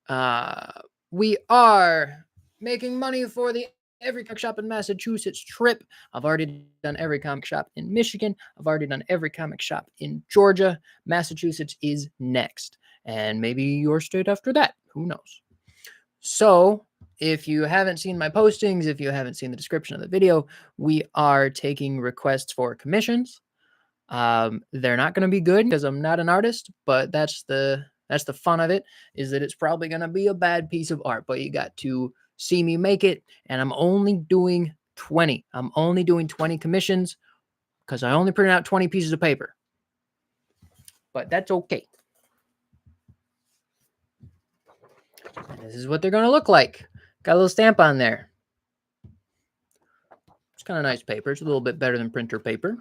We are making money for the every comic shop in Massachusetts trip. I've already done every comic shop in Michigan. I've already done every comic shop in Georgia. Massachusetts is next. And maybe your state after that. Who knows? So if you haven't seen my postings, if you haven't seen the description of the video, we are taking requests for commissions. They're not going to be good because I'm not an artist, but that's the fun of it, is that it's probably going to be a bad piece of art, but you got to see me make it. And I'm only doing 20. I'm only doing 20 commissions because I only print out 20 pieces of paper. But that's okay. And this is what they're going to look like. Got a little stamp on there. It's kind of nice paper. It's a little bit better than printer paper.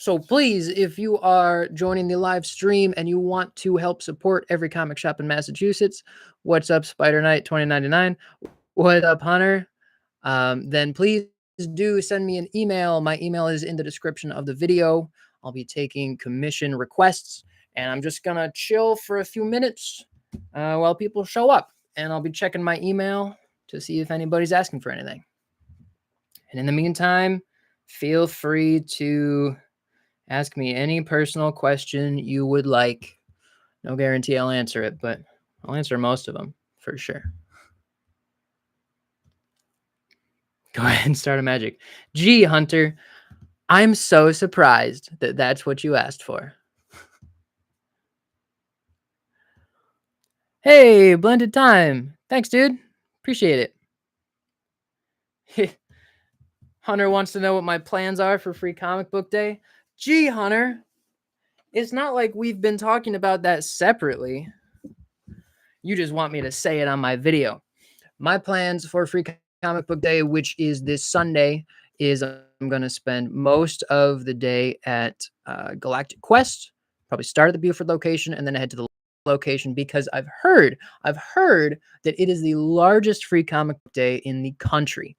So please, if you are joining the live stream and you want to help support every comic shop in Massachusetts, what's up, Spider Knight 2099? What up, Hunter? Then please do send me an email. My email is in the description of the video. I'll be taking commission requests, and I'm just gonna chill for a few minutes while people show up, and I'll be checking my email to see if anybody's asking for anything. And in the meantime, feel free to ask me any personal question you would like. No guarantee I'll answer it, but I'll answer most of them for sure. Go ahead and start a magic. Gee, Hunter, I'm so surprised that that's what you asked for. Hey, blended time. Thanks, dude. Appreciate it. Hunter wants to know what my plans are for Free Comic Book Day. Gee, Hunter, it's not like we've been talking about that separately. You just want me to say it on my video. My plans for Free Comic Book Day, which is this Sunday, is I'm going to spend most of the day at Galactic Quest, probably start at the Buford location and then head to the location, because I've heard that it is the largest Free Comic Book Day in the country.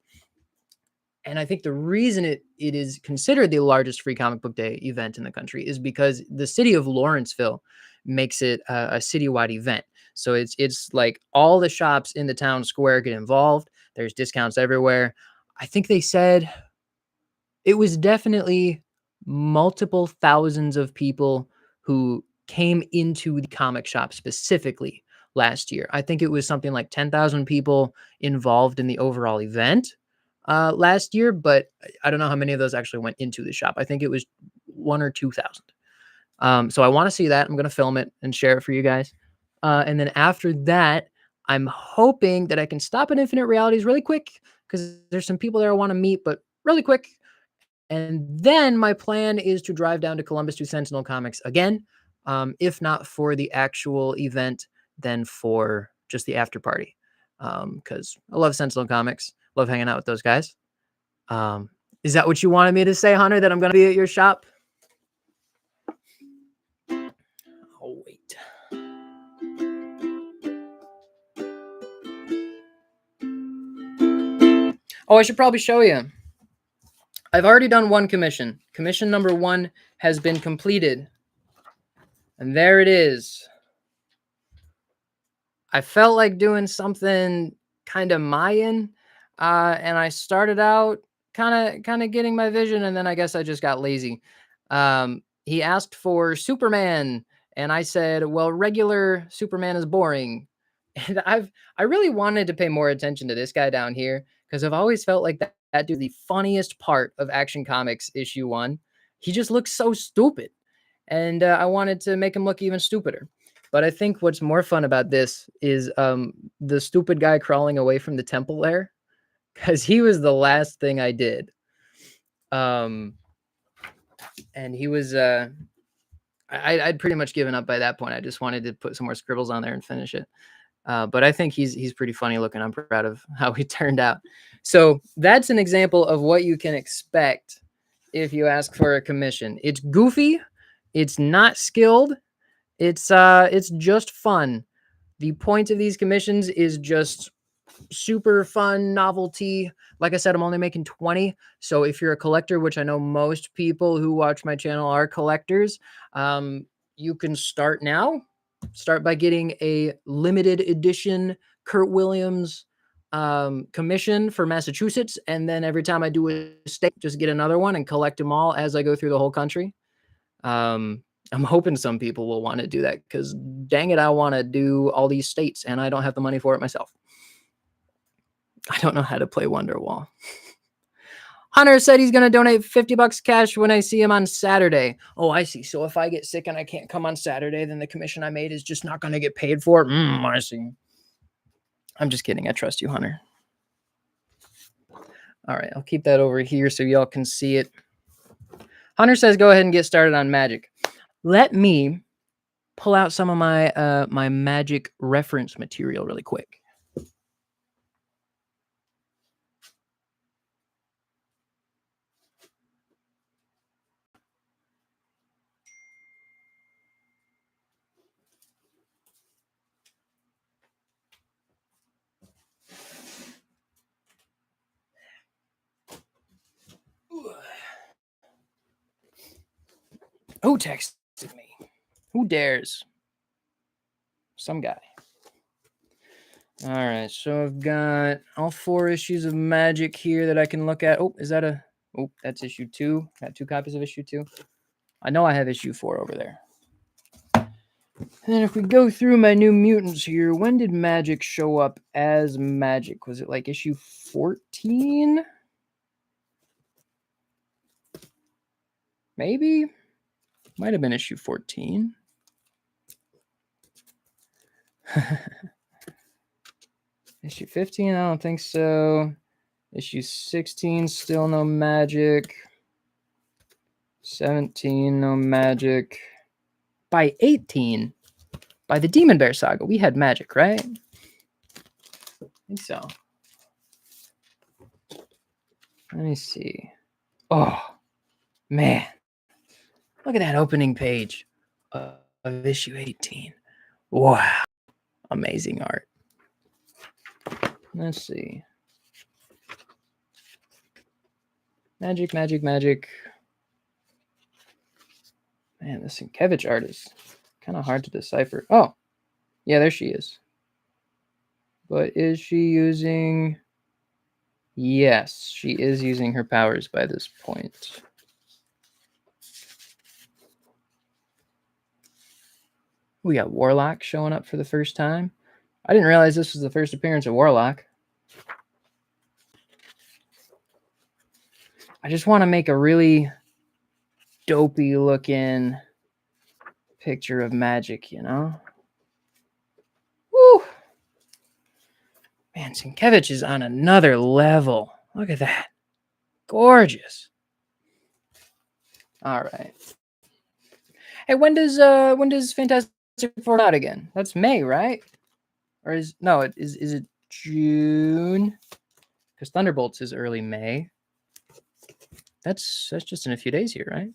And I think the reason it is considered the largest Free Comic Book Day event in the country is because the city of Lawrenceville makes it a citywide event. So it's like all the shops in the town square get involved. There's discounts everywhere. I think they said it was definitely multiple thousands of people who came into the comic shop specifically last year. I think it was something like 10,000 people involved in the overall event last year, but I don't know how many of those actually went into the shop. I think it was 1,000 or 2,000. So I want to see that. I'm going to film it and share it for you guys. And then after that, I'm hoping that I can stop at Infinite Realities really quick, because there's some people there I want to meet, but really quick. And then my plan is to drive down to Columbus to Sentinel Comics again. If not for the actual event, then for just the after party. Because I love Sentinel Comics. Love hanging out with those guys. Is that what you wanted me to say, Hunter, that I'm going to be at your shop? Oh, wait. Oh, I should probably show you. I've already done one commission. Commission number 1 has been completed. And there it is. I felt like doing something kind of Mayan. And I started out kind of getting my vision, and then I guess I just got lazy. He asked for Superman, and I said, well, regular Superman is boring. And I really wanted to pay more attention to this guy down here, because I've always felt like that dude, the funniest part of Action Comics issue 1. He just looks so stupid, and I wanted to make him look even stupider. But I think what's more fun about this is the stupid guy crawling away from the temple there, because he was the last thing I did. And he was I'd pretty much given up by that point. I just wanted to put some more scribbles on there and finish it. But I think he's pretty funny looking. I'm proud of how he turned out. So that's an example of what you can expect if you ask for a commission. It's goofy. It's not skilled. It's just fun. The point of these commissions is just super fun novelty. Like I said, I'm only making 20. So if you're a collector, which I know most people who watch my channel are collectors, you can start now. Start by getting a limited edition Kurt Williams commission for Massachusetts, and then every time I do a state, just get another one and collect them all as I go through the whole country. I'm hoping some people will want to do that because dang it, I want to do all these states and I don't have the money for it myself. I don't know how to play Wonderwall. Hunter said he's going to donate $50 cash when I see him on Saturday. Oh, I see. So if I get sick and I can't come on Saturday, then the commission I made is just not going to get paid for. I see. I'm just kidding. I trust you, Hunter. All right. I'll keep that over here so y'all can see it. Hunter says, go ahead and get started on magic. Let me pull out some of my my magic reference material really quick. Who texted me? Who dares? Some guy. All right, so I've got all 4 issues of Magic here that I can look at. Oh, is that a... Oh, that's issue 2. Got 2 copies of issue 2. I know I have issue 4 over there. And if we go through my New Mutants here, when did Magic show up as Magic? Was it like issue 14? Maybe? Might have been issue 14. Issue 15, I don't think so. Issue 16, still no Magic. 17, no Magic. By 18, by the Demon Bear Saga, we had Magic, right? I think so. Let me see. Oh, man. Look at that opening page of issue 18. Wow. Amazing art. Let's see. Magic, Magic, Magic. Man, this Sienkiewicz art is kind of hard to decipher. Oh, yeah, there she is. But is she using... Yes, she is using her powers by this point. We got Warlock showing up for the first time. I didn't realize this was the first appearance of Warlock. I just want to make a really dopey looking picture of Magic, you know? Woo! Man, Sienkiewicz is on another level. Look at that. Gorgeous. All right. Hey, when does Fantastic Four out again? That's May, right? Or is it June? Because Thunderbolts is early May. That's just in a few days here, right?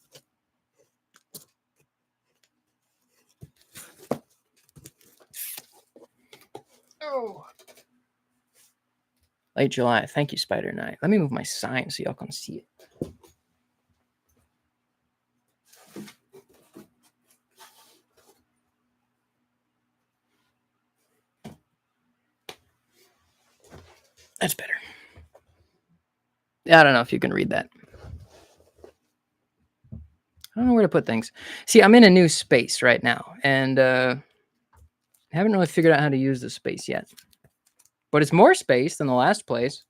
Oh. Late July. Thank you, Spider Knight. Let me move my sign so y'all can see it. That's better. I don't know if you can read that. I don't know where to put things. See, I'm in a new space right now, and haven't really figured out how to use the space yet. But it's more space than the last place.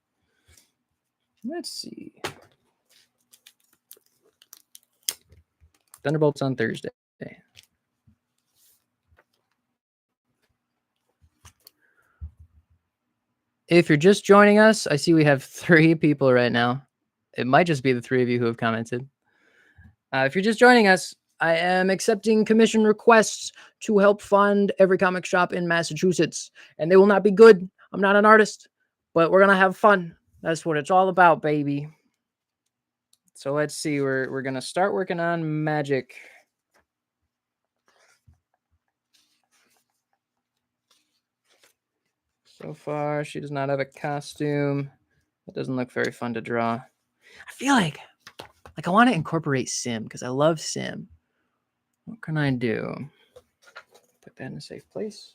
Let's see. Thunderbolts on Thursday. If you're just joining us, I see we have 3 people right now. It might just be the 3 of you who have commented. If you're just joining us, I am accepting commission requests to help fund every comic shop in Massachusetts. And they will not be good. I'm not an artist, but we're going to have fun. That's what it's all about, baby. So let's see. We're going to start working on Magic. So far, she does not have a costume. That doesn't look very fun to draw. I feel like I want to incorporate Sim because I love Sim. What can I do? put that in a safe place.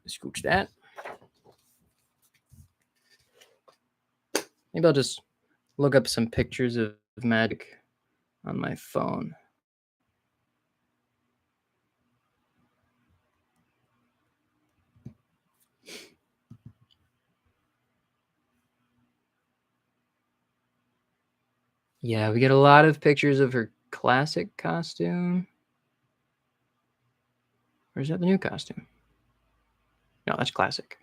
Scooch that. Maybe I'll just look up some pictures of magic on my phone. Yeah, we get a lot of pictures of her classic costume. Or is that the new costume? No, that's classic.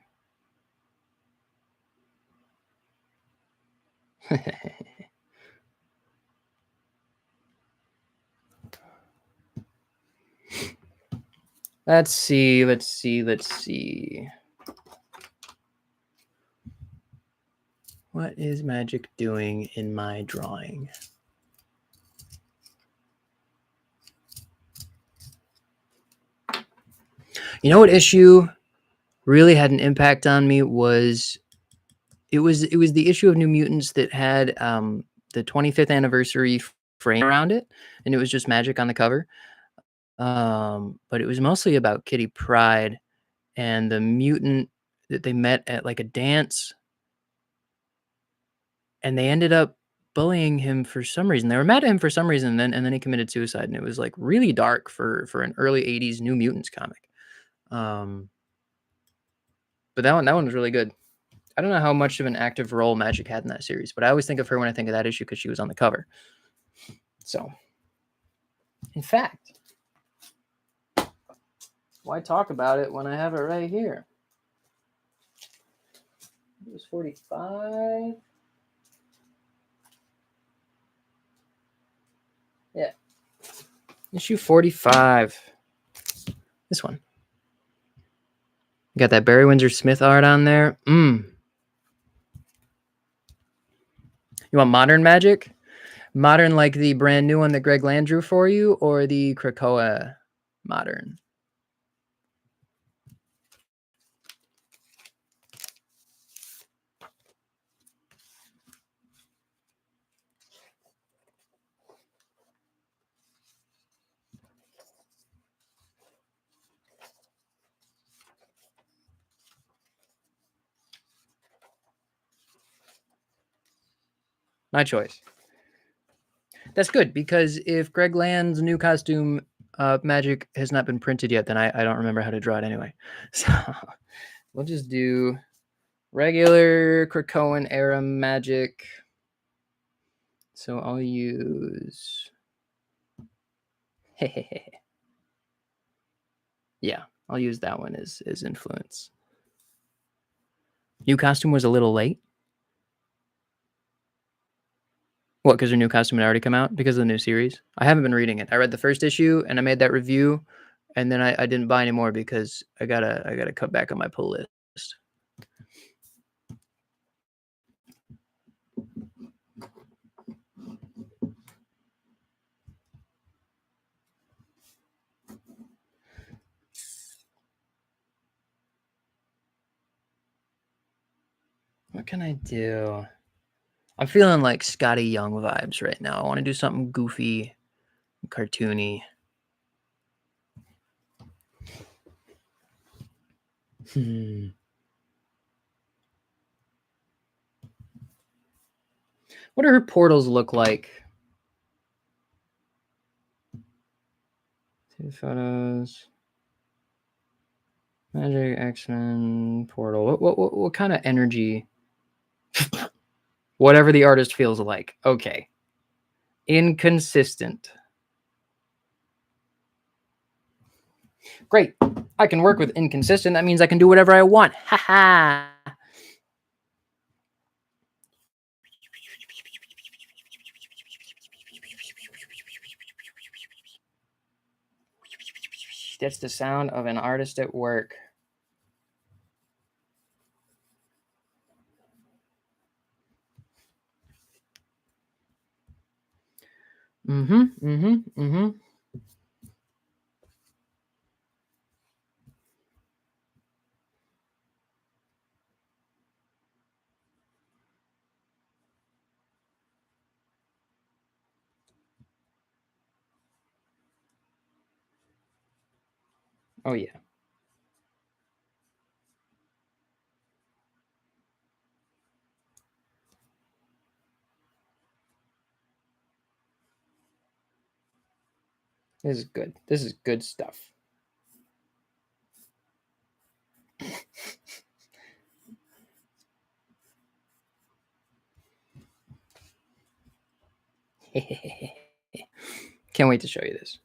Let's see. What is magic doing in my drawing? You know what issue really had an impact on me was it was the issue of New Mutants that had the 25th anniversary frame around it, and it was just magic on the cover. But it was mostly about Kitty Pryde and the mutant that they met at like a dance, and they ended up bullying him for some reason. They were mad at him for some reason, and then he committed suicide, and it was like really dark for an early '80s New Mutants comic. But that one was really good. I don't know how much of an active role Magic had in that series, but I always think of her when I think of that issue because she was on the cover. So, in fact, why talk about it when I have it right here? It was 45. Yeah. Issue 45. This one. Got that Barry Windsor Smith art on there. You want modern Magic? Modern like the brand new one that Greg Land drew for you, or the Krakoa modern? My choice. That's good, because if Greg Land's new costume Magic has not been printed yet, then I don't remember how to draw it anyway. So we'll just do regular Krakoan era Magic. So I'll use... yeah, I'll use that one as influence. New costume was a little late. What, because her new costume had already come out? Because of the new series? I haven't been reading it. I read the first issue and I made that review, and then I didn't buy any more because I gotta cut back on my pull list. What can I do? I'm feeling like Scotty Young vibes right now. I want to do something goofy, cartoony. What do her portals look like? 2 photos. Magic X-Men portal. What kind of energy? Whatever the artist feels like. Okay. Inconsistent. Great. I can work with inconsistent. That means I can do whatever I want. Ha ha. That's the sound of an artist at work. Oh yeah. This is good. This is good stuff. Can't wait to show you this.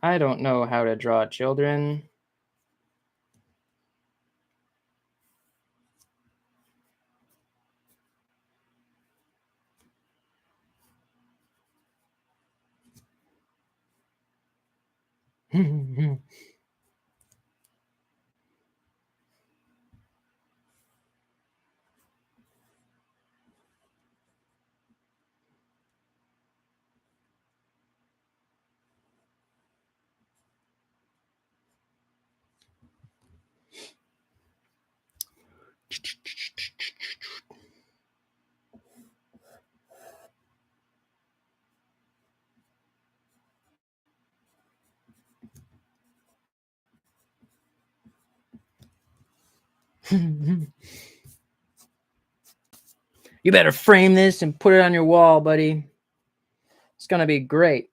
I don't know how to draw children. You better frame this and put it on your wall, buddy. It's gonna be great.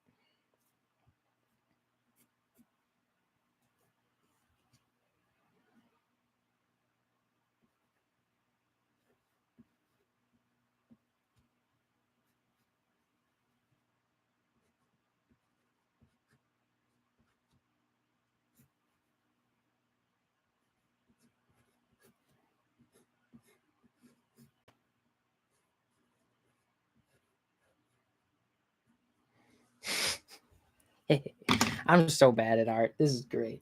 I'm so bad at art. This is great.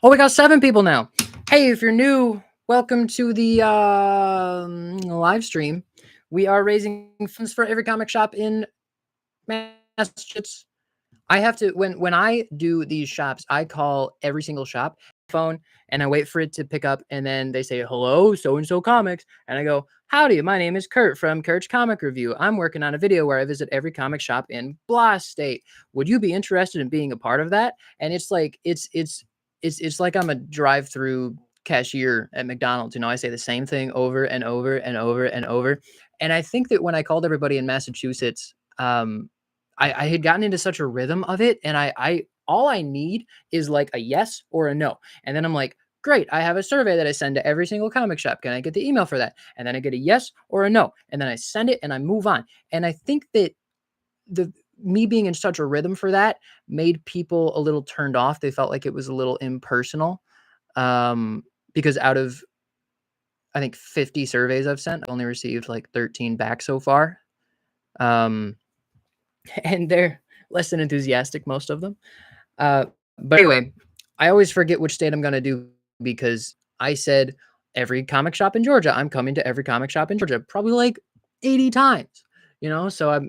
Oh, we got 7 people now. Hey, if you're new, welcome to the live stream. We are raising funds for every comic shop in Massachusetts. I have to when I do these shops, I call every single shop phone and I wait for it to pick up, and then they say, "Hello, so and so comics," and I go, "Howdy, my name is Kurt from Kurt's Comic Review. I'm working on a video where I visit every comic shop in blah state. Would you be interested in being a part of that?" And it's like it's like I'm a drive-through cashier at McDonald's. You know, I say the same thing over and over and over and over. And I think that when I called everybody in Massachusetts, I had gotten into such a rhythm of it, and I all I need is like a yes or a no, and then I'm like, great, I have a survey that I send to every single comic shop. Can I get the email for that? And then I get a yes or a no, and then I send it and I move on. And I think that the me being in such a rhythm for that made people a little turned off. They felt like it was a little impersonal, because out of I think 50 surveys I've sent, I've only received like 13 back so far. And they're less than enthusiastic, most of them. But anyway, I always forget which state I'm going to do because I said every comic shop in Georgia. I'm coming to every comic shop in Georgia, probably like 80 times, you know? So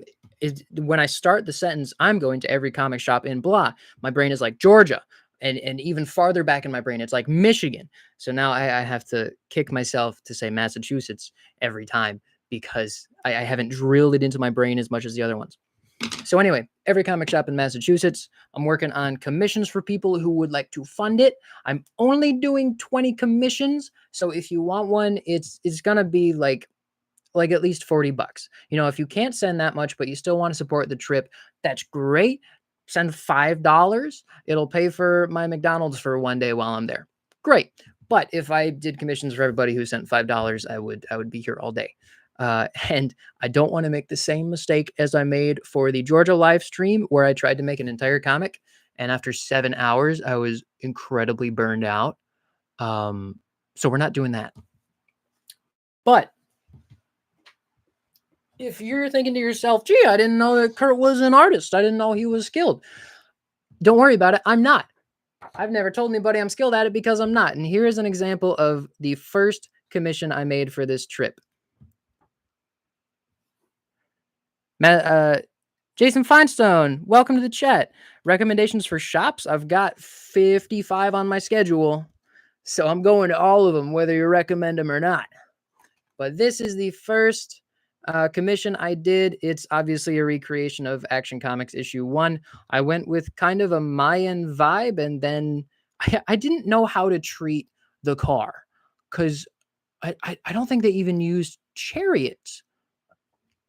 when I start the sentence, I'm going to every comic shop in blah, my brain is like Georgia. And even farther back in my brain, it's like Michigan. So now I have to kick myself to say Massachusetts every time because I haven't drilled it into my brain as much as the other ones. So anyway, every comic shop in Massachusetts. I'm working on commissions for people who would like to fund it. I'm only doing 20 commissions. So if you want one, it's gonna be like at least $40. You know, if you can't send that much, but you still want to support the trip, that's great. Send $5. It'll pay for my McDonald's for one day while I'm there. Great. But if I did commissions for everybody who sent $5, I would be here all day. And I don't want to make the same mistake as I made for the Georgia live stream where I tried to make an entire comic. And after 7 hours, I was incredibly burned out. So we're not doing that. But if you're thinking to yourself, gee, I didn't know that Kurt was an artist. I didn't know he was skilled. Don't worry about it. I'm not. I've never told anybody I'm skilled at it because I'm not. And here is an example of the first commission I made for this trip. Jason Feinstone, welcome to the chat. Recommendations for shops? I've got 55 on my schedule, so I'm going to all of them, whether you recommend them or not. But this is the first commission I did. It's obviously a recreation of Action Comics issue 1. I went with kind of a Mayan vibe, and then I didn't know how to treat the car because I don't think they even used chariots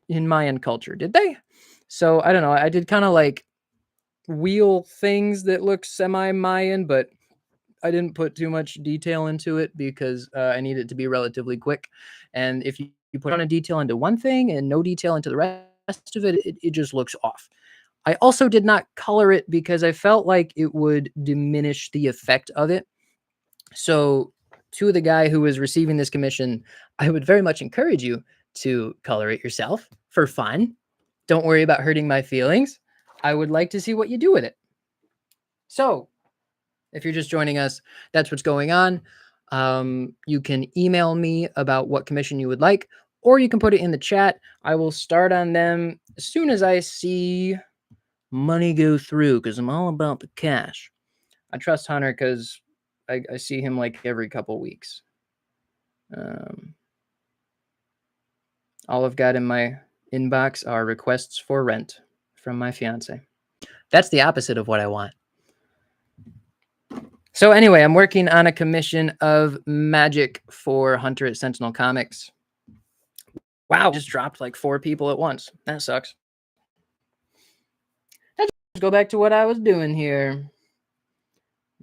in Mayan culture, did they? So I don't know. I did kind of like wheel things that look semi-Mayan, but I didn't put too much detail into it because I need it to be relatively quick. And if you put on a detail into one thing and no detail into the rest of it, it just looks off. I also did not color it because I felt like it would diminish the effect of it. So to the guy who was receiving this commission, I would very much encourage you to color it yourself for fun. Don't worry about hurting my feelings. I would like to see what you do with it. So if you're just joining us, that's what's going on. You can email me about what commission you would like, or you can put it in the chat. I will start on them as soon as I see money go through, because I'm all about the cash. I trust Hunter because I see him like every couple weeks. All I've got in my inbox are requests for rent from my fiance. That's the opposite of what I want. So anyway, I'm working on a commission of magic for Hunter at Sentinel Comics. Wow, just dropped like 4 people at once. That sucks. Let's go back to what I was doing here.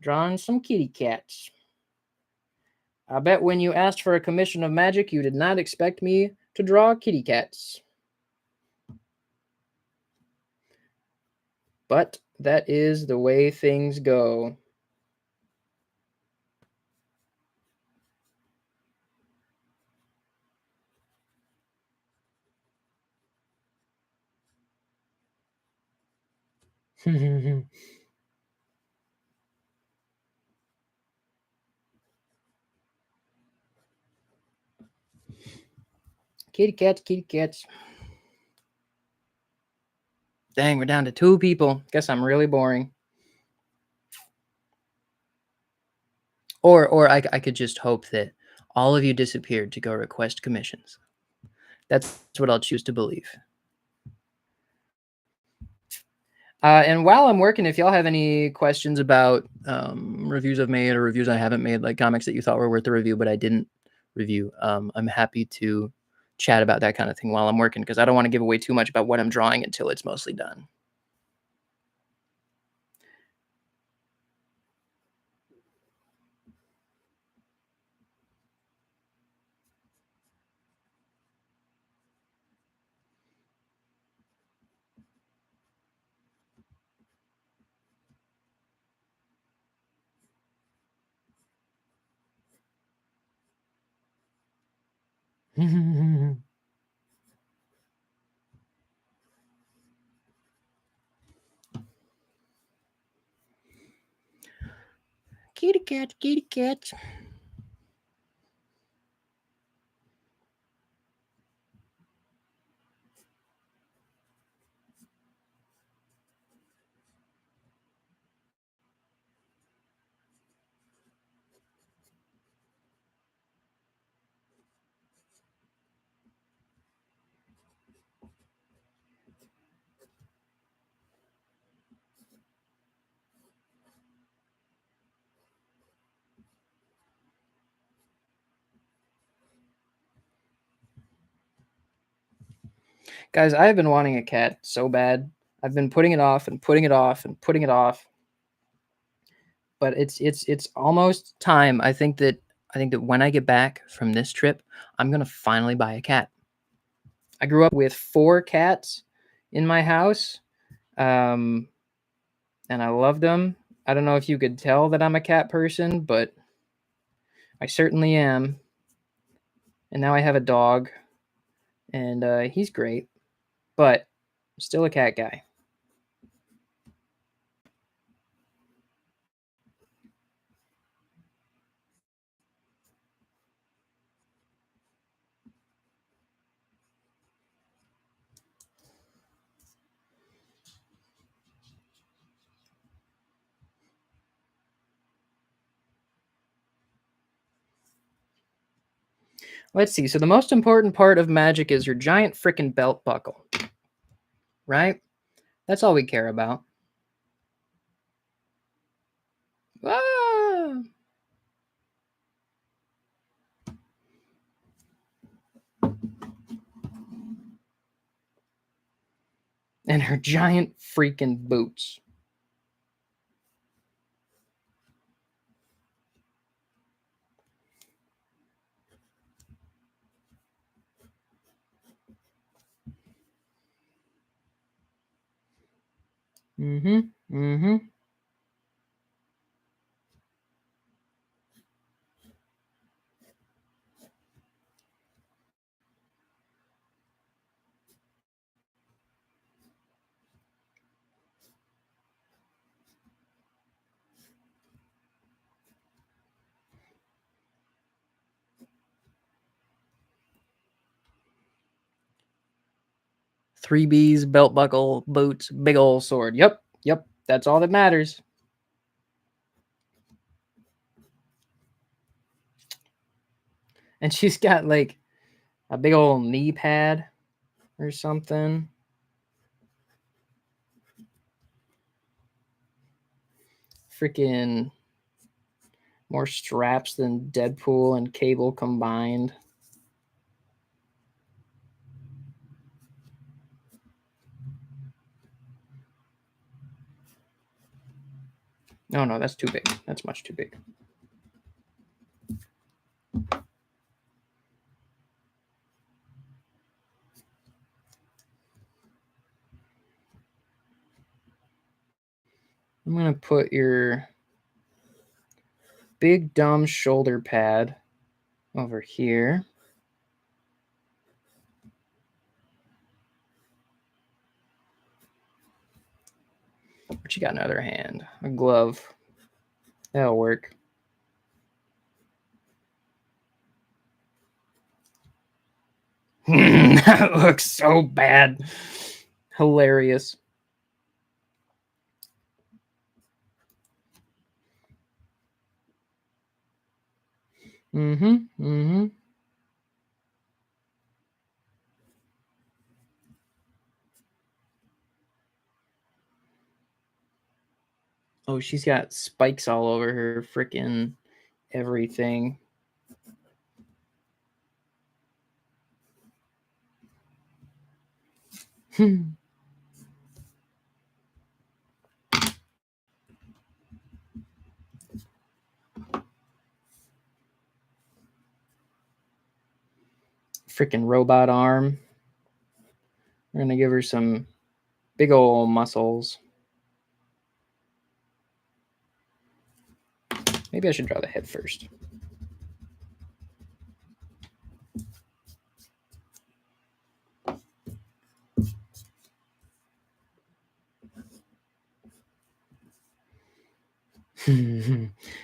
Drawing some kitty cats. I bet when you asked for a commission of magic, you did not expect me to draw kitty cats. But that is the way things go. Kitty cats, kitty cats. Dang, we're down to 2 people. Guess I'm really boring. Or I could just hope that all of you disappeared to go request commissions. That's what I'll choose to believe. And while I'm working, if y'all have any questions about reviews I've made or reviews I haven't made, like comics that you thought were worth a review but I didn't review, I'm happy to chat about that kind of thing while I'm working because I don't want to give away too much about what I'm drawing until it's mostly done. Kitty cat, kitty cat. Guys, I have been wanting a cat so bad. I've been putting it off and putting it off and putting it off. But it's almost time. I think that when I get back from this trip, I'm gonna finally buy a cat. I grew up with 4 cats in my house, and I loved them. I don't know if you could tell that I'm a cat person, but I certainly am. And now I have a dog, and he's great, but I'm still a cat guy. Let's see. So the most important part of magic is your giant frickin' belt buckle. Right? That's all we care about. Ah! And her giant freaking boots. Mm-hmm. Mm-hmm. Three B's, belt buckle, boots, big old sword. Yep. Yep. That's all that matters. And she's got like a big old knee pad or something. Freaking more straps than Deadpool and Cable combined. Oh no, that's too big. That's much too big. I'm going to put your big dumb shoulder pad over here. What you got in the other hand? A glove. That'll work. That looks so bad. Hilarious. Mm-hmm. Mm-hmm. Oh, she's got spikes all over her freaking everything. Freaking robot arm. We're gonna give her some big old muscles. Maybe I should draw the head first.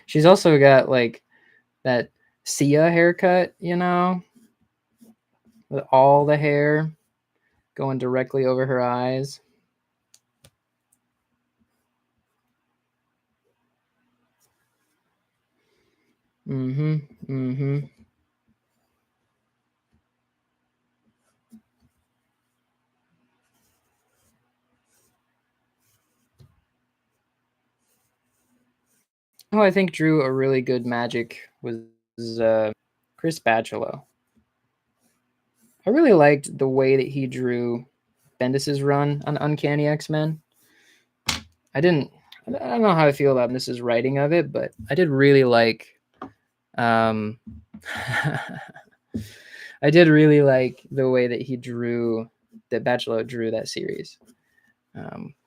She's also got like that Sia haircut, you know, with all the hair going directly over her eyes. Mm-hmm. Mm-hmm. Oh, I think drew a really good magic was Chris Bachalo. I really liked the way that he drew Bendis's run on Uncanny X-Men. I don't know how I feel about Bendis's writing of it, but I did really like I did really like the way that he drew that Bachelor drew that series.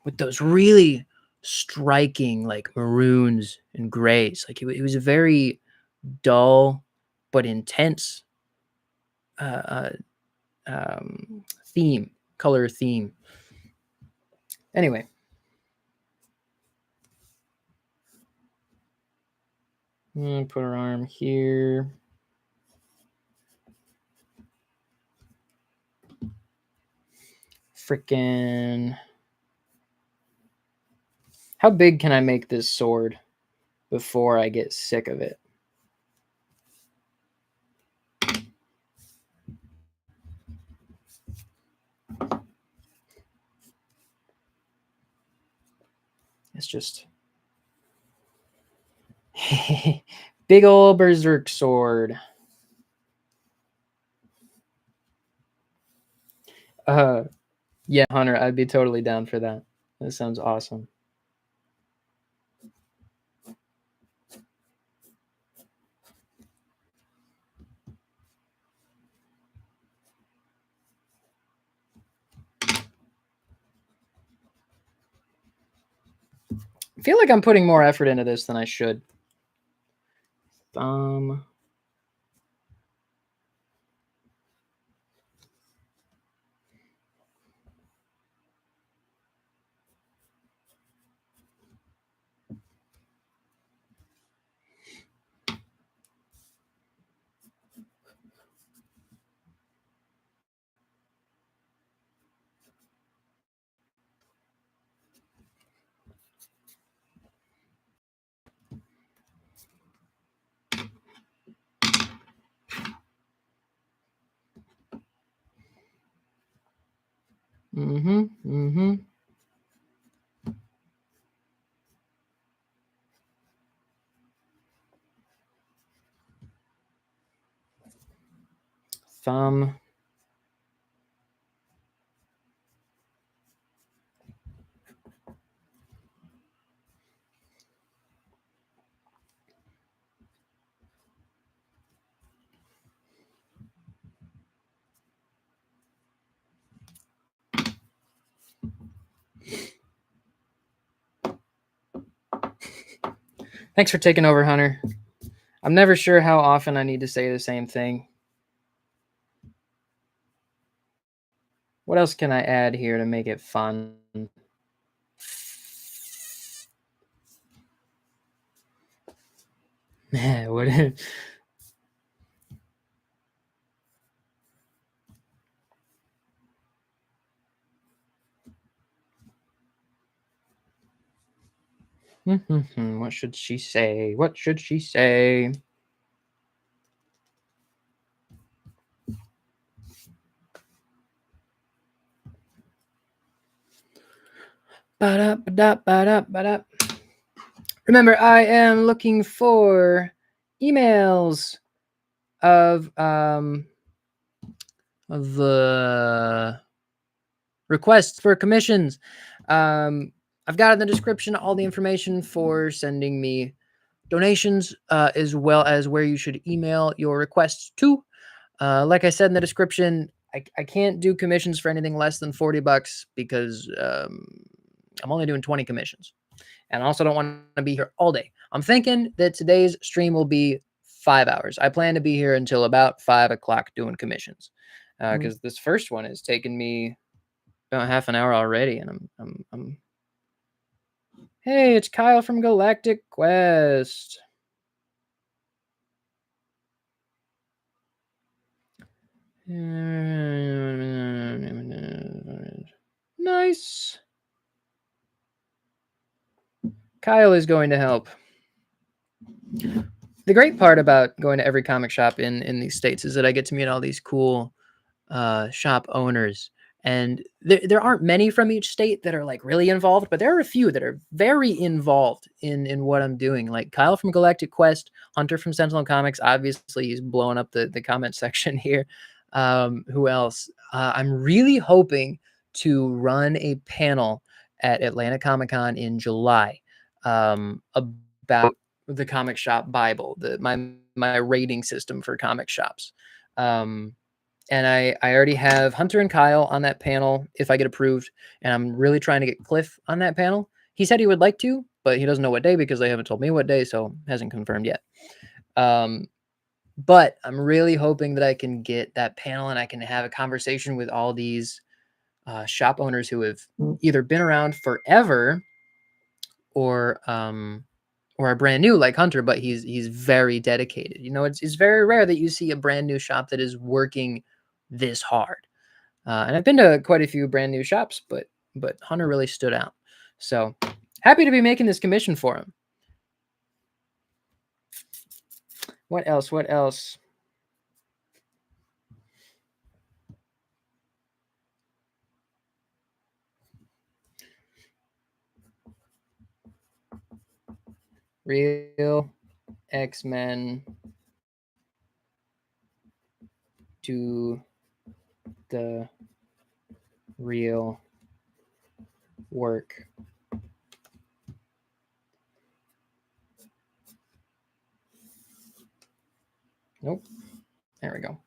With those really striking like maroons and grays. Like it was a very dull but intense uh, theme, color theme. Anyway, I'm gonna put her arm here. Freaking. How big can I make this sword before I get sick of it? It's just big old berserk sword. Yeah, Hunter, I'd be totally down for that. That sounds awesome. I feel like I'm putting more effort into this than I should. Mm-hmm. Thumb. Thanks for taking over, Hunter. I'm never sure how often I need to say the same thing. What else can I add here to make it fun? What? What should she say? What should she say? Ba-da-ba-da-ba-da-ba-da. Remember, I am looking for emails of the requests for commissions. I've got in the description all the information for sending me donations, as well as where you should email your requests to. Like I said in the description, I can't do commissions for anything less than $40 because I'm only doing 20 commissions. And I also don't want to be here all day. I'm thinking that today's stream will be 5 hours. I plan to be here until about 5 o'clock doing commissions, because this first one has taken me about half an hour already, and I'm Hey, it's Kyle from Galactic Quest. Nice. Kyle is going to help. The great part about going to every comic shop in these states is that I get to meet all these cool shop owners. And there aren't many from each state that are like really involved, but there are a few that are very involved in what I'm doing. Like Kyle from Galactic Quest, Hunter from Sentinel Comics. Obviously, he's blowing up the comment section here. Who else? I'm really hoping to run a panel at Atlanta Comic Con in July about the comic shop Bible, my rating system for comic shops. And I already have Hunter and Kyle on that panel if I get approved, and I'm really trying to get Cliff on that panel. He said he would like to, but he doesn't know what day because they haven't told me what day, so hasn't confirmed yet. But I'm really hoping that I can get that panel and I can have a conversation with all these shop owners who have either been around forever or are brand new like Hunter, but he's very dedicated. You know, it's very rare that you see a brand new shop that is working this hard. And I've been to quite a few brand new shops, but Hunter really stood out. So happy to be making this commission for him. What else? What else? Real X-Men do the real work. Nope. There we go.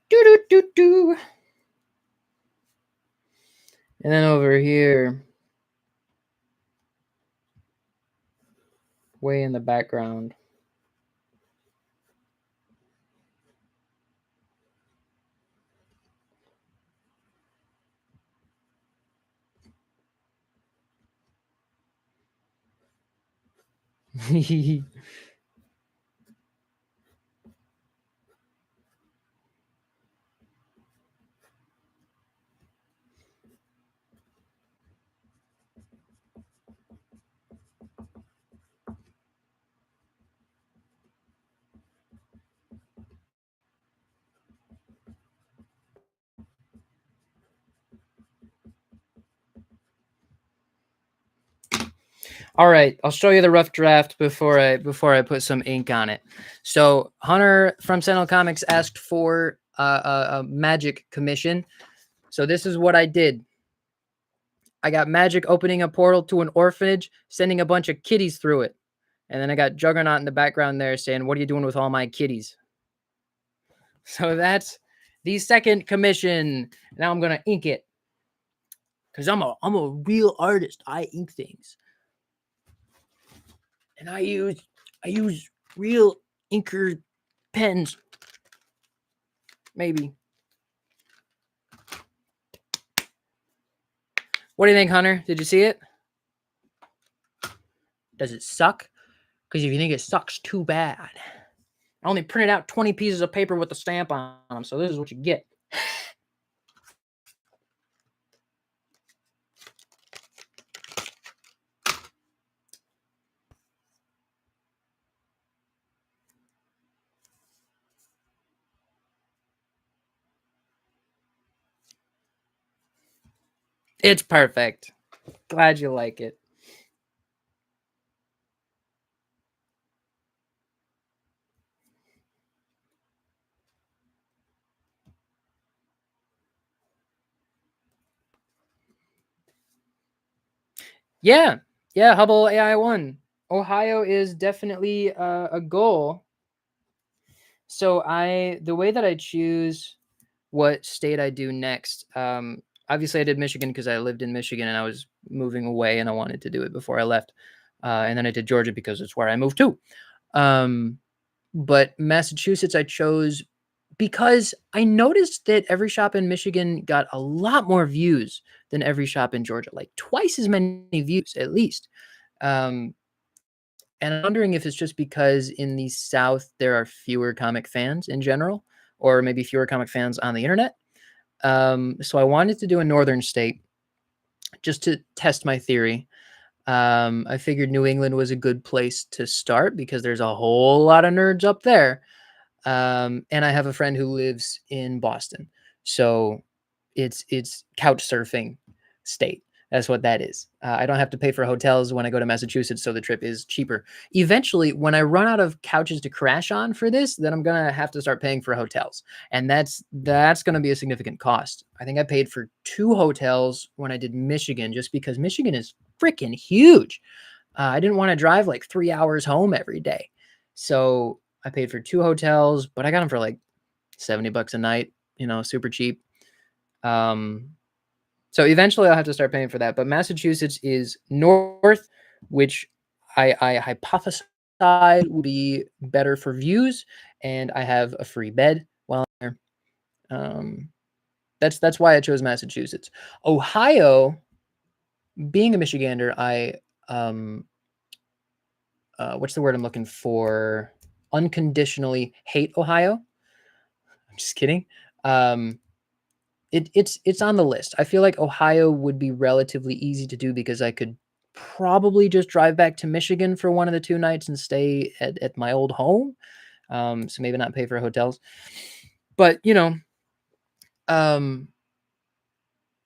Do do do do. And then over here, way in the background. All right, I'll show you the rough draft before I put some ink on it. So Hunter from Sentinel Comics asked for a magic commission. So this is what I did. I got Magic opening a portal to an orphanage, sending a bunch of kitties through it. And then I got Juggernaut in the background there saying, "What are you doing with all my kitties?" So that's the second commission. Now I'm gonna ink it. Cause I'm a real artist. I ink things. And I use real inker pens. Maybe. What do you think, Hunter? Did you see it? Does it suck? Because if you think it sucks, too bad. I only printed out 20 pieces of paper with the stamp on them, so this is what you get. It's perfect. Glad you like it. Yeah. Yeah, Hubble AI 1. Ohio is definitely a goal. So the way that I choose what state I do next, obviously I did Michigan because I lived in Michigan and I was moving away and I wanted to do it before I left. And then I did Georgia because it's where I moved to. But Massachusetts I chose because I noticed that every shop in Michigan got a lot more views than every shop in Georgia, like twice as many views at least. Um, and I'm wondering if it's just because in the South there are fewer comic fans in general, or maybe fewer comic fans on the internet. So I wanted to do a northern state just to test my theory. I figured New England was a good place to start because there's a whole lot of nerds up there. And I have a friend who lives in Boston, so it's couch surfing state. That's what that is. I don't have to pay for hotels when I go to Massachusetts, so the trip is cheaper. Eventually, when I run out of couches to crash on for this, then I'm gonna have to start paying for hotels, and that's gonna be a significant cost. I think I paid for 2 hotels when I did Michigan, just because Michigan is freaking huge. I didn't want to drive like 3 hours home every day, so I paid for 2 hotels, but I got them for like $70 a night, super cheap. So eventually I'll have to start paying for that. But Massachusetts is north, which I hypothesize will be better for views, and I have a free bed while I'm there. That's why I chose Massachusetts. Ohio, being a Michigander, I what's the word I'm looking for? Unconditionally hate Ohio. I'm just kidding. It's on the list. I feel like Ohio would be relatively easy to do because I could probably just drive back to Michigan for one of the 2 nights and stay at my old home. So maybe not pay for hotels. But,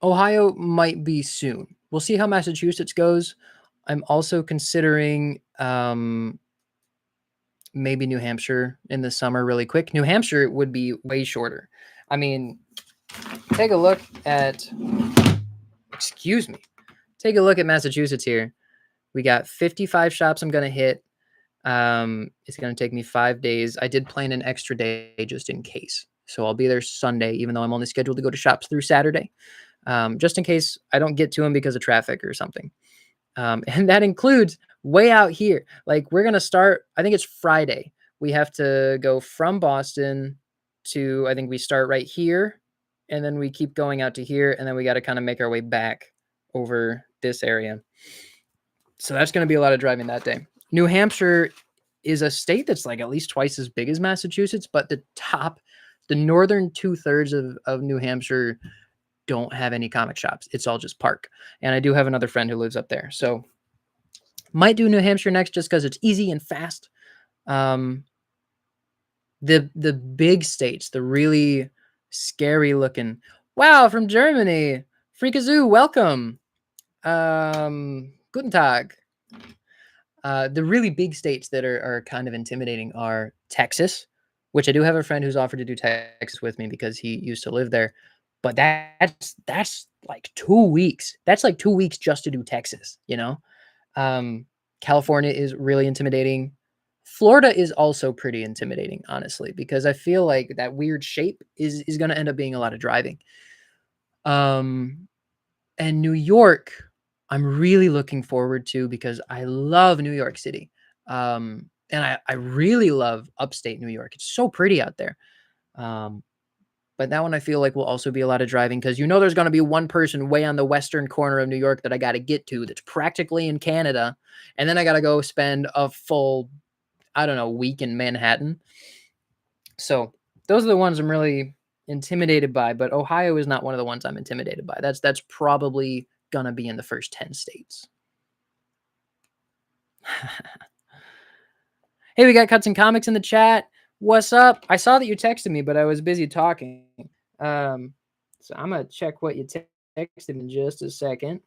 Ohio might be soon. We'll see how Massachusetts goes. I'm also considering maybe New Hampshire in the summer really quick. New Hampshire would be way shorter. I mean, take a look at, excuse me, take a look at Massachusetts here. We got 55 shops I'm going to hit. It's going to take me 5 days. I did plan an extra day just in case. So I'll be there Sunday, even though I'm only scheduled to go to shops through Saturday, just in case I don't get to them because of traffic or something. And that includes way out here. Like we're going to start, I think it's Friday. We have to go from Boston to, I think we start right here and then we keep going out to here. And then we got to kind of make our way back over this area. So that's going to be a lot of driving that day. New Hampshire is a state that's like at least twice as big as Massachusetts, but the northern 2/3 of New Hampshire don't have any comic shops. It's all just park. And I do have another friend who lives up there. So might do New Hampshire next just because it's easy and fast. The big states, the really scary looking, wow, from Germany, Freakazoo, welcome. Guten Tag. The really big states that are kind of intimidating are Texas, which I do have a friend who's offered to do Texas with me because he used to live there. But that's like 2 weeks. That's like 2 weeks just to do Texas, you know? California is really intimidating. Florida is also pretty intimidating, honestly, because I feel like that weird shape is going to end up being a lot of driving. And New York, I'm really looking forward to because I love New York City. And I really love upstate New York. It's so pretty out there. But that one I feel like will also be a lot of driving because there's going to be one person way on the western corner of New York that I got to get to that's practically in Canada. And then I got to go spend a full, I don't know, week in Manhattan. So those are the ones I'm really intimidated by. But Ohio is not one of the ones I'm intimidated by. That's probably going to be in the first 10 states. Hey, we got Cuts and Comics in the chat. What's up? I saw that you texted me, but I was busy talking. So I'm going to check what you texted in just a second.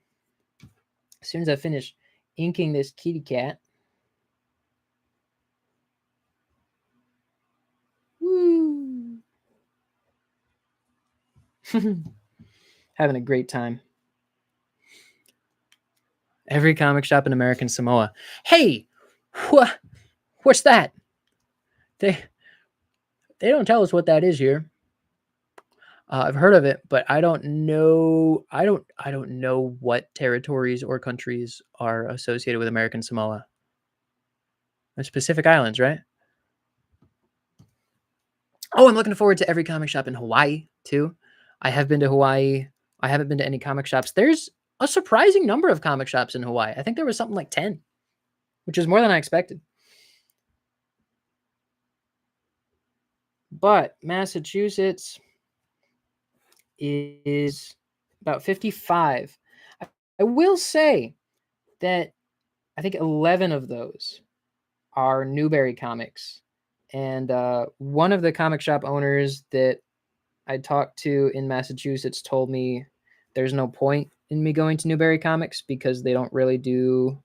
As soon as I finish inking this kitty cat. Woo! Having a great time. Every comic shop in American Samoa. Hey, what's that? They don't tell us what that is here. I've heard of it, but I don't know. I don't know what territories or countries are associated with American Samoa. There's Pacific Islands, right? Oh, I'm looking forward to every comic shop in Hawaii too. I have been to Hawaii. I haven't been to any comic shops. There's a surprising number of comic shops in Hawaii. I think there was something like 10, which is more than I expected. But Massachusetts is about 55. I will say that I think 11 of those are Newberry Comics. And one of the comic shop owners that I talked to in Massachusetts told me there's no point in me going to Newberry Comics because they don't really do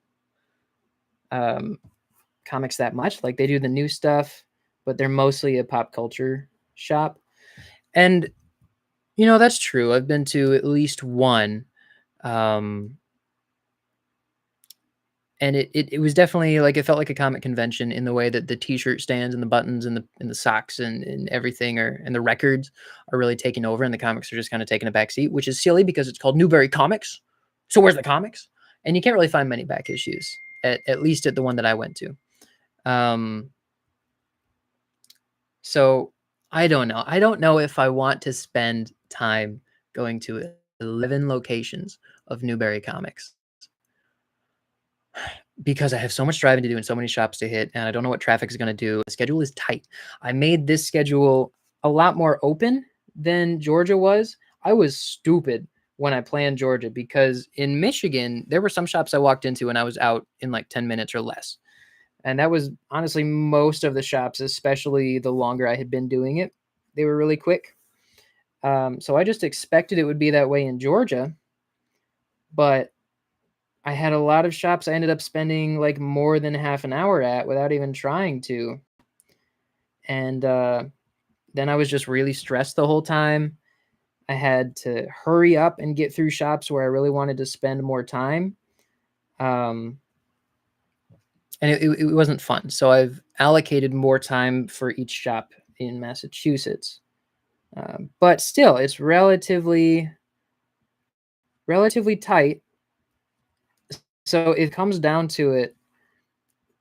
comics that much. Like they do the new stuff, but they're mostly a pop culture shop. And that's true. I've been to at least one. And it was definitely like, it felt like a comic convention in the way that the t-shirt stands and the buttons and the socks and everything and the records are really taking over and the comics are just kind of taking a back seat, which is silly because it's called Newberry Comics. So where's the comics? And you can't really find many back issues, at least at the one that I went to. So I don't know. I don't know if I want to spend time going to 11 locations of Newberry Comics because I have so much driving to do and so many shops to hit, and I don't know what traffic is going to do. The schedule is tight. I made this schedule a lot more open than Georgia was. I was stupid when I planned Georgia because in Michigan, there were some shops I walked into and I was out in like 10 minutes or less. And that was honestly most of the shops, especially the longer I had been doing it. They were really quick. So I just expected it would be that way in Georgia, but I had a lot of shops I ended up spending like more than half an hour at without even trying to. And then I was just really stressed the whole time. I had to hurry up and get through shops where I really wanted to spend more time. Um, and it wasn't fun. So I've allocated more time for each shop in Massachusetts. But still, it's relatively tight. So if it comes down to it,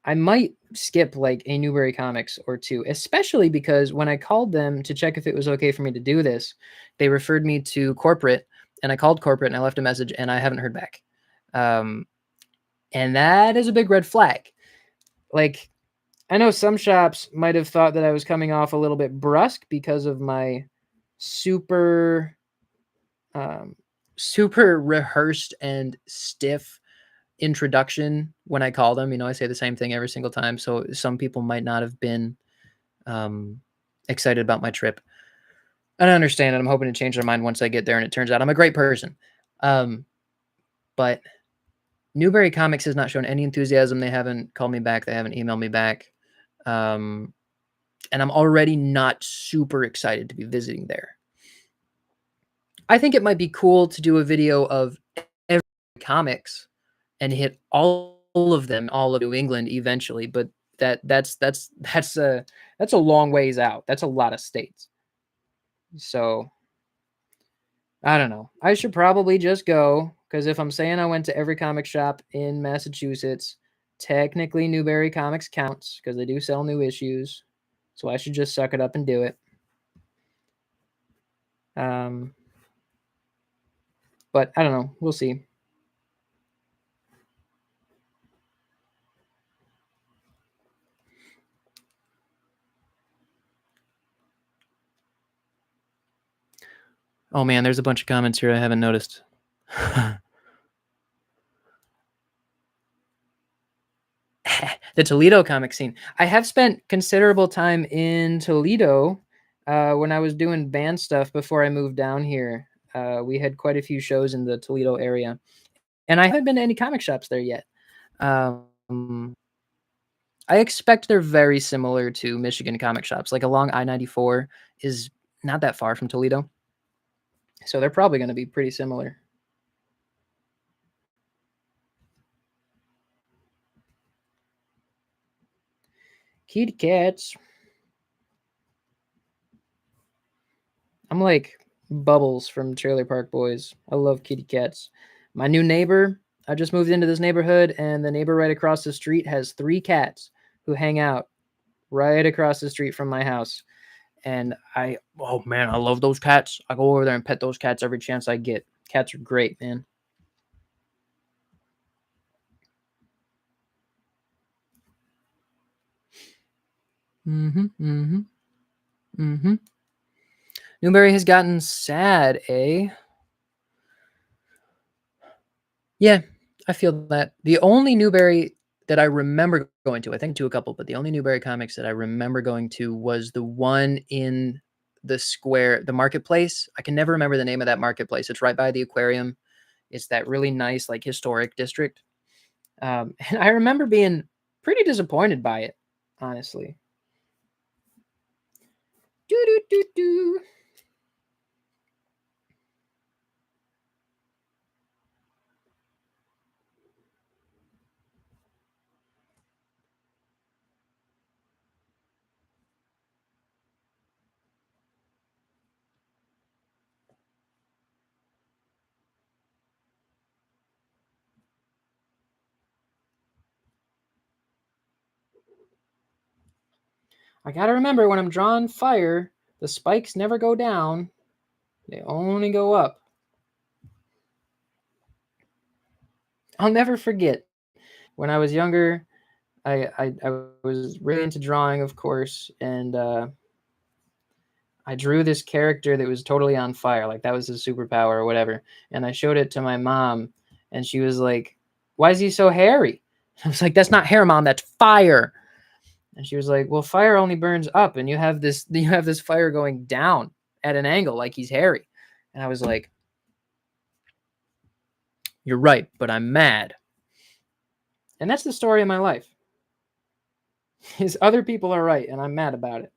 I might skip like a Newberry Comics or two, especially because when I called them to check if it was okay for me to do this, they referred me to corporate, and I called corporate and I left a message and I haven't heard back. Um, and that is a big red flag. Like, I know some shops might have thought that I was coming off a little bit brusque because of my super, um, super rehearsed and stiff introduction when I call them. I say the same thing every single time. So some people might not have been um, excited about my trip. And I understand it. I'm hoping to change their mind once I get there and it turns out I'm a great person. But Newberry Comics has not shown any enthusiasm. They haven't called me back. They haven't emailed me back. And I'm already not super excited to be visiting there. I think it might be cool to do a video of every comics and hit all of them, all of New England eventually, but that's a long ways out. That's a lot of states. So I don't know. I should probably just go because if I'm saying I went to every comic shop in Massachusetts, technically Newberry Comics counts because they do sell new issues. So I should just suck it up and do it. But I don't know. We'll see. Oh man, there's a bunch of comments here I haven't noticed. The Toledo comic scene. I have spent considerable time in Toledo when I was doing band stuff before I moved down here. We had quite a few shows in the Toledo area, and I haven't been to any comic shops there yet. I expect they're very similar to Michigan comic shops. Like along I-94 is not that far from Toledo, so they're probably going to be pretty similar. Kitty cats. I'm like Bubbles from Trailer Park Boys. I love kitty cats. My new neighbor, I just moved into this neighborhood, and the neighbor right across the street has 3 cats who hang out right across the street from my house. And oh man, I love those cats. I go over there and pet those cats every chance I get. Cats are great, man. Newberry has gotten sad, eh? Yeah, I feel that. The only Newberry that I remember going to, I think to a couple, but the only Newberry comics that I remember going to was the one in the square, the marketplace. I can never remember the name of that marketplace. It's right by the aquarium. It's that really nice, like historic district. And I remember being pretty disappointed by it, honestly. Do do do do. I gotta remember when I'm drawing fire, the spikes never go down, they only go up. I'll never forget when I was younger. I was really into drawing, of course, and I drew this character that was totally on fire, like that was his superpower or whatever. And I showed it to my mom, and she was like, "Why is he so hairy?" I was like, "That's not hair, Mom. That's fire." And she was like, "Well, fire only burns up, and you have this fire going down at an angle, like he's hairy." And I was like, "You're right, but I'm mad." And that's the story of my life. Is other people are right, and I'm mad about it.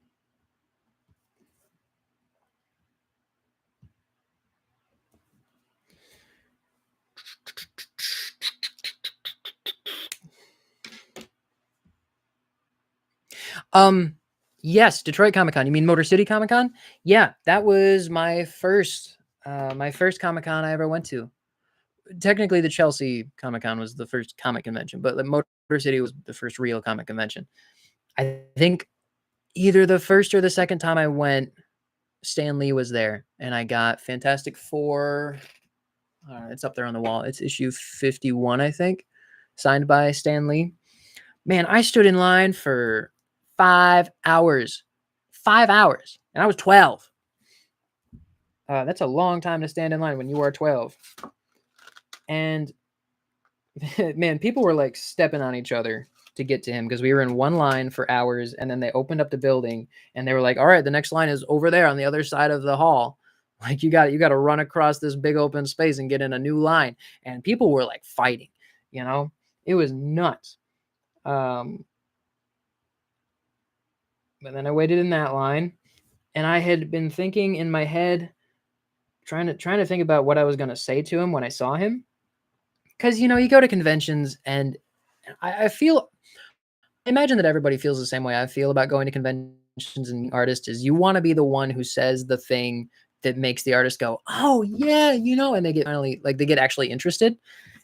Yes, Detroit Comic Con. You mean Motor City Comic Con? Yeah, that was my first Comic Con I ever went to. Technically, the Chelsea Comic Con was the first comic convention, but the Motor City was the first real comic convention. I think either the first or the second time I went, Stan Lee was there, and I got Fantastic Four. It's up there on the wall. It's issue 51, I think, signed by Stan Lee. Man, I stood in line for 5 hours. 5 hours. And I was 12. That's a long time to stand in line when you are 12. And man, people were like stepping on each other to get to him because we were in one line for hours, and then they opened up the building and they were like, all right, the next line is over there on the other side of the hall. Like you got to run across this big open space and get in a new line. And people were like fighting, you know, it was nuts. But then I waited in that line, and I had been thinking in my head, trying to think about what I was going to say to him when I saw him. Because, you know, you go to conventions, and I feel, I imagine that everybody feels the same way I feel about going to conventions and artists, is you want to be the one who says the thing that makes the artist go, oh yeah, you know, and they get finally, like, they get actually interested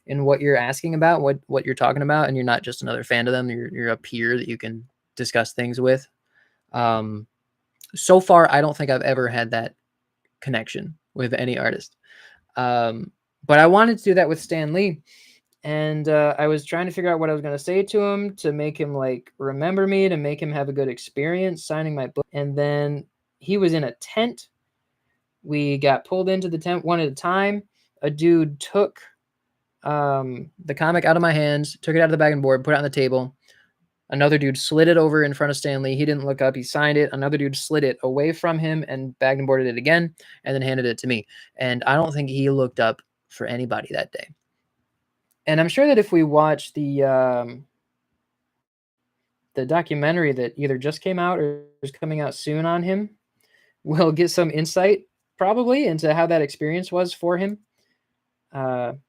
in what you're asking about, what you're talking about, and you're not just another fan of them. You're a peer that you can discuss things with. So far, I don't think I've ever had that connection with any artist. But I wanted to do that with Stan Lee. And I was trying to figure out what I was going to say to him to make him like remember me, to make him have a good experience signing my book. And then he was in a tent. We got pulled into the tent one at a time. A dude took the comic out of my hands, took it out of the bag and board, put it on the table. Another dude slid it over in front of Stan Lee. He didn't look up. He signed it. Another dude slid it away from him and bagged and boarded it again, and then handed it to me. And I don't think he looked up for anybody that day. And I'm sure that if we watch the documentary that either just came out or is coming out soon on him, we'll get some insight probably into how that experience was for him. But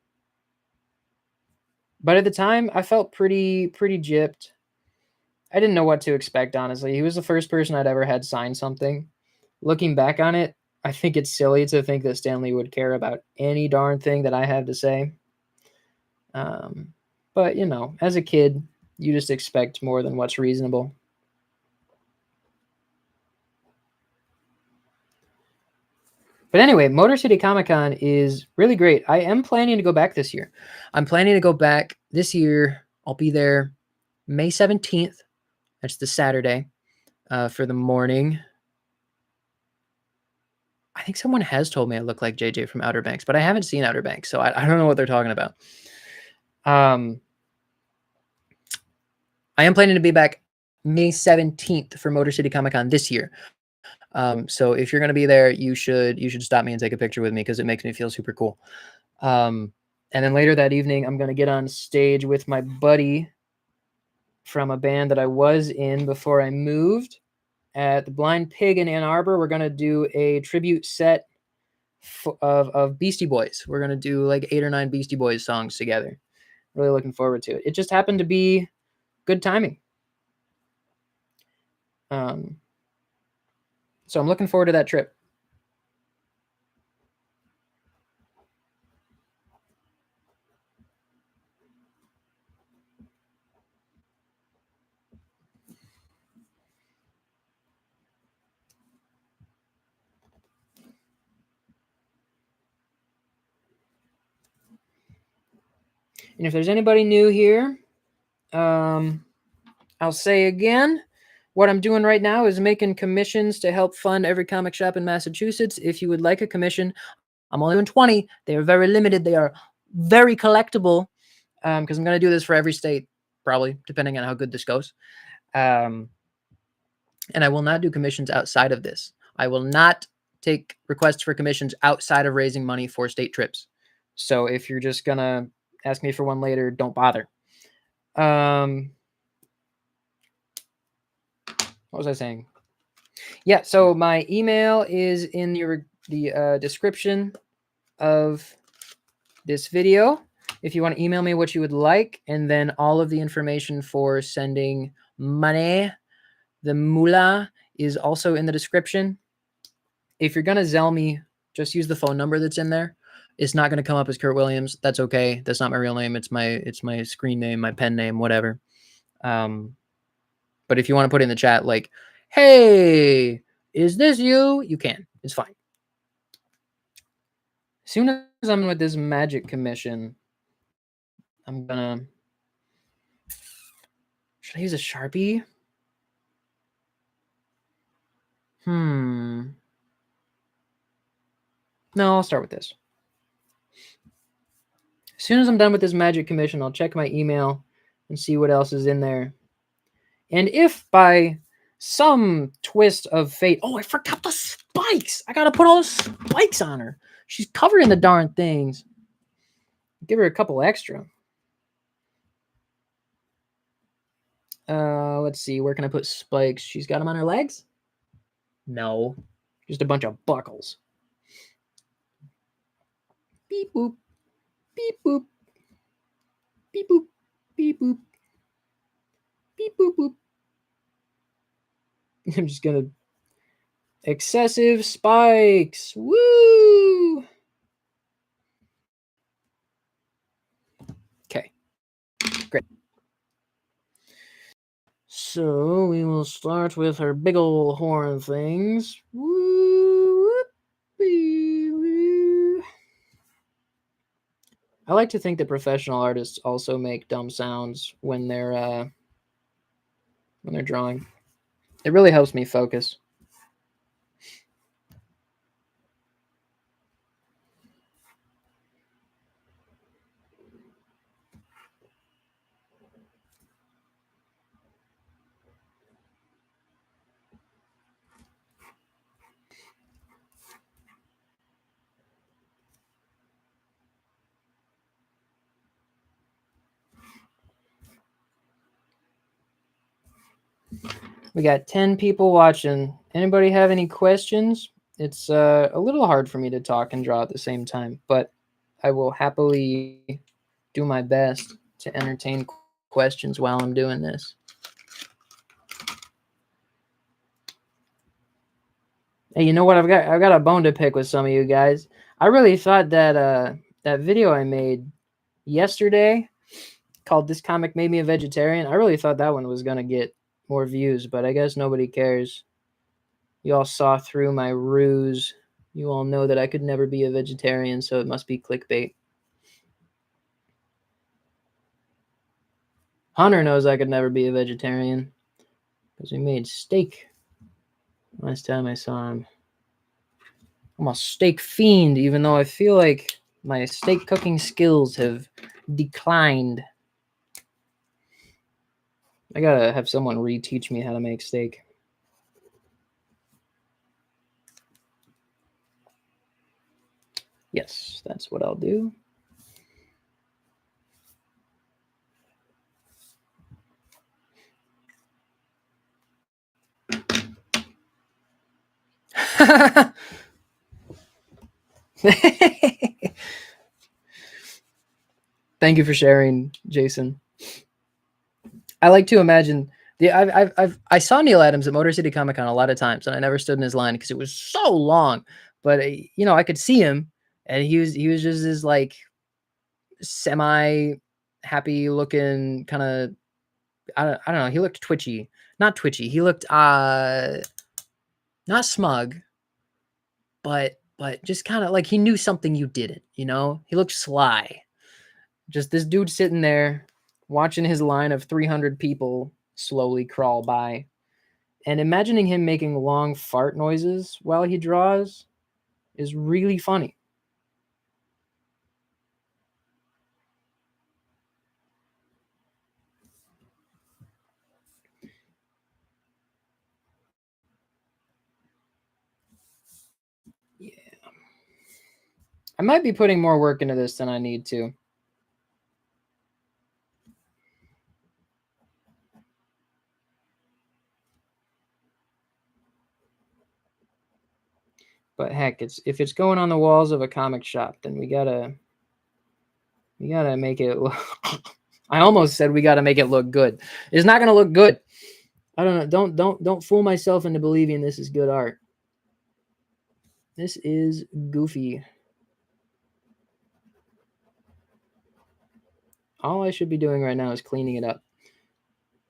at the time, I felt pretty gypped. I didn't know what to expect, honestly. He was the first person I'd ever had sign something. Looking back on it, I think it's silly to think that Stan Lee would care about any darn thing that I have to say. But, you know, as a kid, you just expect more than what's reasonable. But anyway, Motor City Comic Con is really great. I am planning to go back this year. I'm planning to go back this year. I'll be there May 17th. That's the Saturday for the morning. I think someone has told me I look like JJ from Outer Banks, but I haven't seen Outer Banks, so I don't know what they're talking about. I am planning to be back May 17th for Motor City Comic Con this year. So if you're going to be there, you should stop me and take a picture with me because it makes me feel super cool. And then later that evening, I'm going to get on stage with my buddy from a band that I was in before I moved at the Blind Pig in Ann Arbor. We're going to do a tribute set of Beastie Boys. We're going to do like 8 or 9 Beastie Boys songs together. Really looking forward to it. It just happened to be good timing. So I'm looking forward to that trip. And if there's anybody new here, I'll say again, what I'm doing right now is making commissions to help fund every comic shop in Massachusetts. If you would like a commission, I'm only doing 20. They are very limited. They are very collectible because I'm going to do this for every state, probably, depending on how good this goes. And I will not do commissions outside of this. I will not take requests for commissions outside of raising money for state trips. So if you're just going to ask me for one later, don't bother. What was I saying? Yeah, so my email is in the description of this video. If you want to email me what you would like, and then all of the information for sending money, the moolah, is also in the description. If you're gonna Zelle me, just use the phone number that's in there. It's not gonna come up as Kurt Williams. That's okay. That's not my real name. It's my screen name, my pen name, whatever. But if you want to put in the chat like, "Hey, is this you?" You can. It's fine. As soon as I'm with this magic commission, I'm gonna. Should I use a Sharpie? No, I'll start with this. As soon as I'm done with this magic commission, I'll check my email and see what else is in there. And if by some twist of fate, oh, I forgot the spikes. I gotta put all the spikes on her. She's covering the darn things. Give her a couple extra. Let's see. Where can I put spikes? She's got them on her legs? No. Just a bunch of buckles. Beep boop. Beep boop. Beep boop. Beep boop. Beep boop boop. I'm just gonna excessive spikes. Woo! Okay. Great. So we will start with her big ol' horn things. Woo! I like to think that professional artists also make dumb sounds when they're drawing. It really helps me focus. We got 10 people watching. Anybody have any questions? It's a little hard for me to talk and draw at the same time, but I will happily do my best to entertain questions while I'm doing this. Hey, you know what? I've got a bone to pick with some of you guys. I really thought that that video I made yesterday called "This Comic Made Me a Vegetarian," I really thought that one was gonna get more views, but I guess nobody cares. You all saw through my ruse. You all know that I could never be a vegetarian, so it must be clickbait. Hunter knows I could never be a vegetarian because we made steak last time I saw him. I'm a steak fiend, even though I feel like my steak cooking skills have declined. I gotta have someone reteach me how to make steak. Yes, that's what I'll do. Thank you for sharing, Jason. I like to imagine I saw Neil Adams at Motor City Comic Con a lot of times, and I never stood in his line because it was so long. But I could see him, and he was just this like semi happy looking kind of I don't know. He looked twitchy, not twitchy. He looked not smug, but just kind of like he knew something you didn't. He looked sly. Just this dude sitting there watching his line of 300 people slowly crawl by. And imagining him making long fart noises while he draws is really funny. Yeah. I might be putting more work into this than I need to. heck, if it's going on the walls of a comic shop, then we gotta make it look I almost said we gotta make it look good. It's not gonna look good. I don't know. Don't fool myself into believing this is good art. This is goofy. All I should be doing right now is cleaning it up.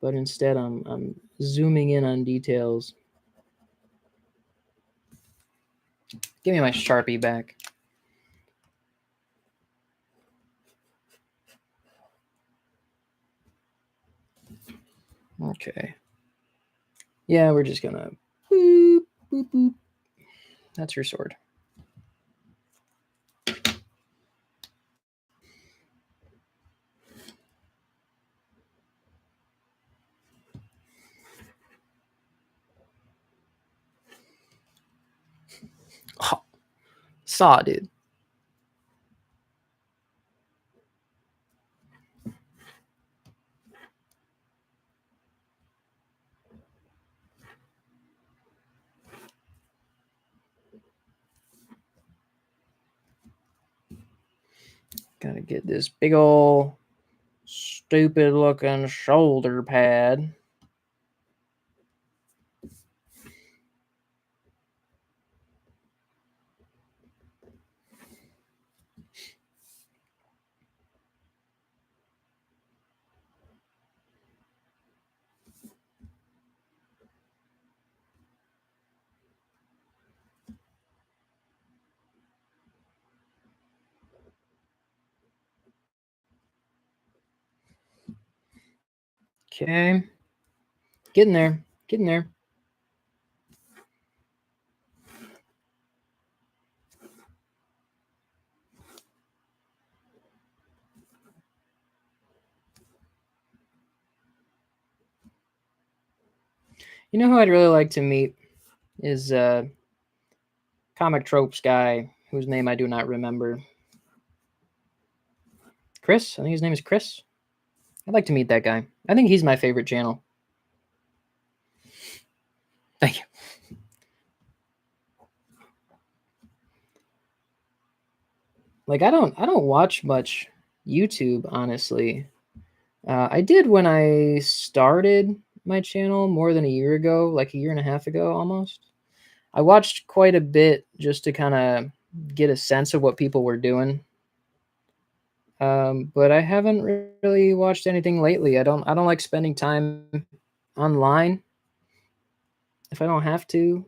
But instead I'm zooming in on details. Give me my Sharpie back. Okay. Yeah, we're just gonna boop, boop, boop. That's your sword. Oh, saw, dude. Gotta get this big ol' stupid looking shoulder pad. Okay. Getting there. Getting there. You know who I'd really like to meet is comic tropes guy whose name I do not remember. Chris? I think his name is Chris. I'd like to meet that guy. I think he's my favorite channel. Thank you. Like I don't watch much YouTube, honestly. I did when I started my channel more than a year ago, like a year and a half ago almost. I watched quite a bit just to kind of get a sense of what people were doing. But I haven't really watched anything lately. I don't like spending time online if I don't have to.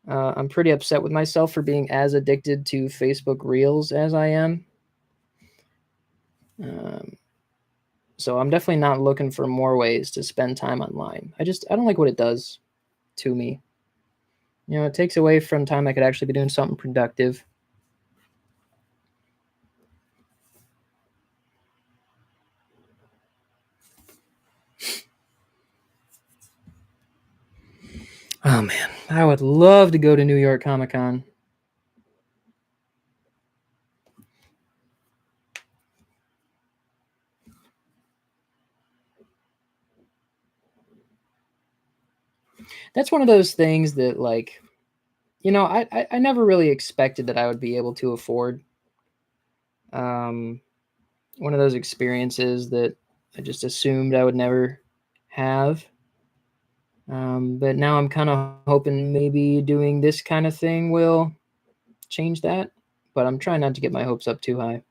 I'm pretty upset with myself for being as addicted to Facebook Reels as I am. So I'm definitely not looking for more ways to spend time online. I don't like what it does to me. You know, it takes away from time I could actually be doing something productive. Oh man, I would love to go to New York Comic Con. That's one of those things that, like, you know, I never really expected that I would be able to afford. Um, One of those experiences that I just assumed I would never have. But now I'm kind of hoping maybe doing this kind of thing will change that. But I'm trying not to get my hopes up too high.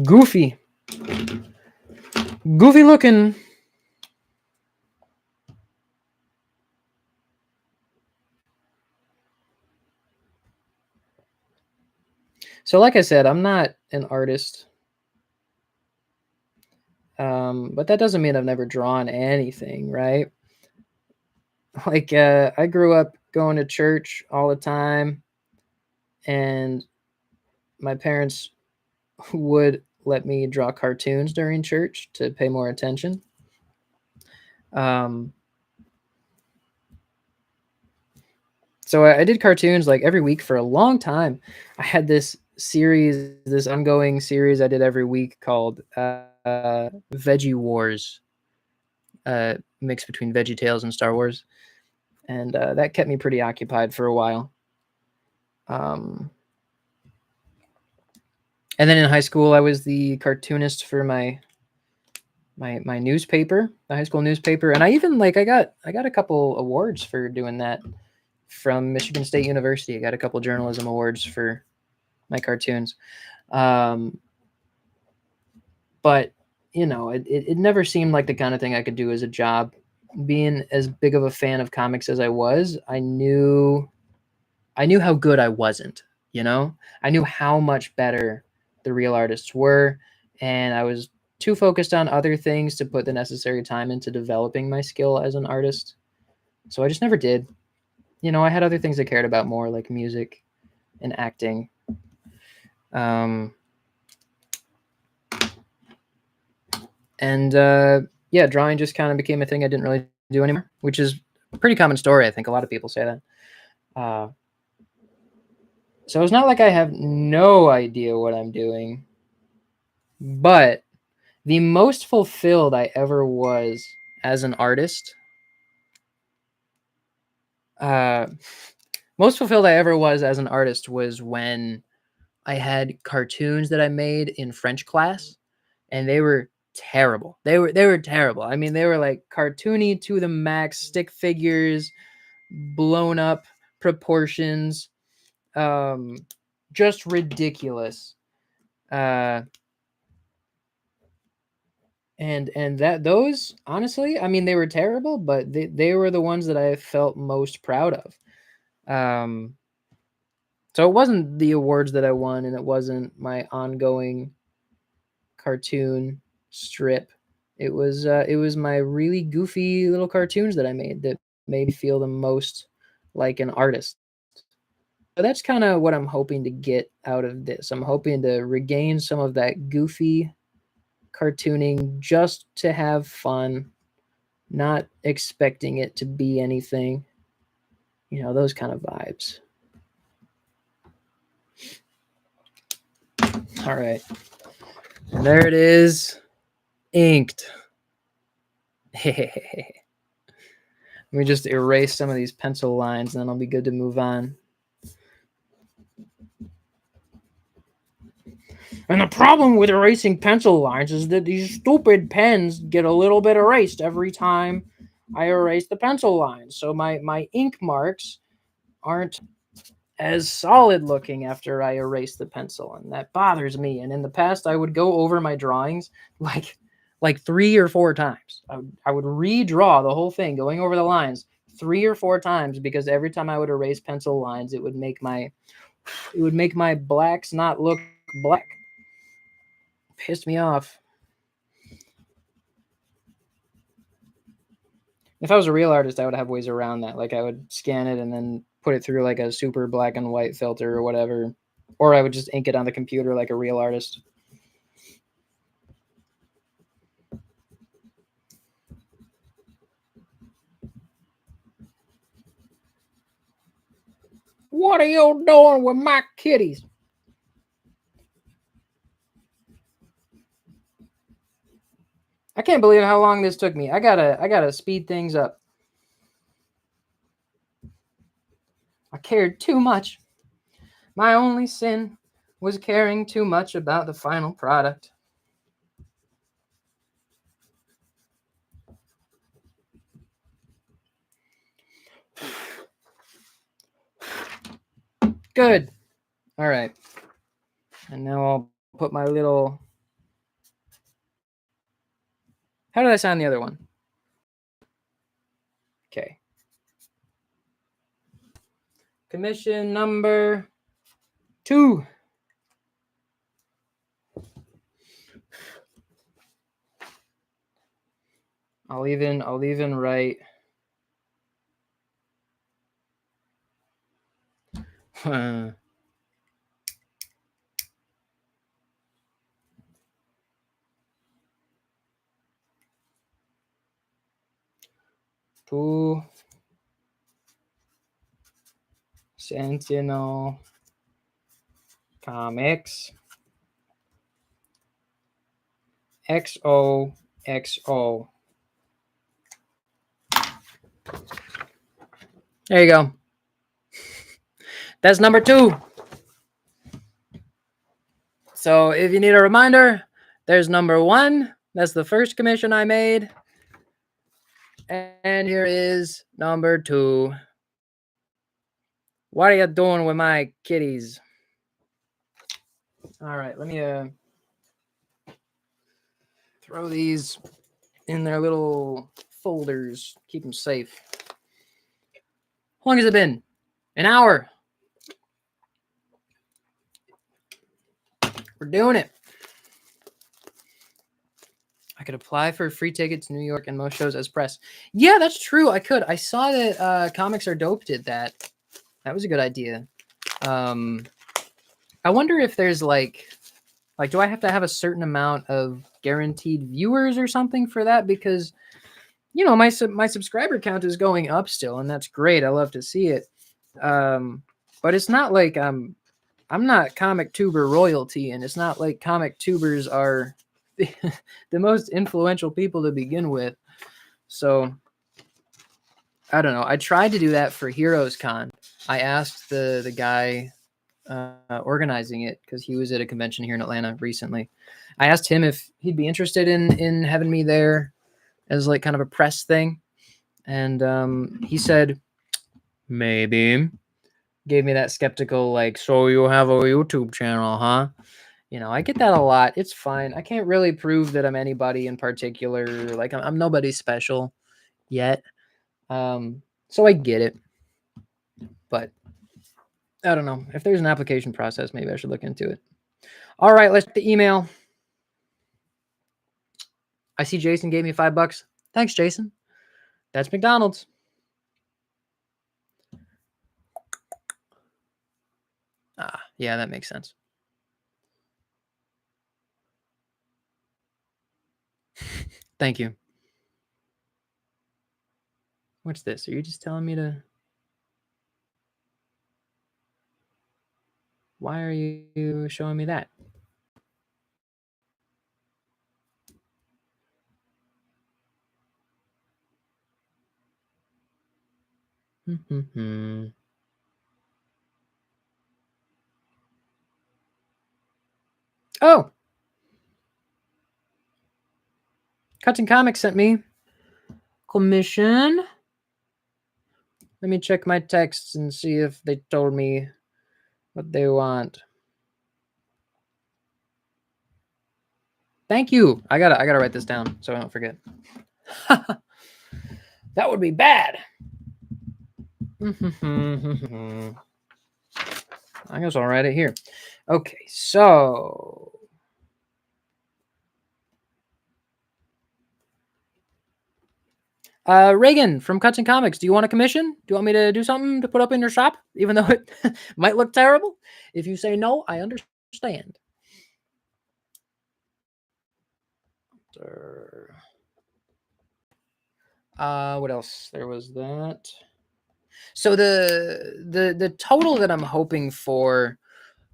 Goofy. Goofy looking. So, like I said, I'm not an artist. But that doesn't mean I've never drawn anything, right? Like, I grew up going to church all the time, and my parents would let me draw cartoons during church to pay more attention. Um, so I did cartoons like every week for a long time. I had this this ongoing series I did every week called Veggie Wars, mix between Veggie Tales and Star Wars, and that kept me pretty occupied for a while. And then in high school, I was the cartoonist for my newspaper, the high school newspaper, and I even I got a couple awards for doing that from Michigan State University. I got a couple journalism awards for my cartoons. But it never seemed like the kind of thing I could do as a job. Being as big of a fan of comics as I was, I knew how good I wasn't. I knew how much better the real artists were, and I was too focused on other things to put the necessary time into developing my skill as an artist. So I just never did. I had other things I cared about more, like music and acting. And drawing just kind of became a thing I didn't really do anymore, which is a pretty common story. I think a lot of people say that. So it's not like I have no idea what I'm doing, but the most fulfilled I ever was as an artist, was when I had cartoons that I made in French class, and they were terrible. They were terrible. I mean, they were like cartoony to the max, stick figures, blown up proportions, just ridiculous. And that those, honestly, I mean, they were terrible, but they were the ones that I felt most proud of. So it wasn't the awards that I won, and it wasn't my ongoing cartoon strip. It was my really goofy little cartoons that I made that made me feel the most like an artist. So that's kind of what I'm hoping to get out of this. I'm hoping to regain some of that goofy cartooning just to have fun, not expecting it to be anything. Those kind of vibes. All right. And there it is, inked. Let me just erase some of these pencil lines, and then I'll be good to move on. And the problem with erasing pencil lines is that these stupid pens get a little bit erased every time I erase the pencil lines. So my ink marks aren't as solid looking after I erase the pencil, and that bothers me. And in the past, I would go over my drawings like 3 or 4 times. I would redraw the whole thing, going over the lines 3 or 4 times, because every time I would erase pencil lines, it would make my blacks not look black. Pissed me off. If I was a real artist, I would have ways around that. Like I would scan it and then put it through like a super black and white filter or whatever. Or I would just ink it on the computer like a real artist. What are you doing with my kitties? I can't believe how long this took me. I gotta speed things up. I cared too much. My only sin was caring too much about the final product. Good. All right. And now I'll put my little... How did I sign the other one? Okay. Commission number 2. I'll even write to Sentinel Comics XOXO. There you go. That's number 2. So if you need a reminder, there's number 1. That's the first commission I made. And here is number 2. What are you doing with my kitties? All right, let me throw these in their little folders. Keep them safe. How long has it been? An hour. We're doing it. I could apply for a free ticket to New York and most shows as press. Yeah, that's true. I could. I saw that Comics Are Dope did that. That was a good idea. I wonder if there's like, do I have to have a certain amount of guaranteed viewers or something for that? Because, you know, my subscriber count is going up still, and that's great. I love to see it. But it's not like I'm not comic tuber royalty, and it's not like comic tubers are the most influential people to begin with. So I don't know. I tried to do that for Heroes Con. I asked the guy organizing it, because he was at a convention here in Atlanta recently. I asked him if he'd be interested in having me there as like kind of a press thing, and he said maybe. Gave me that skeptical like, so you have a YouTube channel, huh? You know, I get that a lot. It's fine. I can't really prove that I'm anybody in particular. Like I'm nobody special yet. So I get it. But I don't know. If there's an application process, maybe I should look into it. All right, let's check the email. I see Jason gave me $5. Thanks, Jason. That's McDonald's. Yeah, that makes sense. Thank you. What's this? Are you just telling me to... Why are you showing me that? Oh! Cuts and Comics sent me commission. Let me check my texts and see if they told me what they want. Thank you. I gotta write this down so I don't forget. That would be bad. I guess I'll write it here. Okay, so Reagan from Cuts and Comics, do you want a commission? Do you want me to do something to put up in your shop, even though it might look terrible? If you say no, I understand. What else? There was that. So the total that I'm hoping for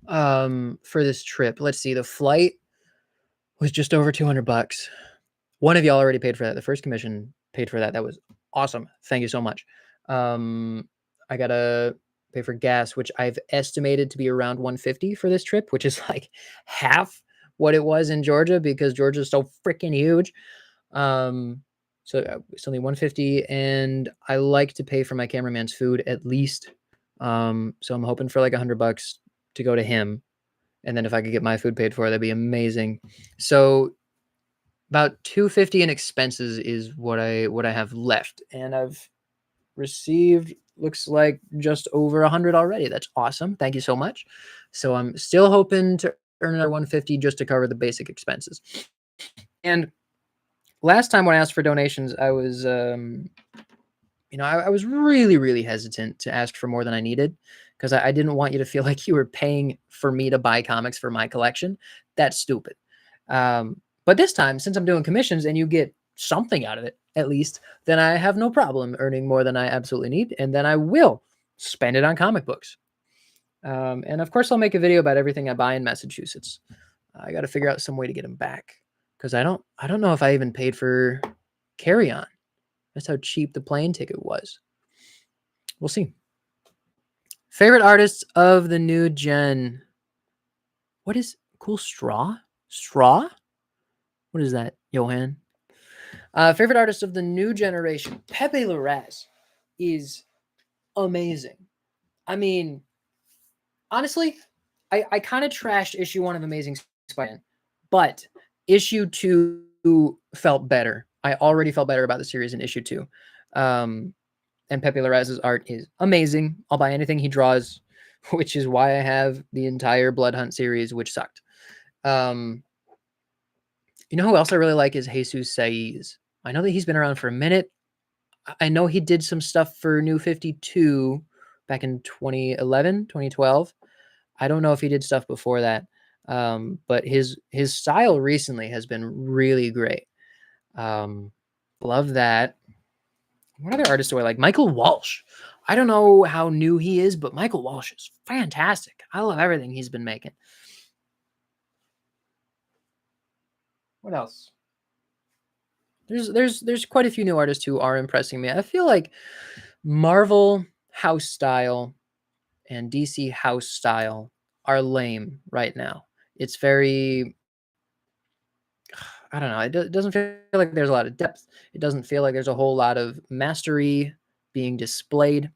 this trip, let's see, the flight was just over $200. One of y'all already paid for that. The first commission paid for that. That was awesome. Thank you so much. I gotta pay for gas, which I've estimated to be around $150 for this trip, which is like half what it was in Georgia, because Georgia is so freaking huge. So it's only $150, and I like to pay for my cameraman's food at least. So I'm hoping for like $100 to go to him, and then if I could get my food paid for, that'd be amazing. So about $250 in expenses is what I have left, and I've received, looks like, just over 100 already. That's awesome. Thank you so much. So I'm still hoping to earn another $150 just to cover the basic expenses. And last time when I asked for donations, I was, I was really, really hesitant to ask for more than I needed, because I didn't want you to feel like you were paying for me to buy comics for my collection. That's stupid. But this time, since I'm doing commissions and you get something out of it, at least, then I have no problem earning more than I absolutely need, and then I will spend it on comic books. And of course, I'll make a video about everything I buy in Massachusetts. I got to figure out some way to get them back because I don't know if I even paid for carry-on. That's how cheap the plane ticket was. We'll see. Favorite artists of the new gen. What is cool straw? Straw? What is that, Johan? Favorite artist of the new generation. Pepe Larraz is amazing. I mean, honestly, I kind of trashed issue 1 of Amazing Spider-Man, but issue 2 felt better. I already felt better about the series in issue 2. And Pepe Larraz's art is amazing. I'll buy anything he draws, which is why I have the entire Blood Hunt series, which sucked. You know who else I really like is Jesus Saiz. I know that he's been around for a minute. I know he did some stuff for New 52 back in 2011, 2012. I don't know if he did stuff before that. But his style recently has been really great. Love that. What other artists do I like? Michael Walsh. I don't know how new he is, but Michael Walsh is fantastic. I love everything he's been making. What else? There's quite a few new artists who are impressing me. I feel like Marvel house style and DC house style are lame right now. It's very, I don't know. It doesn't feel like there's a lot of depth. It doesn't feel like there's a whole lot of mastery being displayed.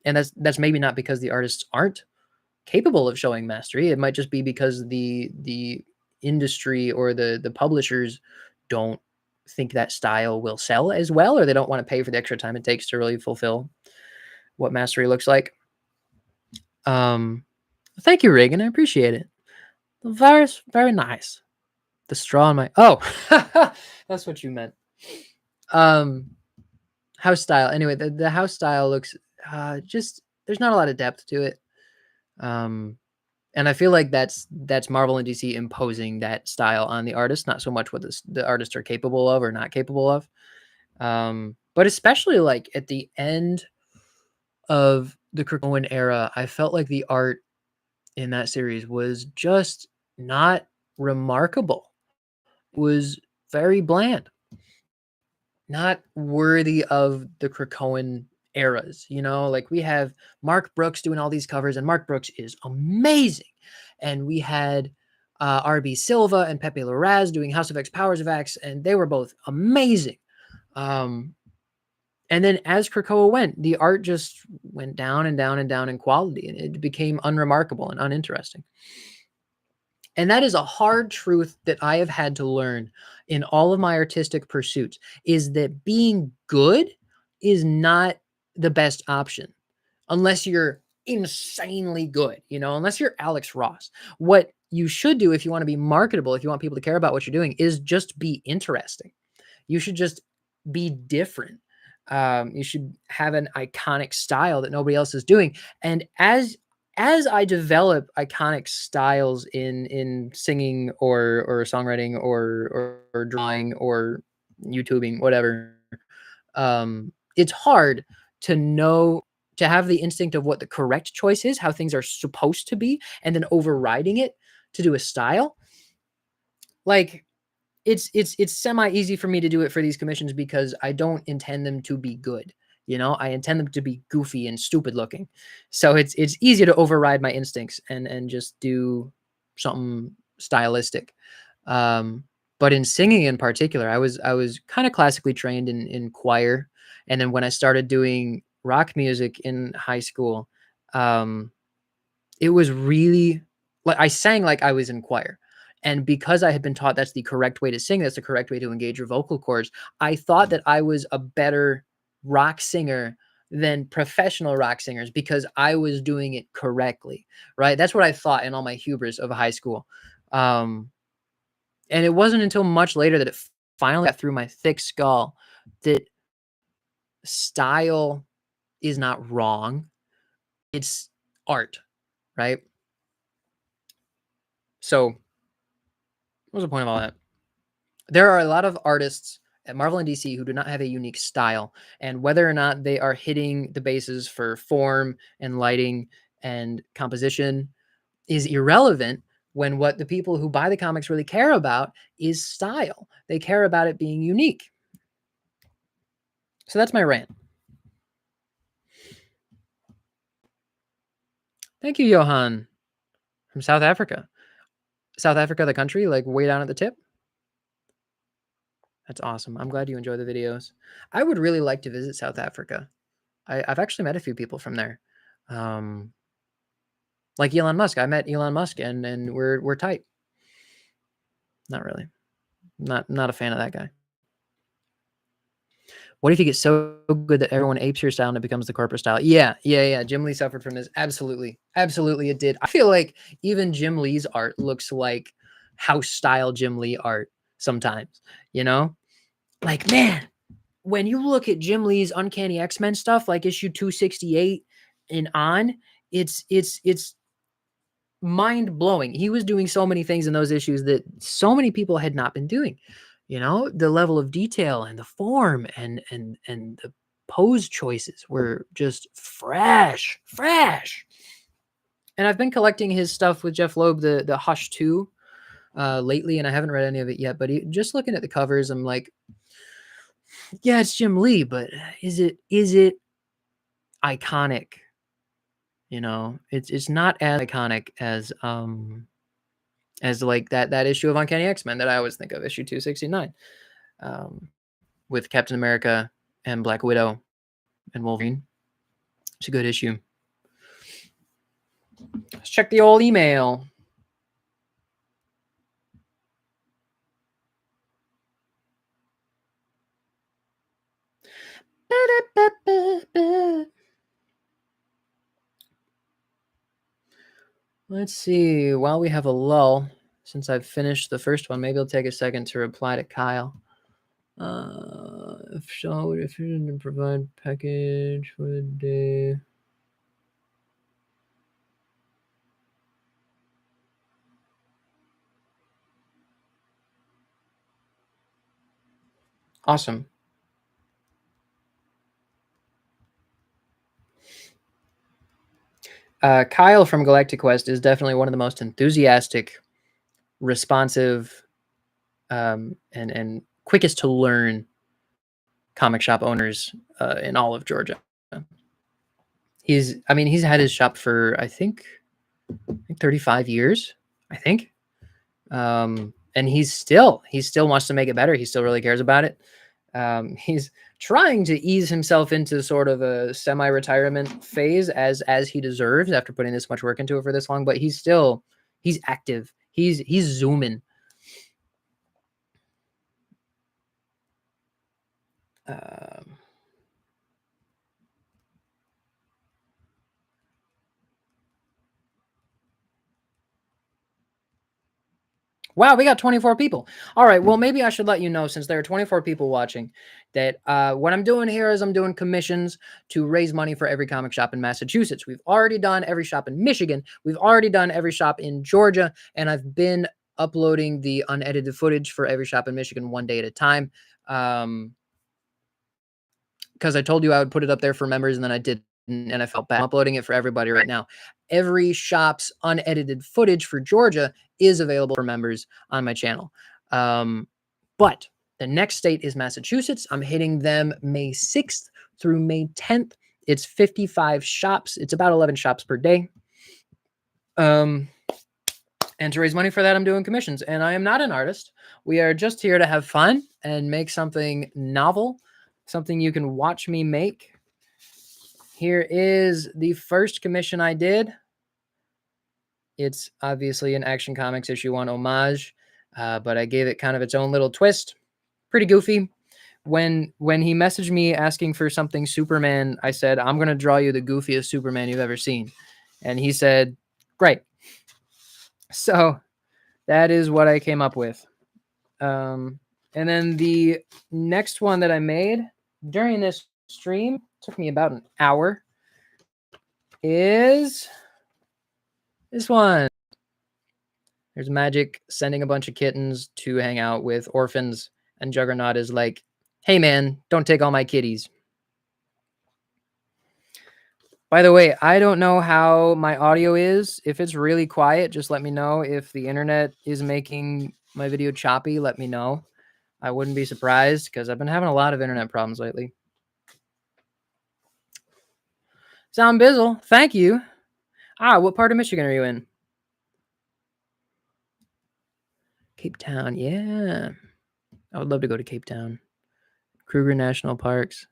And that's maybe not because the artists aren't capable of showing mastery. It might just be because the industry or the publishers don't think that style will sell as well, or they don't want to pay for the extra time it takes to really fulfill what mastery looks like. Thank you, Reagan. I appreciate it. Very, very nice. The straw in my that's what you meant. House style. Anyway, the house style looks just there's not a lot of depth to it. And I feel like that's Marvel and DC imposing that style on the artist, not so much what the artists are capable of or not capable of. But especially like at the end of the Krakoan era, I felt like the art in that series was just not remarkable. It was very bland, not worthy of the Krakoan eras. You know, like we have Mark Brooks doing all these covers, and Mark Brooks is amazing. And we had RB Silva and Pepe Larraz doing House of X, Powers of X, and they were both amazing. And then as Krakoa went, the art just went down and down and down in quality, and it became unremarkable and uninteresting. And that is a hard truth that I have had to learn in all of my artistic pursuits, is that being good is not the best option unless you're insanely good, you know, unless you're Alex Ross. What you should do if you want to be marketable, if you want people to care about what you're doing, is just be interesting. You should just be different. You should have an iconic style that nobody else is doing. And as I develop iconic styles in singing or songwriting or drawing or YouTubing, whatever, it's hard to have the instinct of what the correct choice is, how things are supposed to be, and then overriding it to do a style. Like it's semi easy for me to do it for these commissions because I don't intend them to be good. You know, I intend them to be goofy and stupid looking. So it's easier to override my instincts and just do something stylistic. But in singing in particular, I was kind of classically trained in choir. And then when I started doing rock music in high school, it was really like I sang like I was in choir. And because I had been taught that's the correct way to sing, that's the correct way to engage your vocal cords, I thought that I was a better rock singer than professional rock singers because I was doing it correctly, right? That's what I thought in all my hubris of high school. And it wasn't until much later that it finally got through my thick skull that style is not wrong. It's art, right? So what was the point of all that? There are a lot of artists at Marvel and DC who do not have a unique style, and whether or not they are hitting the bases for form and lighting and composition is irrelevant when what the people who buy the comics really care about is style. They care about it being unique. So that's my rant. Thank you, Johan, from South Africa. South Africa, the country, like way down at the tip. That's awesome. I'm glad you enjoy the videos. I would really like to visit South Africa. I've actually met a few people from there. Like Elon Musk. I met Elon Musk and we're tight. Not really. Not a fan of that guy. What if you get so good that everyone apes your style and it becomes the corporate style? Yeah. Jim Lee suffered from this. Absolutely it did. I feel like even Jim Lee's art looks like house style Jim Lee art sometimes, you know? Like, man, when you look at Jim Lee's Uncanny X-Men stuff, like issue 268 and on, it's mind-blowing. He was doing so many things in those issues that so many people had not been doing. You know, the level of detail and the form and the pose choices were just fresh. And I've been collecting his stuff with Jeff Loeb, the Hush 2, lately, and I haven't read any of it yet. But just looking at the covers, I'm like, yeah, it's Jim Lee, but is it iconic? You know, it's not as iconic as like that issue of Uncanny X-Men that I always think of, issue 269, with Captain America and Black Widow and Wolverine. It's a good issue. Let's check the old email. Let's see. While we have a lull, since I've finished the first one, maybe I'll take a second to reply to Kyle. If so, if you didn't provide package for the day. Awesome. Kyle from Galactic Quest is definitely one of the most enthusiastic, responsive, and quickest to learn comic shop owners in all of Georgia. He's had his shop for I think 35 years, I think. And he still wants to make it better. He still really cares about it. He's trying to ease himself into sort of a semi-retirement phase as he deserves after putting this much work into it for this long, but he's active. He's zooming. Wow, we got 24 people. All right, well, maybe I should let you know, since there are 24 people watching, that what I'm doing here is I'm doing commissions to raise money for every comic shop in Massachusetts. We've already done every shop in Michigan. We've already done every shop in Georgia. And I've been uploading the unedited footage for every shop in Michigan one day at a time. Because I told you I would put it up there for members, and then I didn't, and I felt bad. I'm uploading it for everybody right now. Every shop's unedited footage for Georgia is available for members on my channel. But the next state is Massachusetts. I'm hitting them May 6th through May 10th. It's 55 shops. It's about 11 shops per day. And to raise money for that, I'm doing commissions. And I am not an artist. We are just here to have fun and make something novel, something you can watch me make. Here is the first commission I did. It's obviously an Action Comics issue 1 homage, but I gave it kind of its own little twist. Pretty goofy. When he messaged me asking for something Superman, I said, I'm going to draw you the goofiest Superman you've ever seen. And he said, great. So that is what I came up with. And then the next one that I made during this stream, took me about an hour, is this one. There's Magic sending a bunch of kittens to hang out with orphans, and Juggernaut is like, hey man, don't take all my kitties. By the way, I don't know how my audio is. If it's really quiet, just let me know. If the internet is making my video choppy, let me know. I wouldn't be surprised because I've been having a lot of internet problems lately. Sound Bizzle, thank you. What part of Michigan are you in? Cape Town, yeah. I would love to go to Cape Town. Kruger National Parks.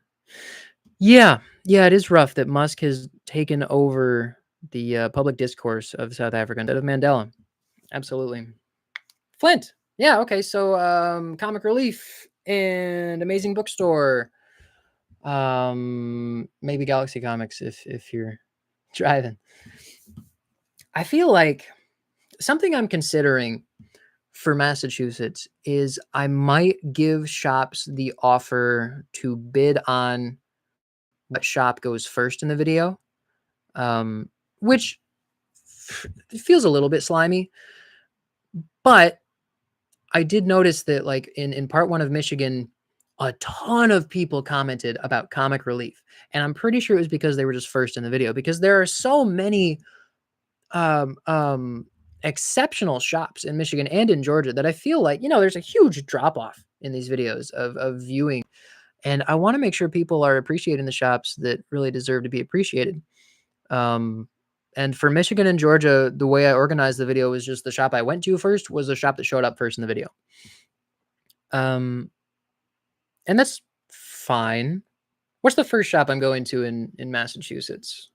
Yeah, it is rough that Musk has taken over the public discourse of South Africa instead of Mandela. Absolutely. Flint. Yeah, okay. So Comic Relief and Amazing Bookstore. Maybe Galaxy Comics if you're driving. I feel like something I'm considering for Massachusetts is I might give shops the offer to bid on what shop goes first in the video, which feels a little bit slimy. But I did notice that, like, in part one of Michigan, a ton of people commented about Comic Relief, and I'm pretty sure it was because they were just first in the video, because there are so many um, um, exceptional shops in Michigan and in Georgia that I feel like, there's a huge drop off in these videos of viewing. And I want to make sure people are appreciating the shops that really deserve to be appreciated. Um, and for Michigan and Georgia, the way I organized the video was just the shop I went to first was the shop that showed up first in the video. And that's fine. What's the first shop I'm going to in Massachusetts?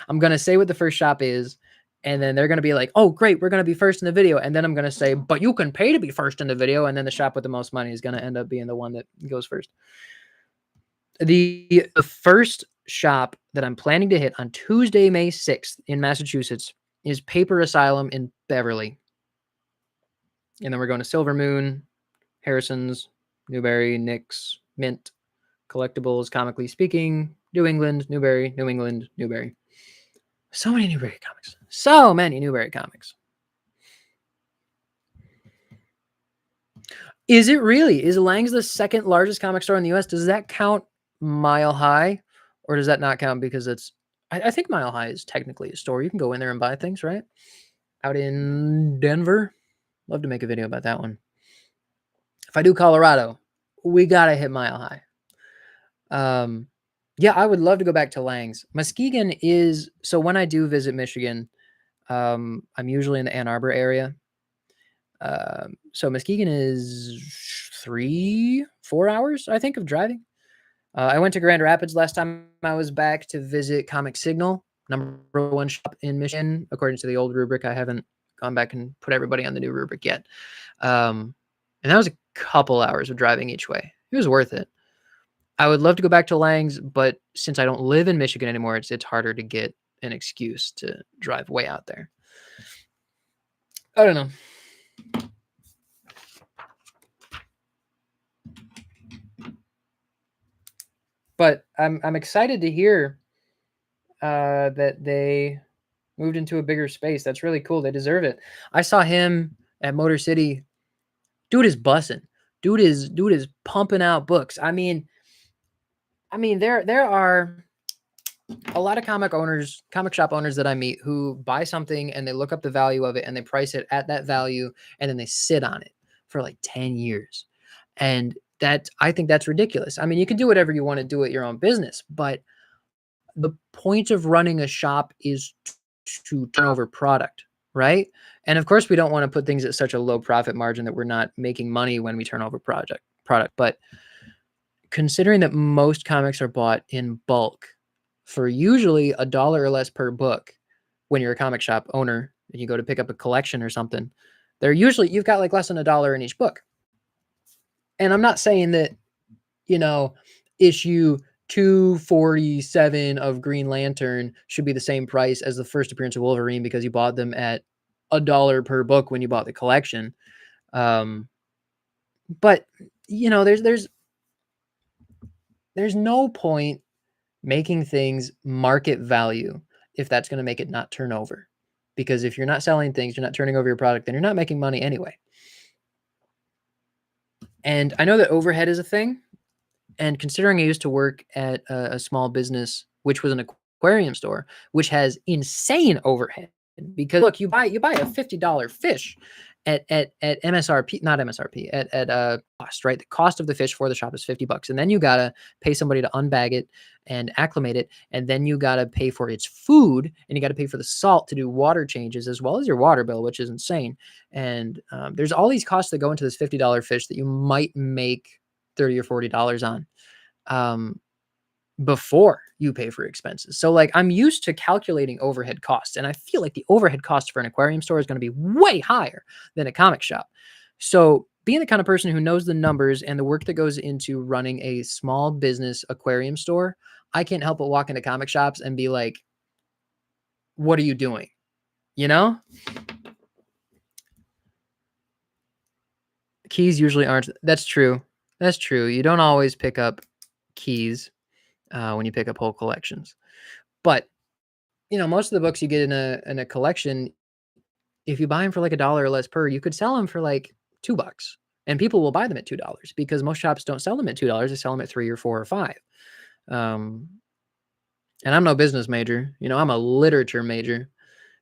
I'm going to say what the first shop is, and then they're going to be like, oh, great, we're going to be first in the video. And then I'm going to say, but you can pay to be first in the video. And then the shop with the most money is going to end up being the one that goes first. The first shop that I'm planning to hit on Tuesday, May 6th in Massachusetts is Paper Asylum in Beverly. And then we're going to Silver Moon, Harrison's, Newberry, Nick's, Mint, Collectibles, Comically Speaking, New England, Newberry, New England, Newberry. So many Newberry comics. So many Newberry comics. Is it really? Is Lang's the second largest comic store in the U.S.? Does that count Mile High? Or does that not count because it's... I think Mile High is technically a store. You can go in there and buy things, right? Out in Denver. Love to make a video about that one. If I do Colorado, we got to hit Mile High. Yeah, I would love to go back to Lang's. Muskegon is... So when I do visit Michigan, I'm usually in the Ann Arbor area. So Muskegon is 3-4 hours, I think, of driving. I went to Grand Rapids last time I was back to visit Comic Signal, #1 shop in Michigan, according to the old rubric. I haven't gone back and put everybody on the new rubric yet. And that was a couple hours of driving each way. It was worth it. I would love to go back to Lang's, but since I don't live in Michigan anymore, it's harder to get an excuse to drive way out there. I don't know. But I'm excited to hear that they moved into a bigger space. That's really cool. They deserve it. I saw him at Motor City. Dude is bussing. Dude is pumping out books. I mean, there are a lot of comic shop owners that I meet who buy something and they look up the value of it and they price it at that value and then they sit on it for like 10 years. And I think that's ridiculous. I mean, you can do whatever you want to do at your own business, but the point of running a shop is to turn over product, right? And of course, we don't want to put things at such a low profit margin that we're not making money when we turn over product. But considering that most comics are bought in bulk for usually $1 or less per book, when you're a comic shop owner and you go to pick up a collection or something, you've got like less than $1 in each book. And I'm not saying that, issue 247 of Green Lantern should be the same price as the first appearance of Wolverine because you bought them at $1 per book when you bought the collection. But there's no point making things market value if that's going to make it not turn over. Because if you're not selling things, you're not turning over your product, then you're not making money anyway. And I know that overhead is a thing. And considering I used to work at a small business which was an aquarium store, which has insane overhead. Because look, you buy a $50 fish at MSRP, not MSRP, at cost, right? The cost of the fish for the shop is $50, and then you gotta pay somebody to unbag it and acclimate it, and then you gotta pay for its food, and you gotta pay for the salt to do water changes, as well as your water bill, which is insane. And there's all these costs that go into this $50 fish that you might make $30 or $40 on. Before you pay for expenses. So like I'm used to calculating overhead costs, and I feel like the overhead cost for an aquarium store is going to be way higher than a comic shop. So being the kind of person who knows the numbers and the work that goes into running a small business aquarium store, I can't help but walk into comic shops and be like, what are you doing? You know? Keys usually aren't. That's true. That's true. You don't always pick up keys when you pick up whole collections. But most of the books you get in a collection, if you buy them for like $1 or less per, you could sell them for like $2, and people will buy them at $2 because most shops don't sell them at $2; they sell them at 3 or 4 or 5. And I'm no business major, I'm a literature major,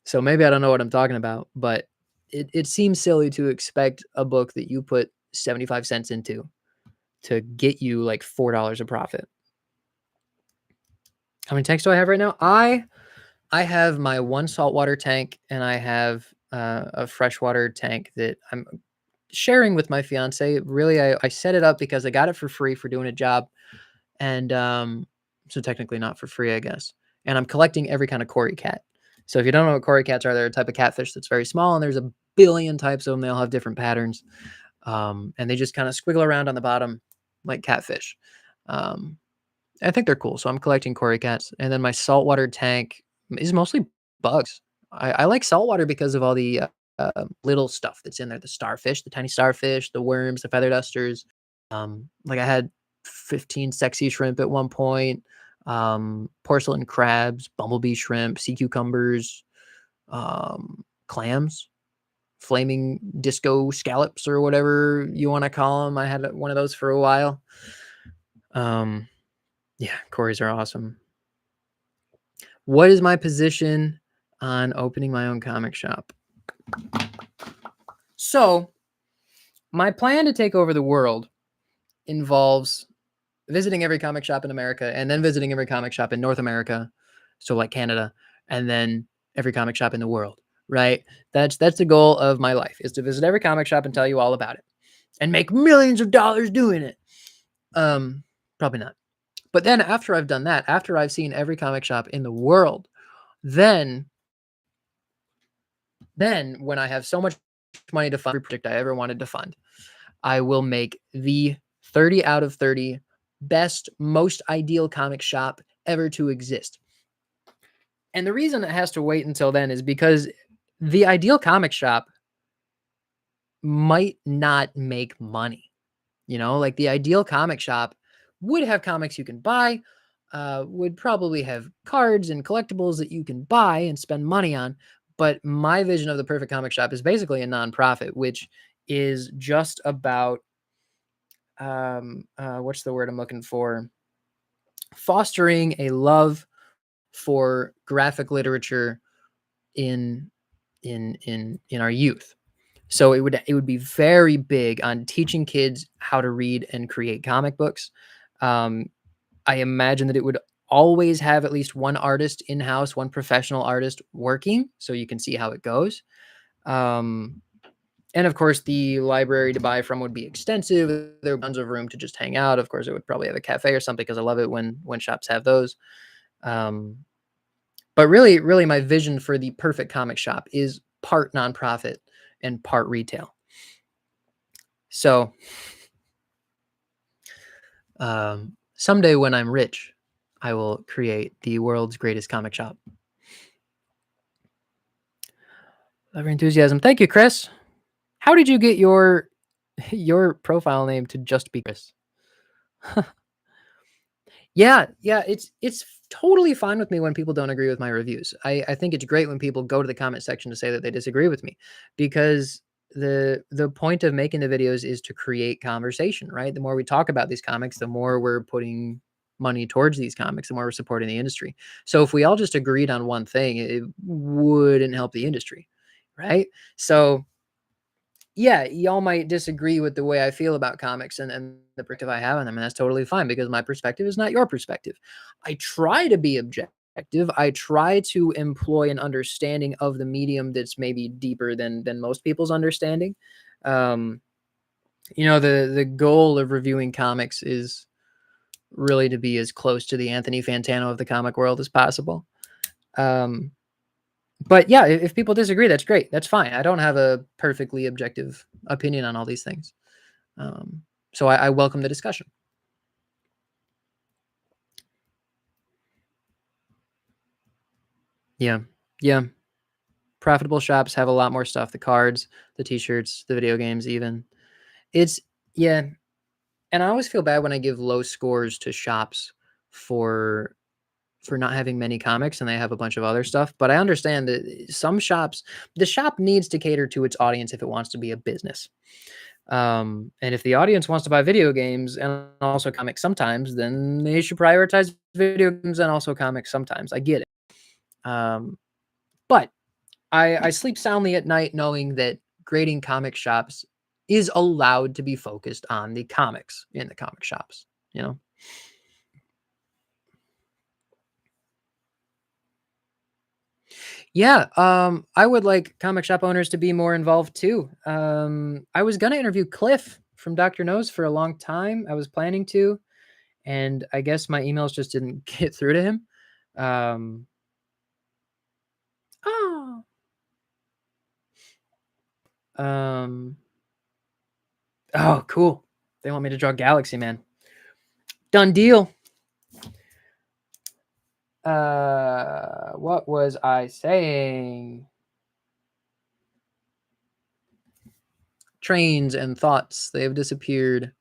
so maybe I don't know what I'm talking about, but it seems silly to expect a book that you put 75 cents into to get you like $4 of profit. How many tanks do I have right now? I have my one saltwater tank, and I have a freshwater tank that I'm sharing with my fiance. Really, I set it up because I got it for free for doing a job, and so technically not for free, I guess. And I'm collecting every kind of cory cat. So if you don't know what cory cats are, they're a type of catfish that's very small, and there's a billion types of them. They all have different patterns, and they just kind of squiggle around on the bottom like catfish. I think they're cool, so I'm collecting cory cats, and then my saltwater tank is mostly bugs. I like saltwater because of all the little stuff that's in there, the starfish, the tiny starfish, the worms, the feather dusters. Like I had 15 sexy shrimp at one point, porcelain crabs, bumblebee shrimp, sea cucumbers, clams, flaming disco scallops, or whatever you want to call them. I had one of those for a while. Yeah, cories are awesome. What is my position on opening my own comic shop? So, my plan to take over the world involves visiting every comic shop in America, and then visiting every comic shop in North America, so like Canada, and then every comic shop in the world, right? That's the goal of my life, is to visit every comic shop and tell you all about it and make millions of dollars doing it. Probably not. But then after I've done that, after I've seen every comic shop in the world, then when I have so much money to fund every project I ever wanted to fund, I will make the 30 out of 30 best, most ideal comic shop ever to exist. And the reason it has to wait until then is because the ideal comic shop might not make money. Like the ideal comic shop would have comics you can buy, would probably have cards and collectibles that you can buy and spend money on. But my vision of the perfect comic shop is basically a nonprofit, which is just about, what's the word I'm looking for? Fostering a love for graphic literature in our youth. So it would be very big on teaching kids how to read and create comic books. I imagine that it would always have at least one artist in-house, one professional artist working, so you can see how it goes. And of course, the library to buy from would be extensive. There would be tons of room to just hang out. Of course, it would probably have a cafe or something, because I love it when shops have those. But really, my vision for the perfect comic shop is part nonprofit and part retail. So someday when I'm rich, I will create the world's greatest comic shop. Love your enthusiasm. Thank you, Chris. How did you get your profile name to just be Chris? Yeah, it's totally fine with me when people don't agree with my reviews. I think it's great when people go to the comment section to say that they disagree with me, because the point of making the videos is to create conversation, right? The more we talk about these comics, the more we're putting money towards these comics, the more we're supporting the industry. So if we all just agreed on one thing, it wouldn't help the industry, right? So yeah, y'all might disagree with the way I feel about comics and the perspective I have on them, and that's totally fine because my perspective is not your perspective. I try to be objective. I try to employ an understanding of the medium that's maybe deeper than most people's understanding. Um, the goal of reviewing comics is really to be as close to the Anthony Fantano of the comic world as possible. Um, but yeah, if people disagree, that's great. That's fine. I don't have a perfectly objective opinion on all these things. Um, so I welcome the discussion. Yeah. Yeah. Profitable shops have a lot more stuff. The cards, the t-shirts, the video games, even. It's yeah. And I always feel bad when I give low scores to shops for not having many comics and they have a bunch of other stuff. But I understand that some shops, the shop needs to cater to its audience if it wants to be a business. And if the audience wants to buy video games and also comics sometimes, then they should prioritize video games and also comics sometimes. I get it. But I sleep soundly at night knowing that grading comic shops is allowed to be focused on the comics in the comic shops, you know? Yeah, I would like comic shop owners to be more involved too. I was gonna interview Cliff from Dr. Nose for a long time. I was planning to, and I guess my emails just didn't get through to him. Um, oh, um, oh, cool. They want me to draw Galaxy Man. Done deal. What was I saying? Trains and thoughts, they have disappeared.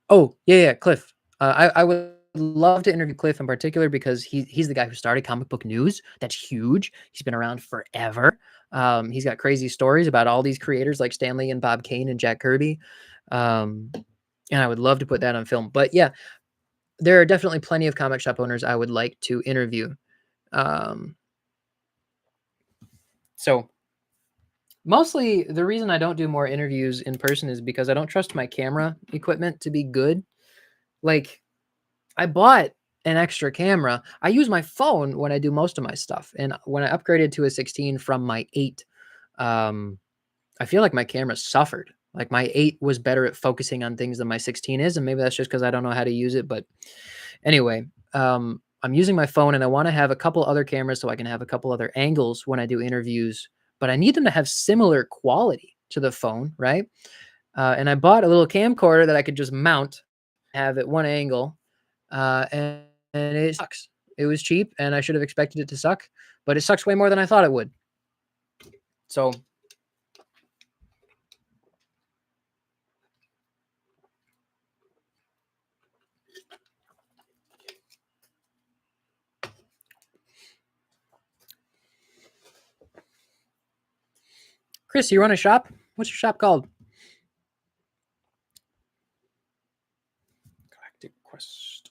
Oh, yeah, Cliff. I would love to interview Cliff in particular because he's the guy who started comic book news. That's huge. He's been around forever. He's got crazy stories about all these creators like Stan Lee and Bob Kane and Jack Kirby. Um, and I would love to put that on film. But yeah, there are definitely plenty of comic shop owners I would like to interview. Um, so mostly the reason I don't do more interviews in person is because I don't trust my camera equipment to be good. Like I bought an extra camera. I use my phone when I do most of my stuff. And when I upgraded to a 16 from my 8, um, I feel like my camera suffered. Like my 8 was better at focusing on things than my 16 is. And maybe that's just because I don't know how to use it. But anyway, I'm using my phone and I want to have a couple other cameras so I can have a couple other angles when I do interviews. But I need them to have similar quality to the phone, right? And I bought a little camcorder that I could just mount, have at one angle, and it sucks. It was cheap, and I should have expected it to suck, but it sucks way more than I thought it would. So, Chris, you run a shop? What's your shop called? Galactic Quest.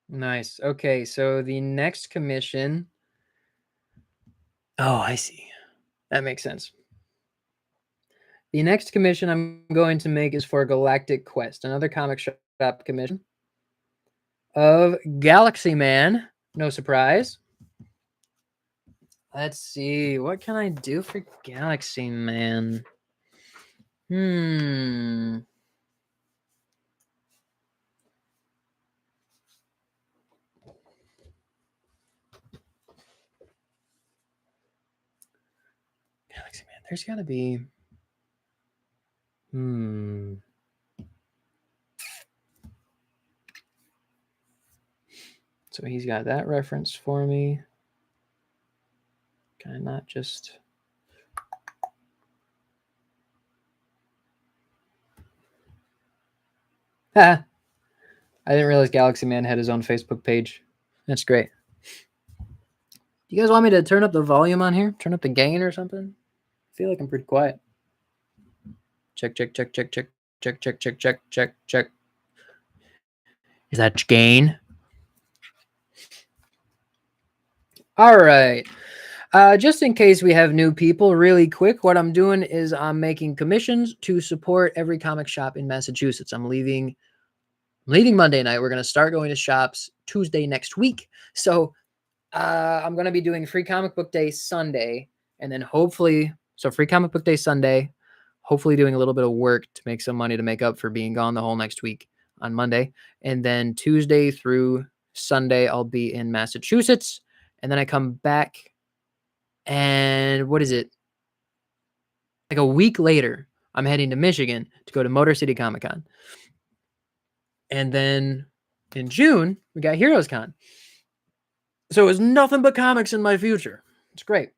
Nice. Okay, so the next commission. Oh, I see. That makes sense. The next commission I'm going to make is for Galactic Quest, another comic shop commission of Galaxy Man. No surprise. Let's see. What can I do for Galaxy Man? Hmm. Galaxy Man. There's got to be. Hmm. So he's got that reference for me. Can I not just. I didn't realize Galaxy Man had his own Facebook page. That's great. Do you guys want me to turn up the volume on here? Turn up the gain or something? I feel like I'm pretty quiet. Check, check, check, check, check, check, check, check, check, check, check. Is that gain? All right. Just in case we have new people, really quick, what I'm doing is I'm making commissions to support every comic shop in Massachusetts. I'm leaving Monday night. We're going to start going to shops Tuesday next week. So I'm going to be doing Free Comic Book Day Sunday, and then hopefully, so Free Comic Book Day Sunday, hopefully doing a little bit of work to make some money to make up for being gone the whole next week on Monday. And then Tuesday through Sunday, I'll be in Massachusetts. And then I come back, and what is it? Like a week later, I'm heading to Michigan to go to Motor City Comic Con. And then in June, we got Heroes Con. So it's nothing but comics in my future. It's great.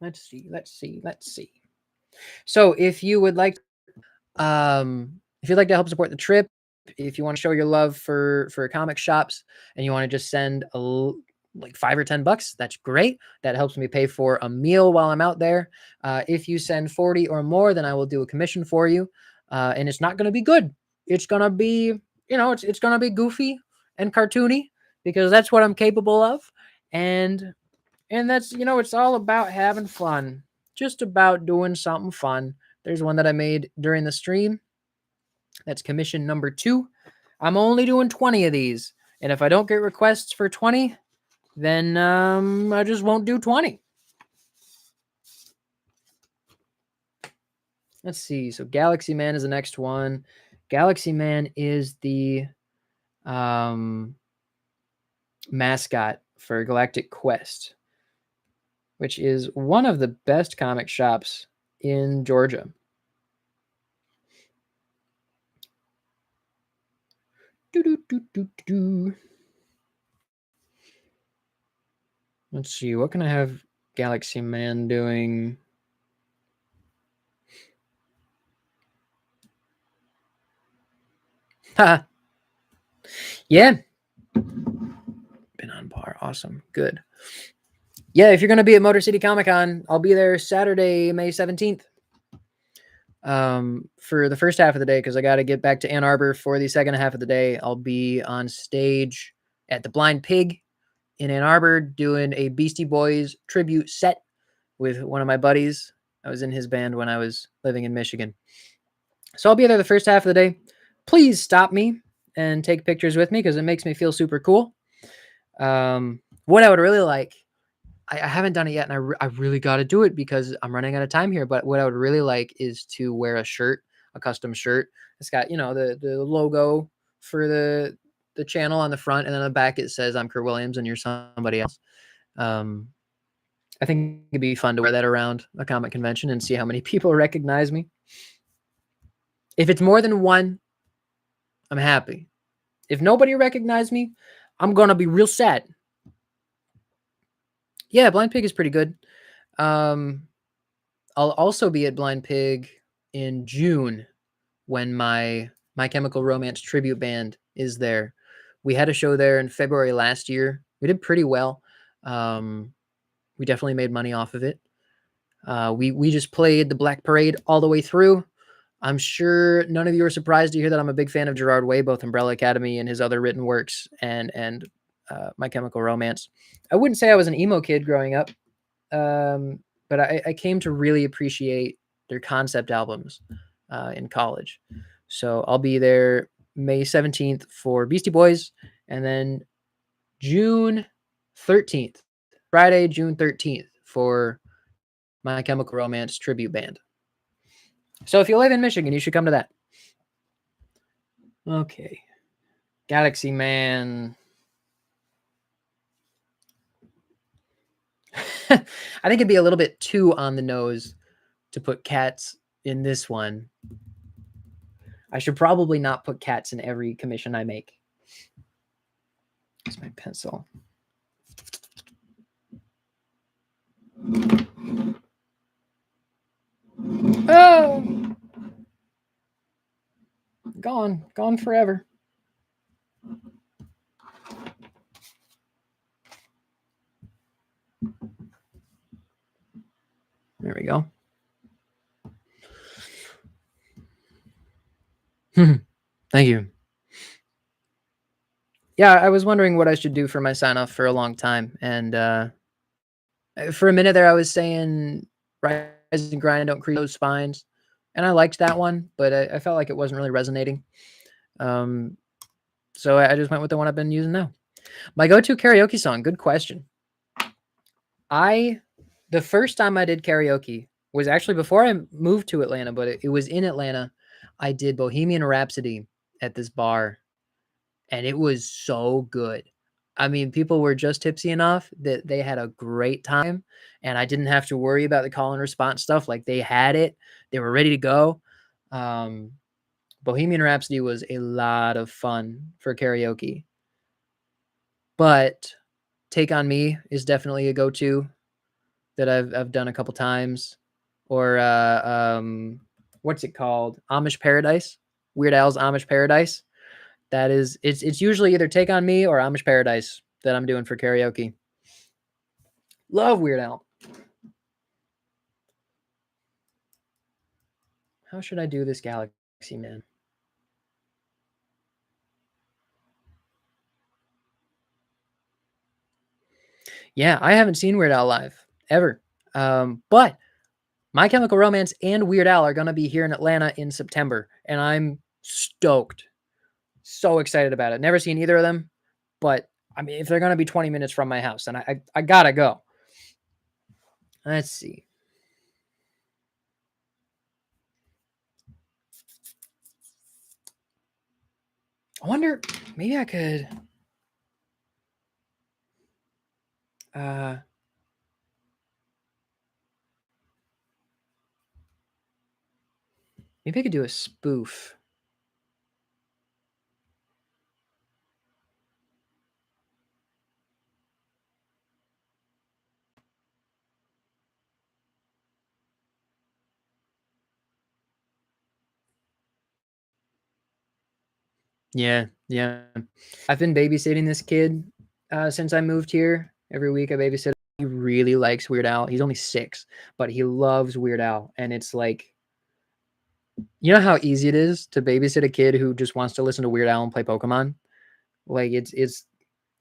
Let's see. So if you would like, if you'd like to help support the trip, if you want to show your love for comic shops and you want to just send like $5 or $10, that's great. That helps me pay for a meal while I'm out there. If you send 40 or more, then I will do a commission for you. And it's not going to be good. It's going to be, it's going to be goofy and cartoony because that's what I'm capable of. And that's, it's all about having fun, just about doing something fun. There's one that I made during the stream. That's commission number 2. I'm only doing 20 of these. And if I don't get requests for 20, then I just won't do 20. Let's see. So Galaxy Man is the next one. Galaxy Man is the mascot for Galactic Quest, which is one of the best comic shops in Georgia. Let's see. What can I have Galaxy Man doing? Ha! Yeah. Been on par. Awesome. Good. Yeah, if you're going to be at Motor City Comic Con, I'll be there Saturday, May 17th. For the first half of the day, because I got to get back to Ann Arbor for the second half of the day. I'll be on stage at the Blind Pig in Ann Arbor doing a Beastie Boys tribute set with one of my buddies. I was in his band when I was living in Michigan. So I'll be there the first half of the day. Please stop me and take pictures with me because it makes me feel super cool. What I would really like, I haven't done it yet, and I really got to do it because I'm running out of time here. But what I would really like is to wear a shirt, a custom shirt. It's got, the logo for the channel on the front, and then on the back it says I'm Kurt Williams and you're somebody else. I think it'd be fun to wear that around a comic convention and see how many people recognize me. If it's more than one, I'm happy. If nobody recognized me, I'm gonna be real sad. Yeah, Blind Pig is pretty good. I'll also be at Blind Pig in June when my Chemical Romance tribute band is there. We had a show there in February last year. We did pretty well. We definitely made money off of it. We just played the Black Parade all the way through. I'm sure none of you are surprised to hear that I'm a big fan of Gerard Way, both Umbrella Academy and his other written works, and My Chemical Romance. I wouldn't say I was an emo kid growing up, but I came to really appreciate their concept albums in college. So I'll be there May 17th for Beastie Boys, and then June 13th, Friday, June 13th for My Chemical Romance tribute band. So if you live in Michigan, you should come to that. Okay. Galaxy Man. I think it'd be a little bit too on the nose to put cats in this one. I should probably not put cats in every commission I make. Here's my pencil. Oh! Gone forever. There we go. Thank you. Yeah, I was wondering what I should do for my sign off for a long time. And for a minute there, I was saying rise and grind, don't crease those spines. And I liked that one, but I felt like it wasn't really resonating. So I just went with the one I've been using now. My go-to karaoke song, good question. The first time I did karaoke was actually before I moved to Atlanta, but it was in Atlanta. I did Bohemian Rhapsody at this bar, and it was so good. I mean, people were just tipsy enough that they had a great time, and I didn't have to worry about the call and response stuff. Like, they had it, they were ready to go. Bohemian Rhapsody was a lot of fun for karaoke, but Take on Me is definitely a go-to that I've done a couple times. Or what's it called? Amish Paradise. Weird Al's Amish Paradise. That is, it's usually either Take on Me or Amish Paradise that I'm doing for karaoke. Love Weird Al. How should I do this Galaxy Man? Yeah, I haven't seen Weird Al live ever. But My Chemical Romance and Weird Al are going to be here in Atlanta in September, and I'm stoked. So excited about it. Never seen either of them, but I mean, if they're going to be 20 minutes from my house, then I got to go. Let's see. I wonder, maybe I could maybe I could do a spoof. Yeah, yeah. I've been babysitting this kid since I moved here. Every week I babysit. He really likes Weird Al. He's only 6, but he loves Weird Al. And it's like, you know how easy it is to babysit a kid who just wants to listen to Weird Al and play Pokemon? Like, it's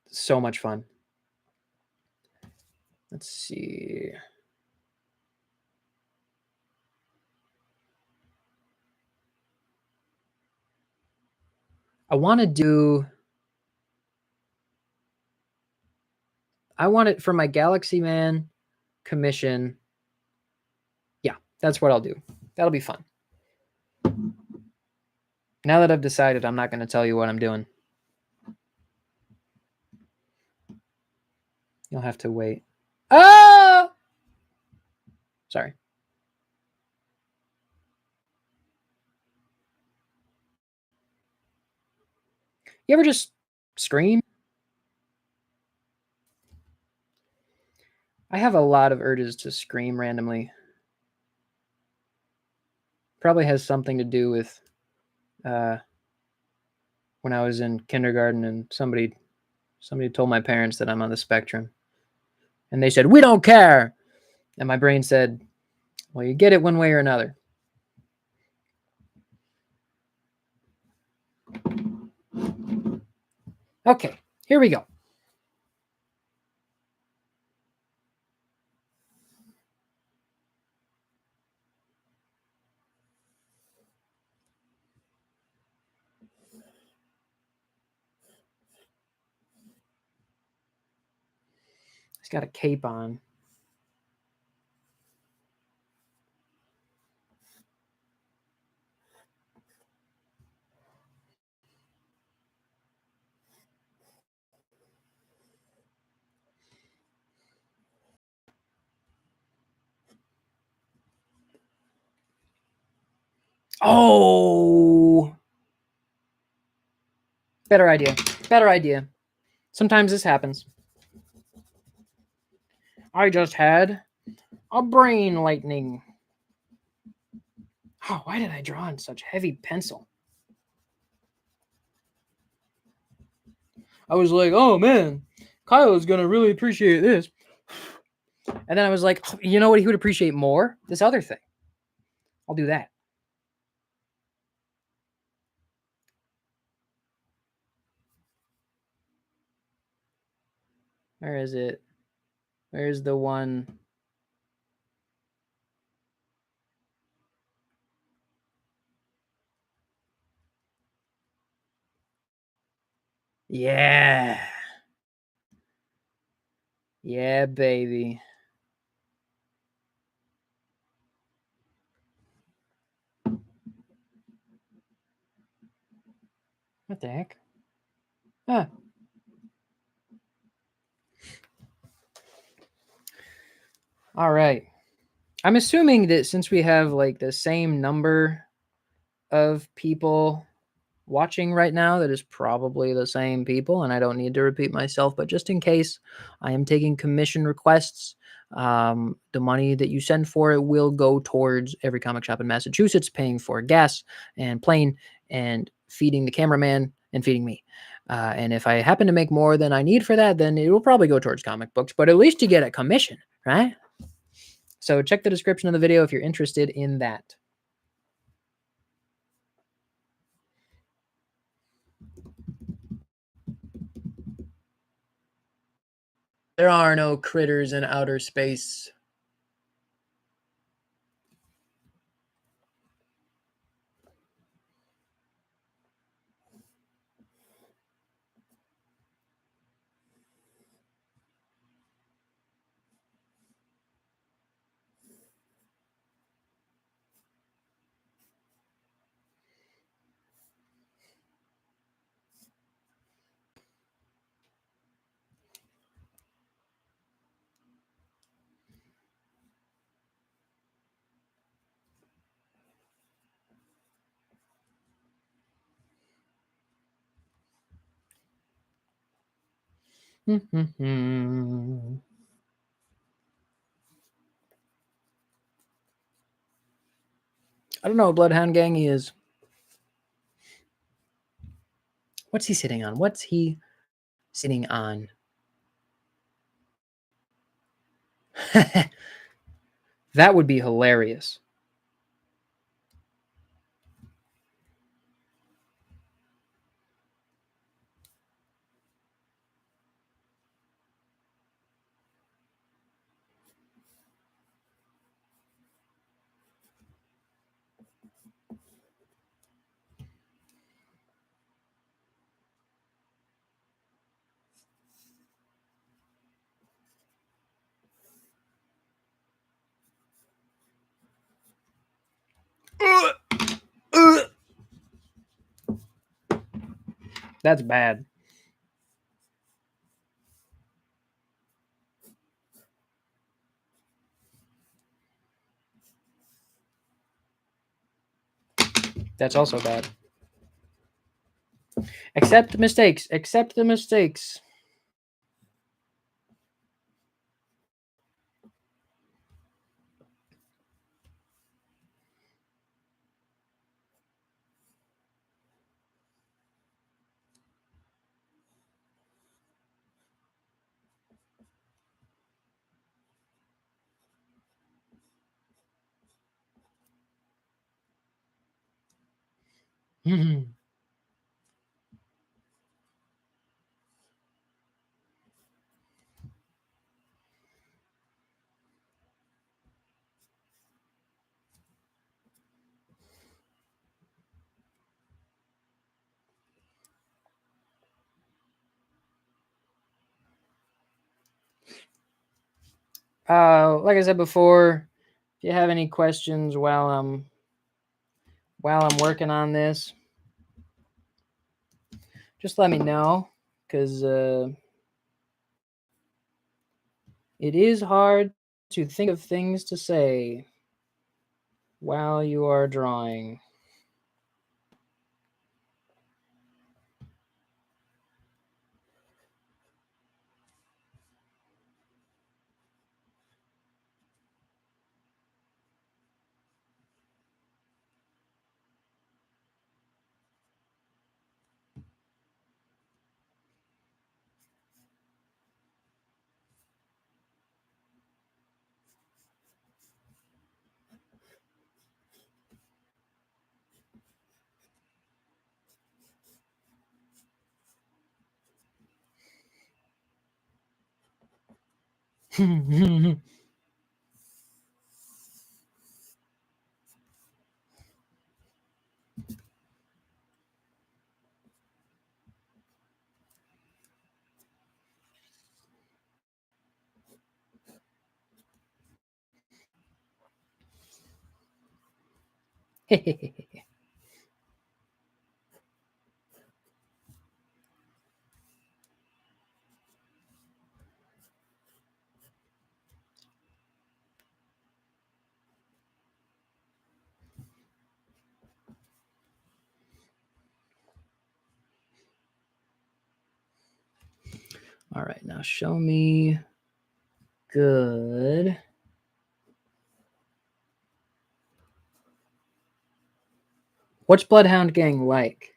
so much fun. Let's see. I want it for my Galaxy Man commission. Yeah, that's what I'll do. That'll be fun. Now that I've decided, I'm not going to tell you what I'm doing. You'll have to wait. Oh! Sorry. You ever just scream? I have a lot of urges to scream randomly. Probably has something to do with when I was in kindergarten and somebody told my parents that I'm on the spectrum. And they said, "We don't care." And my brain said, "Well, you get it one way or another." Okay, here we go. He's got a cape on. Oh, better idea. Better idea. Sometimes this happens. I just had a brain lightning. Oh, why did I draw in such heavy pencil? I was like, oh man, Kyle is gonna really appreciate this. And then I was like, oh, you know what he would appreciate more? This other thing. I'll do that. Where is it? Where's the one? Yeah. Yeah, baby. What the heck? Huh. All right. I'm assuming that since we have like the same number of people watching right now, that is probably the same people, and I don't need to repeat myself, but just in case, I am taking commission requests. The money that you send for it will go towards every comic shop in Massachusetts, paying for gas and plane and feeding the cameraman and feeding me. And if I happen to make more than I need for that, then it will probably go towards comic books, but at least you get a commission, right? So check the description of the video if you're interested in that. There are no critters in outer space. I don't know what Bloodhound Gang he is. What's he sitting on? What's he sitting on? That would be hilarious. That's bad. That's also bad. Accept the mistakes. Accept the mistakes. Like I said before, if you have any questions while I'm working on this, just let me know, because it is hard to think of things to say while you are drawing. All right, now show me good. What's Bloodhound Gang like?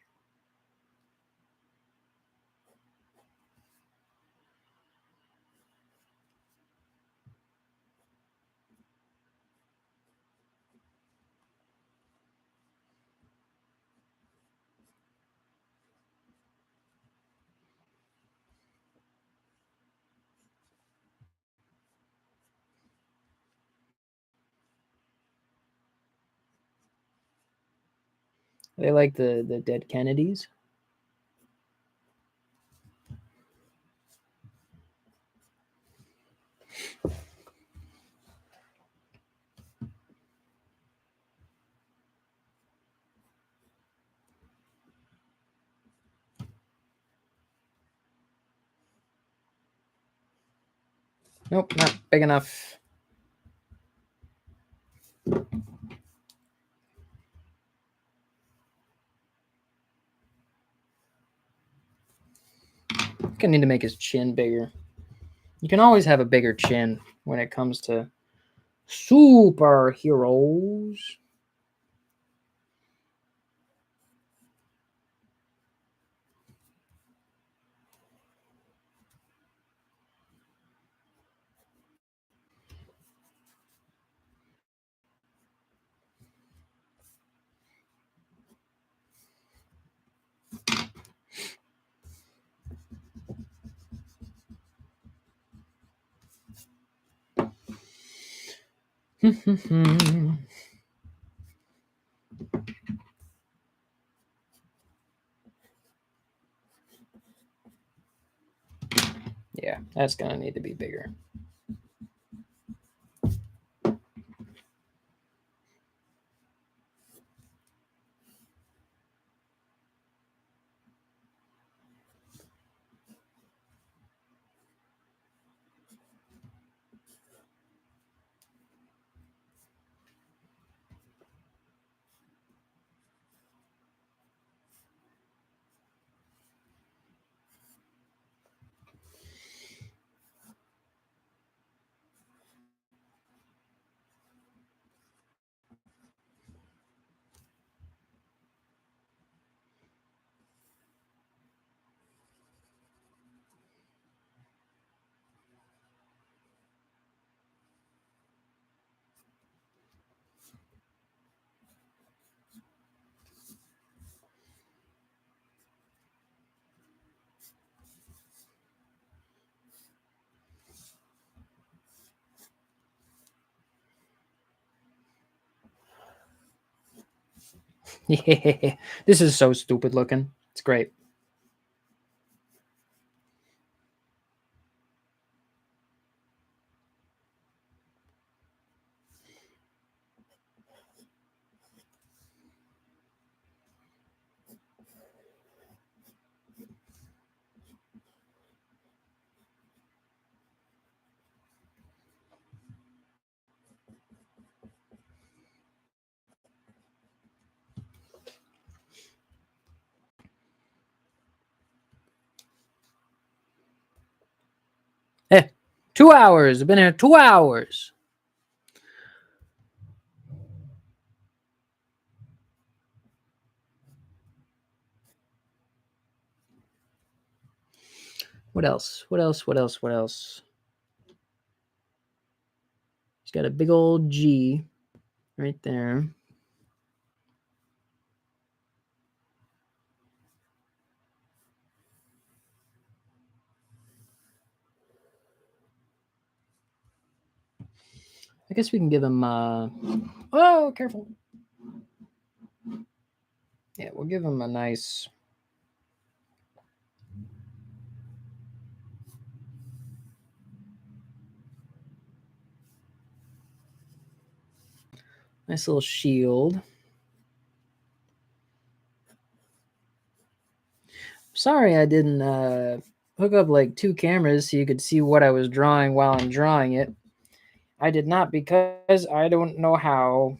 They like the dead Kennedys? Nope, not big enough. Gonna need to make his chin bigger. You can always have a bigger chin when it comes to superheroes. Yeah, that's gonna need to be bigger. Yeah, this is so stupid looking. It's great. Hey, 2 hours. I've been here 2 hours. What else? What else? What else? What else? He's got a big old G right there. I guess we can give him. Oh, careful. Yeah, we'll give him a nice. Nice little shield. Sorry, I didn't hook up like 2 cameras so you could see what I was drawing while I'm drawing it. I did not because I don't know how.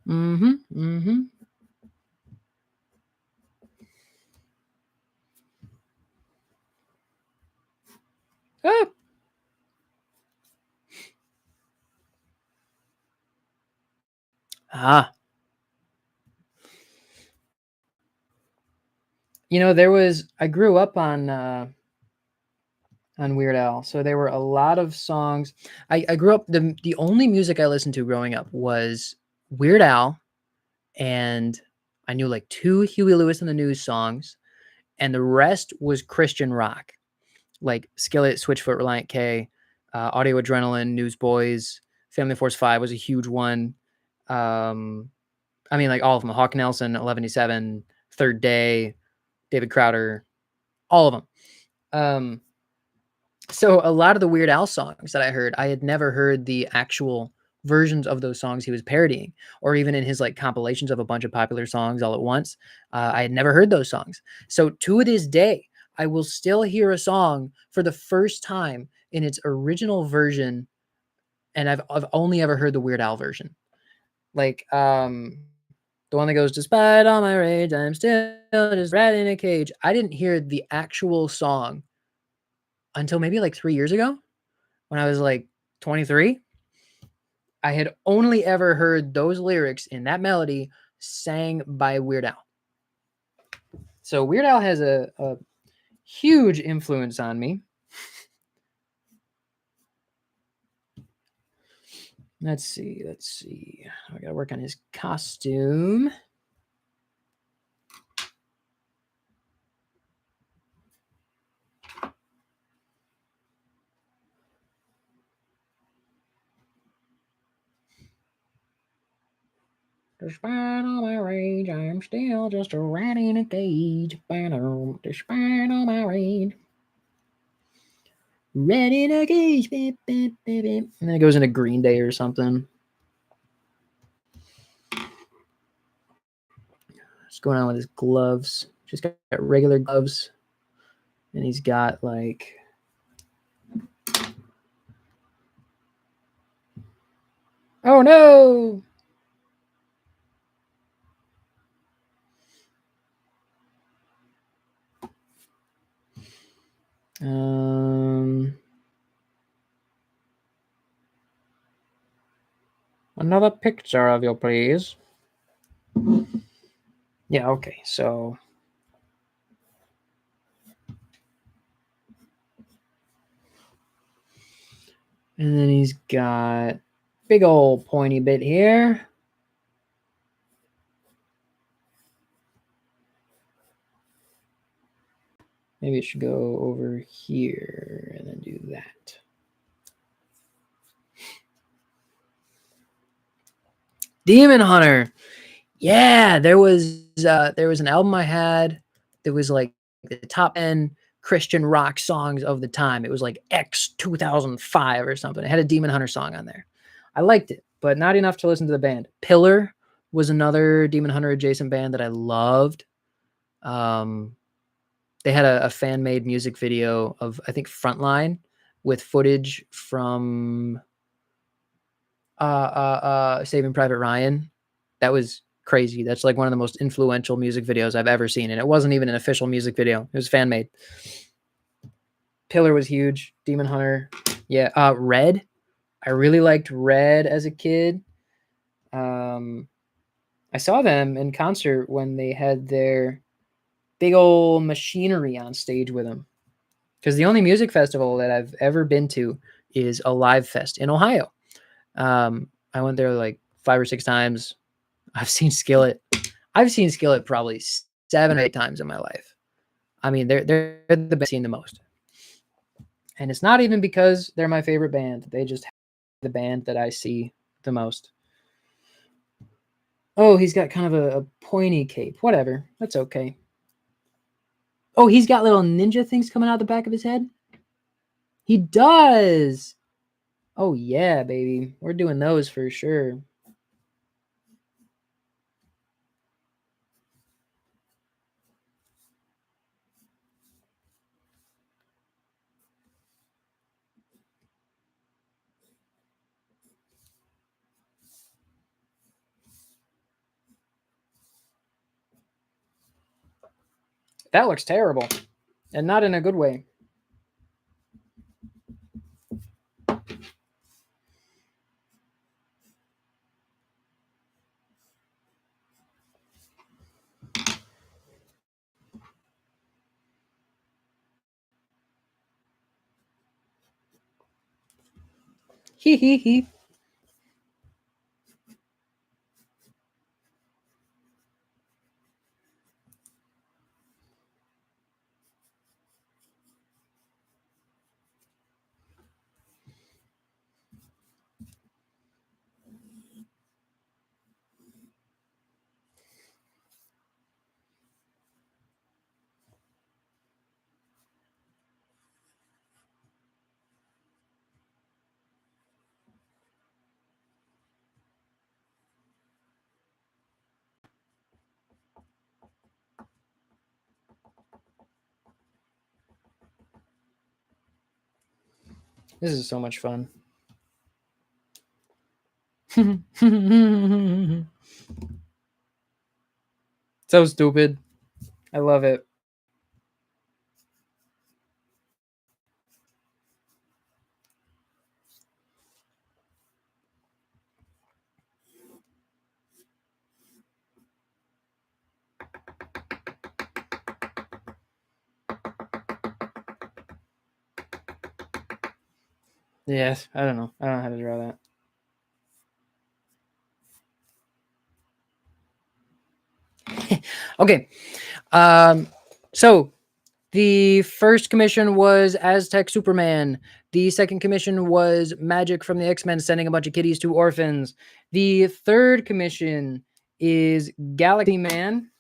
Mm-hmm. Ah. Ah. You know, I grew up on Weird Al, so there were a lot of songs. I grew up the only music I listened to growing up was Weird Al, and I knew like 2 Huey Lewis and the News songs, and the rest was Christian rock, like Skillet, Switchfoot, Reliant K, Audio Adrenaline, Newsboys, Family Force 5 was a huge one. I mean, like all of them: Hawk Nelson, 1187, Third Day, David Crowder, all of them. So a lot of the Weird Al songs that I heard, I had never heard the actual versions of those songs he was parodying, or even in his like compilations of a bunch of popular songs all at once. I had never heard those songs. So to this day, I will still hear a song for the first time in its original version, and I've only ever heard the Weird Al version. Like the one that goes, "Despite all my rage, I'm still just rat in a cage." I didn't hear the actual song until maybe like 3 years ago when I was like 23. I had only ever heard those lyrics in that melody sang by Weird Al. So Weird Al has a huge influence on me. Let's see. I gotta work on his costume. Despite all my rage, I'm still just a rat in a cage. Despite all my rage. Rat in a cage. And then it goes into Green Day or something. What's going on with his gloves? Just got regular gloves. And he's got like... Oh no! Another picture of you, please. Yeah, okay, so... And then he's got big old pointy bit here. Maybe it should go over here and then do that. Demon Hunter. Yeah, there was an album I had that was like the top 10 Christian rock songs of the time. It was like X 2005 or something. It had a Demon Hunter song on there. I liked it, but not enough to listen to the band. Pillar was another Demon Hunter adjacent band that I loved. They had a fan made music video of, I think, Frontline with footage from Saving Private Ryan. That was crazy. That's like one of the most influential music videos I've ever seen, and it wasn't even an official music video. It was fan made. Pillar was huge. Demon Hunter. Yeah. Red. I really liked Red as a kid. I saw them in concert when they had their big old machinery on stage with them. Because the only music festival that I've ever been to is a Live Fest in Ohio. I went there like 5 or 6 times. I've seen Skillet. I've seen Skillet probably 7 or 8 times in my life. I mean, they're the best seen the most. And it's not even because they're my favorite band. They just have the band that I see the most. Oh, he's got kind of a pointy cape. Whatever. That's okay. Oh, he's got little ninja things coming out the back of his head? He does! Oh, yeah, baby. We're doing those for sure. That looks terrible. And not in a good way. Hee hee hee. This is so much fun. So stupid. I love it. Yes, I don't know. I don't know how to draw that. Okay. So the first commission was Aztec Superman. The second commission was Magic from the X-Men sending a bunch of kitties to orphans. The third commission is Galaxy Man.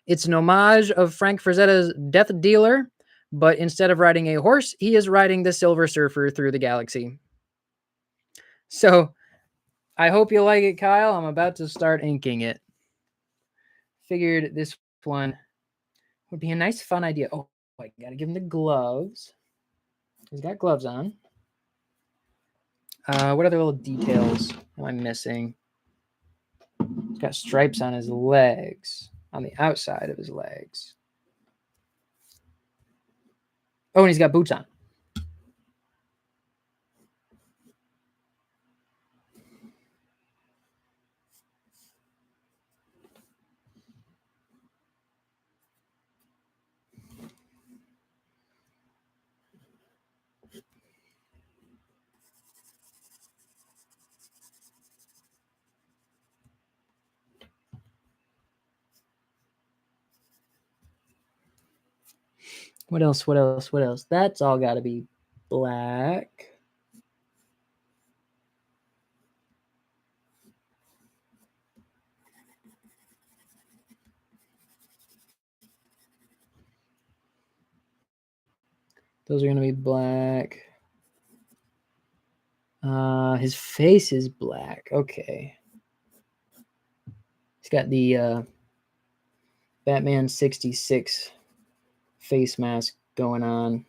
It's an homage of Frank Frazetta's Death Dealer, but instead of riding a horse, he is riding the Silver Surfer through the galaxy. So I hope you like it, Kyle. I'm about to start inking it. Figured this one would be a nice, fun idea. Oh, I gotta give him the gloves. He's got gloves on. What other little details am I missing? He's got stripes on his legs, on the outside of his legs. Oh, and he's got boots on. What else? What else? What else? That's all got to be black. Those are going to be black. His face is black. Okay. He's got the Batman 66 face mask going on.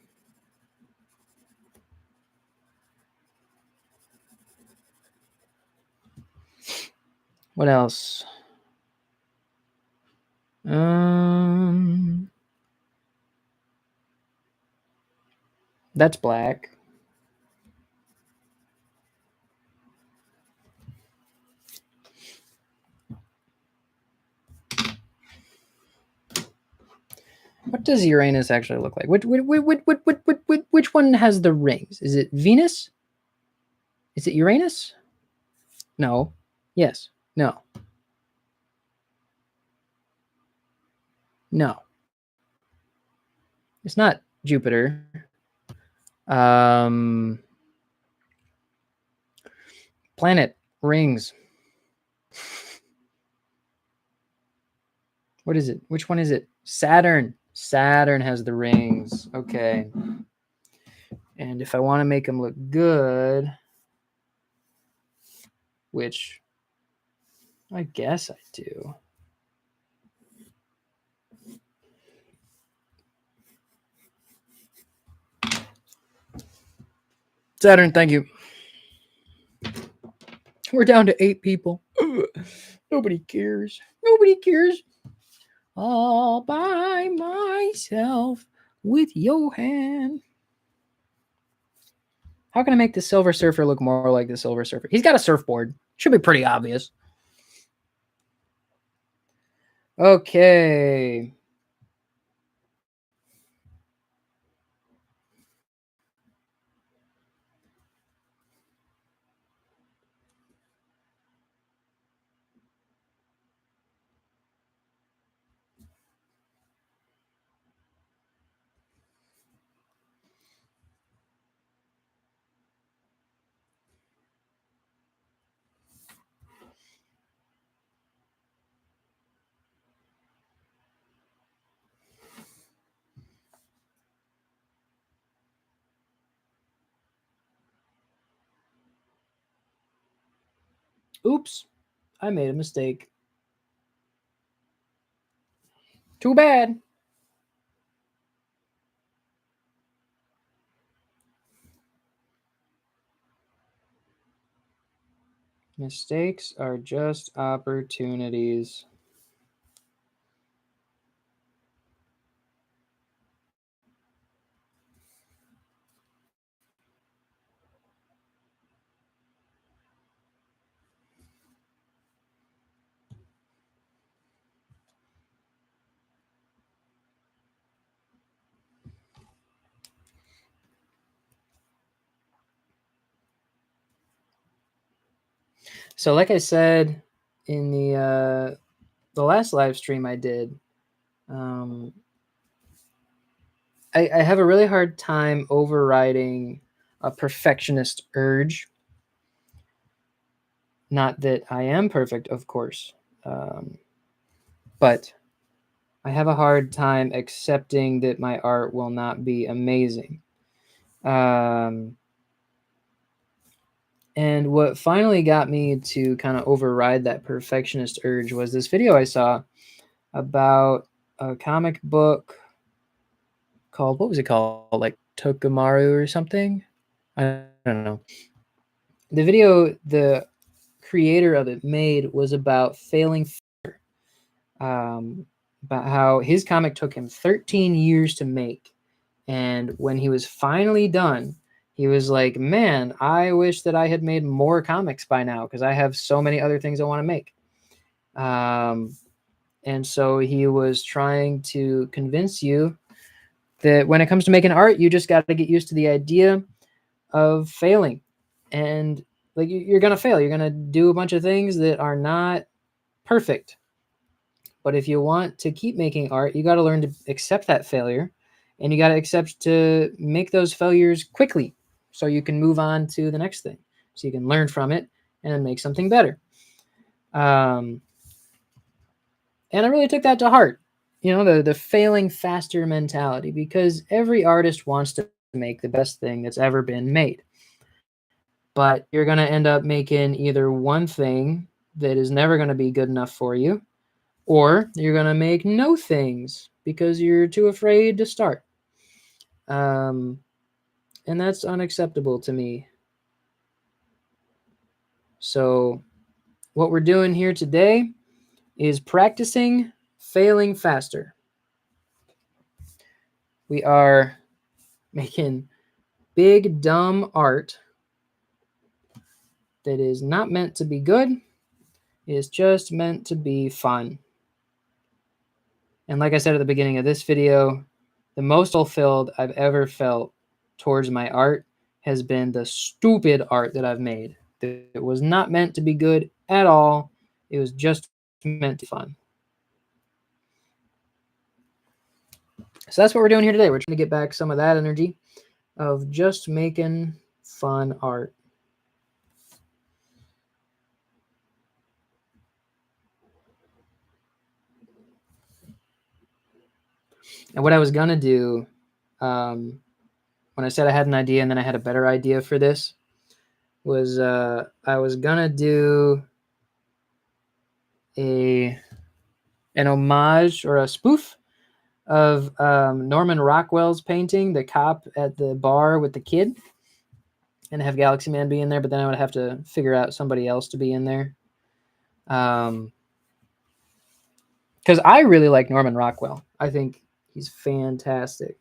What else? That's black. What does Uranus actually look like? Which one has the rings? Is it Venus? Is it Uranus? No. Yes. No. No. It's not Jupiter. Planet rings. What is it? Which one is it? Saturn. Saturn has the rings. Okay. And if I want to make them look good, which I guess I do. Saturn, thank you. We're down to 8 people. Nobody cares. Nobody cares. All by myself with Johan. How can I make the Silver Surfer look more like the Silver Surfer? He's got a surfboard. Should be pretty obvious. Okay. Oops. I made a mistake. Too bad. Mistakes are just opportunities. So, like I said in the last live stream I did, I have a really hard time overriding a perfectionist urge. Not that I am perfect, of course, but I have a hard time accepting that my art will not be amazing. And what finally got me to kind of override that perfectionist urge was this video I saw about a comic book called, what was it called? Like Tokamaru or something? I don't know. The video the creator of it made was about failing, about how his comic took him 13 years to make. And when he was finally done, he was like, man, I wish that I had made more comics by now because I have so many other things I want to make. And so he was trying to convince you that when it comes to making art, you just got to get used to the idea of failing. And like you're going to fail. You're going to do a bunch of things that are not perfect. But if you want to keep making art, you got to learn to accept that failure, and you got to accept to make those failures quickly so you can move on to the next thing. So you can learn from it and make something better. And I really took that to heart, you know, the failing faster mentality, because every artist wants to make the best thing that's ever been made. But you're going to end up making either one thing that is never going to be good enough for you, or you're going to make no things because you're too afraid to start. And that's unacceptable to me. So what we're doing here today is practicing failing faster. We are making big, dumb art that is not meant to be good. It is just meant to be fun. And like I said at the beginning of this video, the most fulfilled I've ever felt towards my art has been the stupid art that I've made. It was not meant to be good at all. It was just meant to be fun. So that's what we're doing here today. We're trying to get back some of that energy of just making fun art. And what I was going to do, when I said I had an idea and then I had a better idea for this, was I was going to do an homage or a spoof of Norman Rockwell's painting, The Cop at the Bar with the Kid, and have Galaxy Man be in there, but then I would have to figure out somebody else to be in there. Because I really like Norman Rockwell. I think he's fantastic.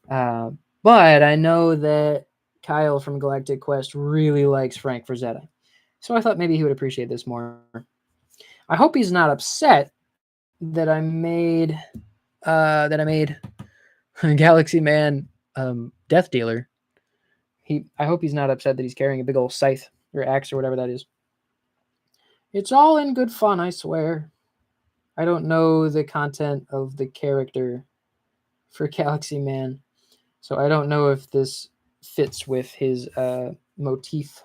But I know that Kyle from Galactic Quest really likes Frank Frazetta. So I thought maybe he would appreciate this more. I hope he's not upset that I made Galaxy Man Death Dealer. I hope he's not upset that he's carrying a big old scythe or axe or whatever that is. It's all in good fun, I swear. I don't know the content of the character for Galaxy Man, so I don't know if this fits with his motif.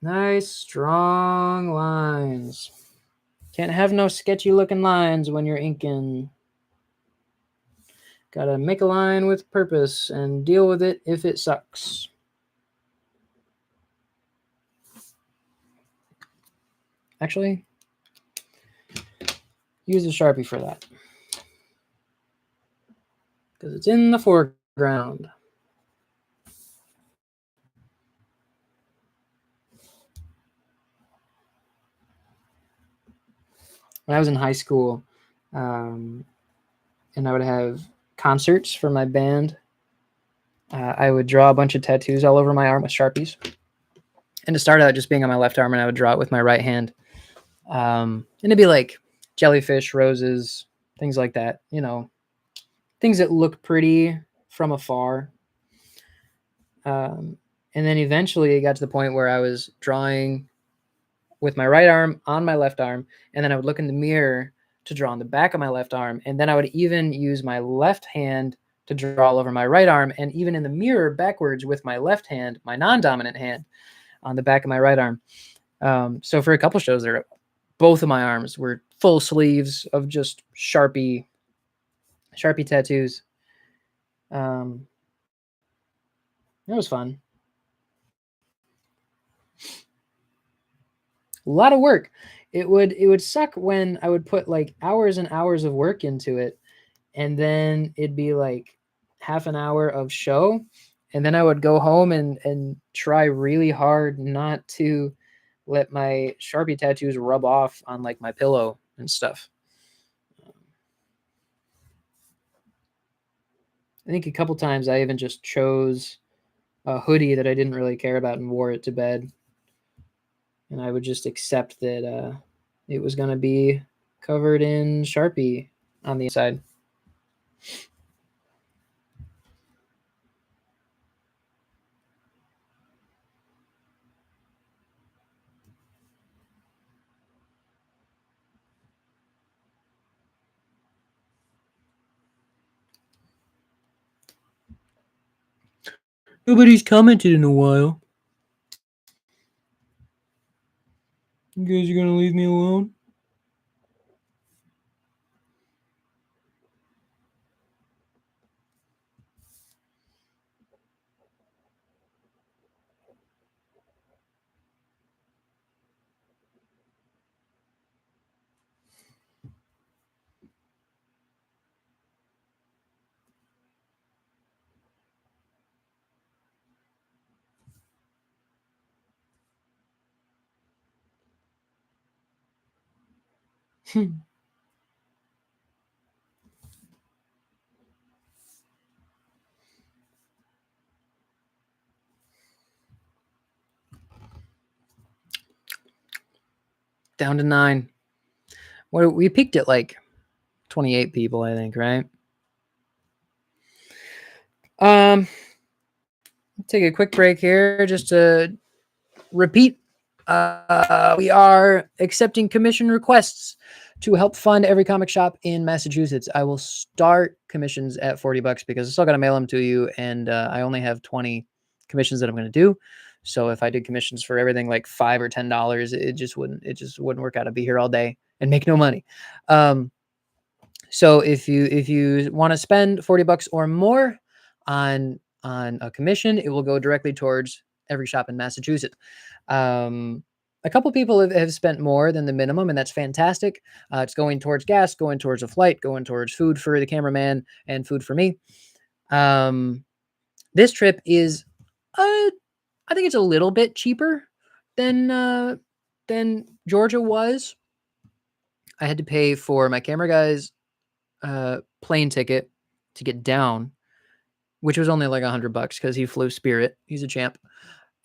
Nice, strong lines. Can't have no sketchy looking lines when you're inking. Gotta make a line with purpose and deal with it if it sucks. Actually, use a Sharpie for that, because it's in the foreground. When I was in high school, and I would have concerts for my band, I would draw a bunch of tattoos all over my arm with Sharpies. And it started out just being on my left arm, and I would draw it with my right hand. And it'd be like jellyfish, roses, things like that, you know, things that look pretty from afar. And then eventually it got to the point where I was drawing with my right arm on my left arm, and then I would look in the mirror to draw on the back of my left arm, and then I would even use my left hand to draw all over my right arm, and even in the mirror backwards with my left hand, my non-dominant hand, on the back of my right arm. So for a couple shows there, both of my arms were full sleeves of just Sharpie tattoos. It was fun. A lot of work. It would suck when I would put like hours and hours of work into it, and then it'd be like half an hour of show, and then I would go home and try really hard not to let my Sharpie tattoos rub off on like my pillow and stuff. I think a couple times I even just chose a hoodie that I didn't really care about and wore it to bed, and I would just accept that it was going to be covered in Sharpie on the inside. Nobody's commented in a while. You guys are gonna leave me alone? Down to 9. What we peaked at like 28 people, I think, right? Take a quick break here just to repeat. We are accepting commission requests to help fund every comic shop in Massachusetts. I will start commissions at $40 because I still got to mail them to you, and I only have 20 commissions that I'm going to do. So if I did commissions for everything like $5 or $10, it just wouldn't work out. I'd be here all day and make no money. So if you want to spend $40 or more on a commission, it will go directly towards every shop in Massachusetts. A couple people have spent more than the minimum, and that's fantastic. It's going towards gas, going towards a flight, going towards food for the cameraman, and food for me. This trip is, I think it's a little bit cheaper than Georgia was. I had to pay for my camera guy's plane ticket to get down, which was only like $100 because he flew Spirit. He's a champ.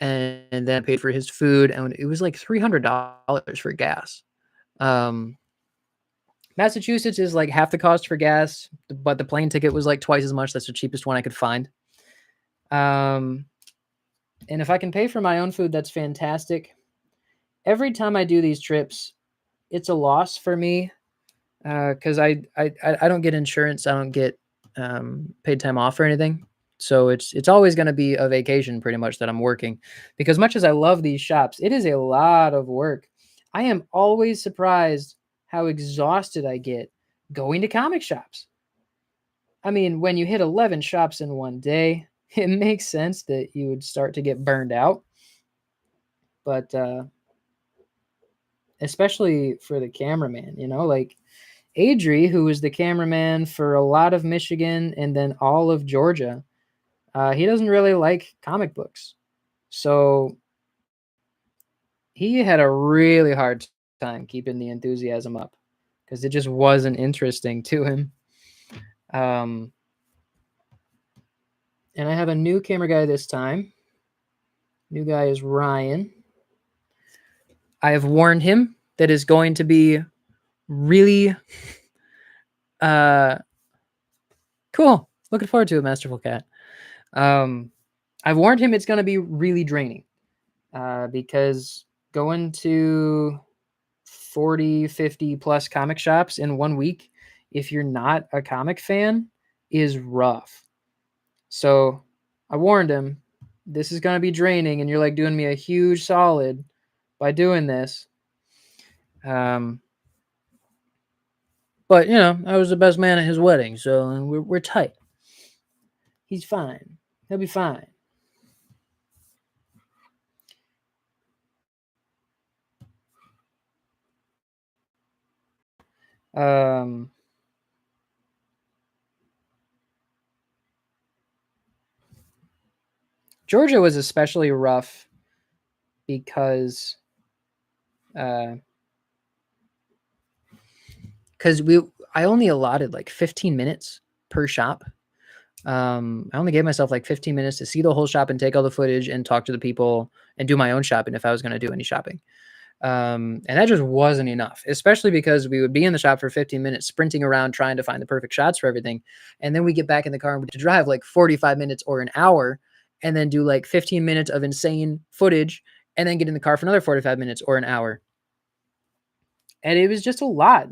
And then I paid for his food, and it was like $300 for gas. Massachusetts is like half the cost for gas, but the plane ticket was like twice as much. That's the cheapest one I could find. And if I can pay for my own food, that's fantastic. Every time I do these trips, it's a loss for me because I don't get insurance. I don't get paid time off or anything. So it's always going to be a vacation pretty much that I'm working, because much as I love these shops, it is a lot of work. I am always surprised how exhausted I get going to comic shops. I mean, when you hit 11 shops in one day, it makes sense that you would start to get burned out. But especially for the cameraman, like Adri, who was the cameraman for a lot of Michigan and then all of Georgia, he doesn't really like comic books. So he had a really hard time keeping the enthusiasm up because it just wasn't interesting to him. And I have a new camera guy this time. New guy is Ryan. I have warned him that is going to be really cool. Looking forward to it, Masterful Cat. I've warned him it's going to be really draining because going to 40, 50 plus comic shops in 1 week, if you're not a comic fan, is rough. So I warned him, this is going to be draining, and you're like doing me a huge solid by doing this. But I was the best man at his wedding, so we're tight. He's fine. He'll be fine. Georgia was especially rough because I only allotted like 15 minutes per shop. I only gave myself like 15 minutes to see the whole shop and take all the footage and talk to the people and do my own shopping if I was going to do any shopping. And that just wasn't enough, especially because we would be in the shop for 15 minutes sprinting around trying to find the perfect shots for everything. And then we get back in the car and we to drive like 45 minutes or an hour and then do like 15 minutes of insane footage and then get in the car for another 45 minutes or an hour. And it was just a lot,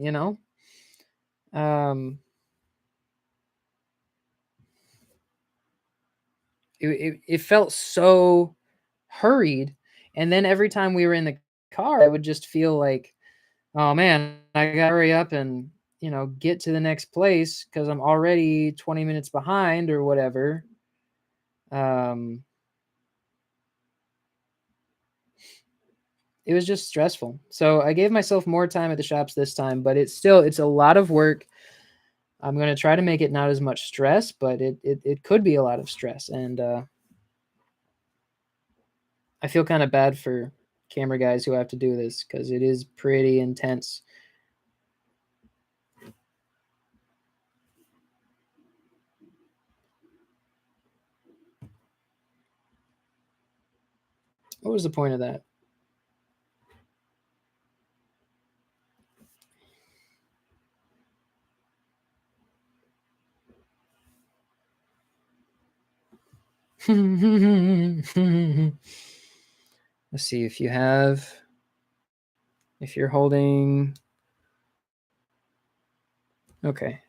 It felt so hurried. And then every time we were in the car, I would just feel like, oh man, I gotta hurry up and get to the next place because I'm already 20 minutes behind or whatever. It was just stressful. So I gave myself more time at the shops this time, but it's a lot of work. I'm going to try to make it not as much stress, but it could be a lot of stress. And I feel kind of bad for camera guys who have to do this because it is pretty intense. What was the point of that? Let's see if you're holding. Okay.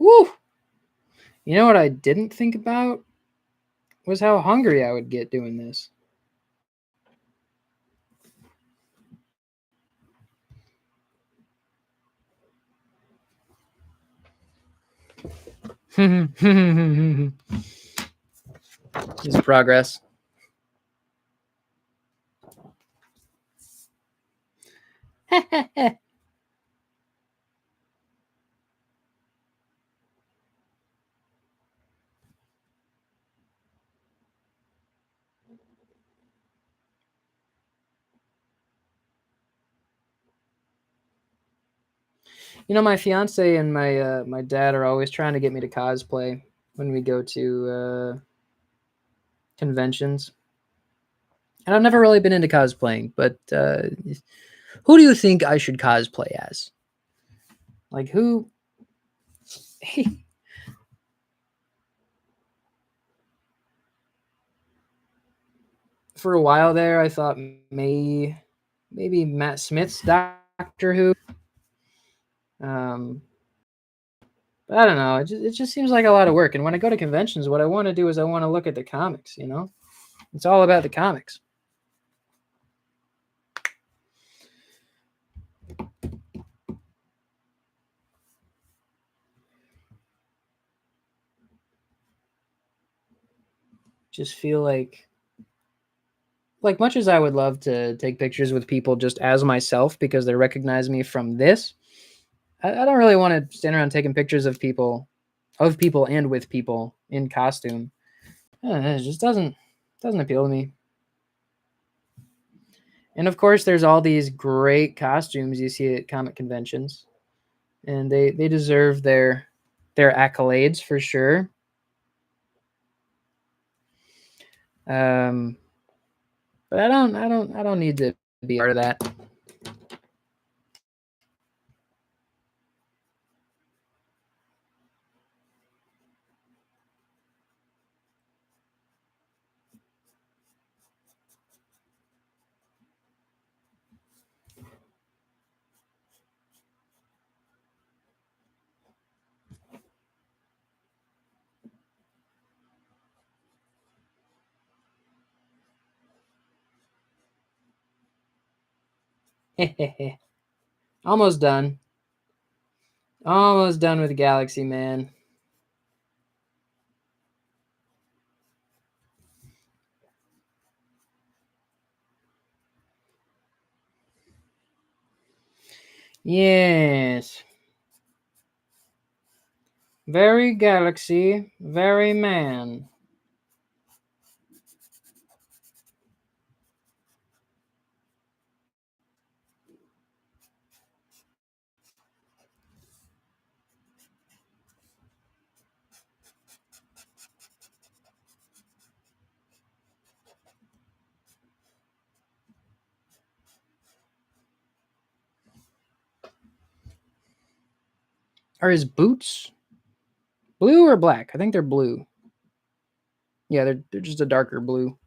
Woo! You know what I didn't think about was how hungry I would get doing this. Is progress. You know, my fiance and my dad are always trying to get me to cosplay when we go to conventions, and I've never really been into cosplaying. But who do you think I should cosplay as? Like who? For a while there, I thought maybe Matt Smith's Doctor Who. Um, but I don't know. It just seems like a lot of work. And when I go to conventions, what I want to do is I want to look at the comics. You know, it's all about the comics. Just feel like much as I would love to take pictures with people just as myself because they recognize me from this, I don't really want to stand around taking pictures of people and with people in costume. It just doesn't appeal to me. And of course, there's all these great costumes you see at comic conventions, and they deserve their accolades for sure. Um, but I don't need to be part of that. Almost done. Almost done with Galaxy, man. Yes. Very Galaxy, very man. Are his boots blue or black? I think they're blue. Yeah, they're just a darker blue.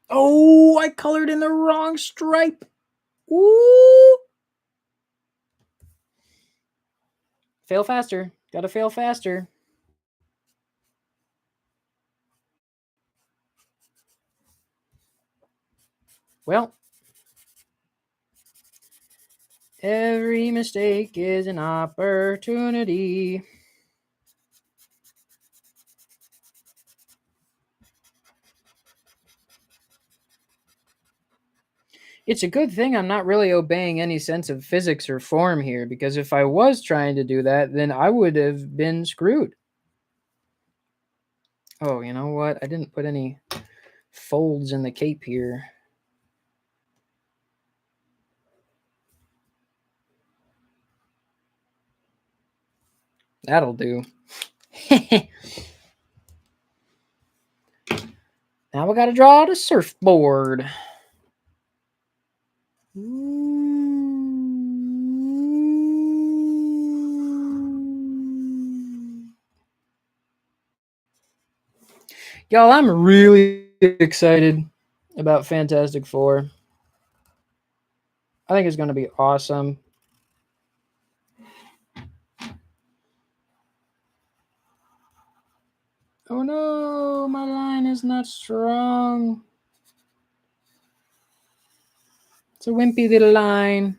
Oh, I colored in the wrong stripe. Ooh. Fail faster. Gotta fail faster. Well, every mistake is an opportunity. It's a good thing I'm not really obeying any sense of physics or form here, because if I was trying to do that, then I would have been screwed. Oh, you know what? I didn't put any folds in the cape here. That'll do. Now we gotta draw the surfboard. Y'all, I'm really excited about Fantastic Four. I think it's going to be awesome. Oh no, my line is not strong. It's a wimpy little line.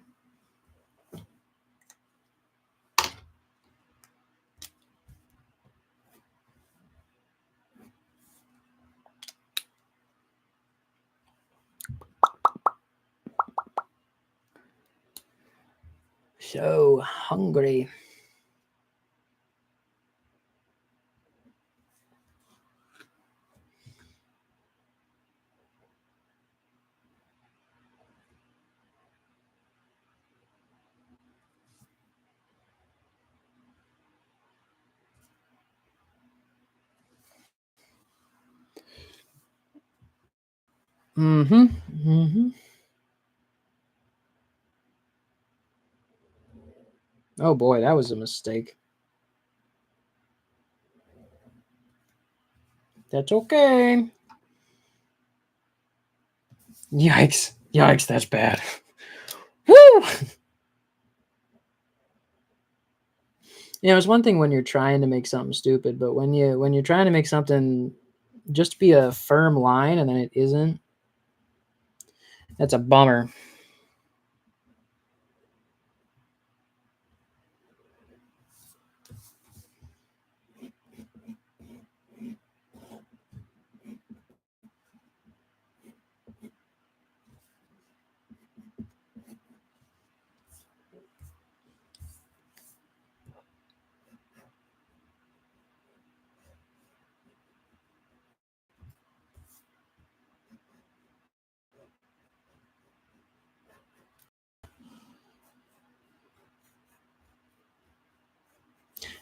So hungry. Oh boy, that was a mistake. That's okay. Yikes. Yikes, that's bad. Woo! You know, it's one thing when you're trying to make something stupid, but when you're trying to make something just be a firm line and then it isn't, that's a bummer.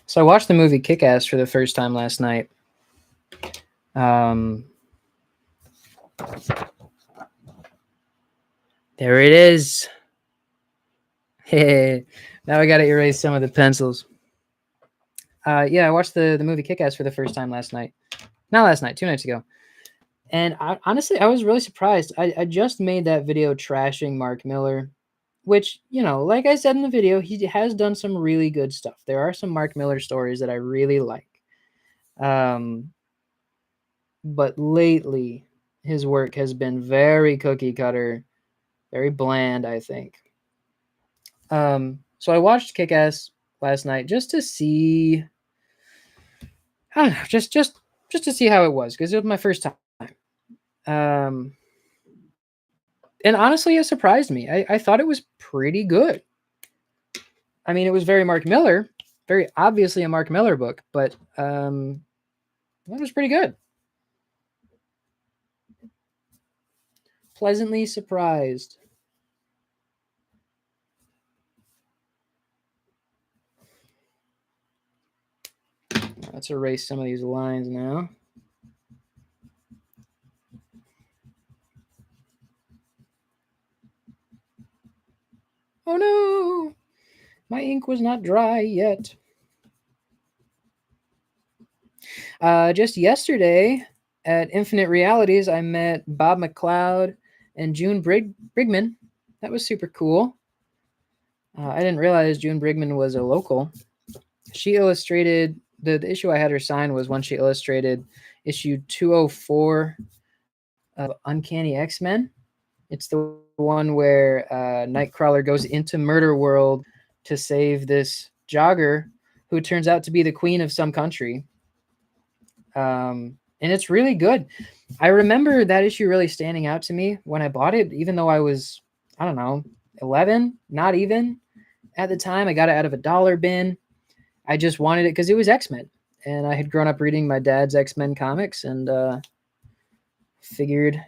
So I watched the movie Kick-Ass for the first time last night. There it is. Now I got to erase some of the pencils. Yeah, I watched the movie Kick-Ass for the first time last night. Not last night, 2 nights ago. And honestly, I was really surprised. I just made that video trashing Mark Miller, which, you know, like I said in the video, he has done some really good stuff. There are some Mark Miller stories that I really like. But lately, his work has been very cookie cutter, very bland, I think. So I watched Kick-Ass last night just to see, I don't know, just to see how it was, because it was my first time. And honestly, it surprised me. I thought it was pretty good. I mean, it was very Mark Miller, very obviously a Mark Miller book, but it was pretty good. Pleasantly surprised. Let's erase some of these lines now. Oh no! My ink was not dry yet. Just yesterday at Infinite Realities, I met Bob McLeod and June Brigman. That was super cool. I didn't realize June Brigman was a local. She illustrated the issue I had her sign was one she illustrated issue 204 of Uncanny X-Men. It's the one where Nightcrawler goes into Murder World to save this jogger who turns out to be the queen of some country. And it's really good. I remember that issue really standing out to me when I bought it, even though I was, I don't know, 11, not even at the time. I got it out of a dollar bin. I just wanted it because it was X-Men. And I had grown up reading my dad's X-Men comics and figured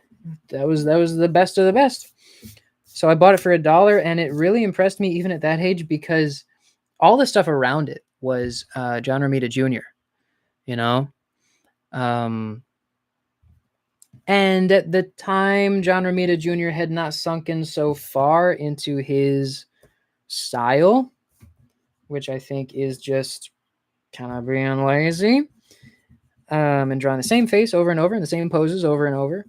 that was the best of the best. So I bought it for a dollar, and it really impressed me even at that age because all the stuff around it was John Romita Jr., you know? And at the time, John Romita Jr. had not sunken so far into his style, which I think is just kind of being lazy and drawing the same face over and over and the same poses over and over.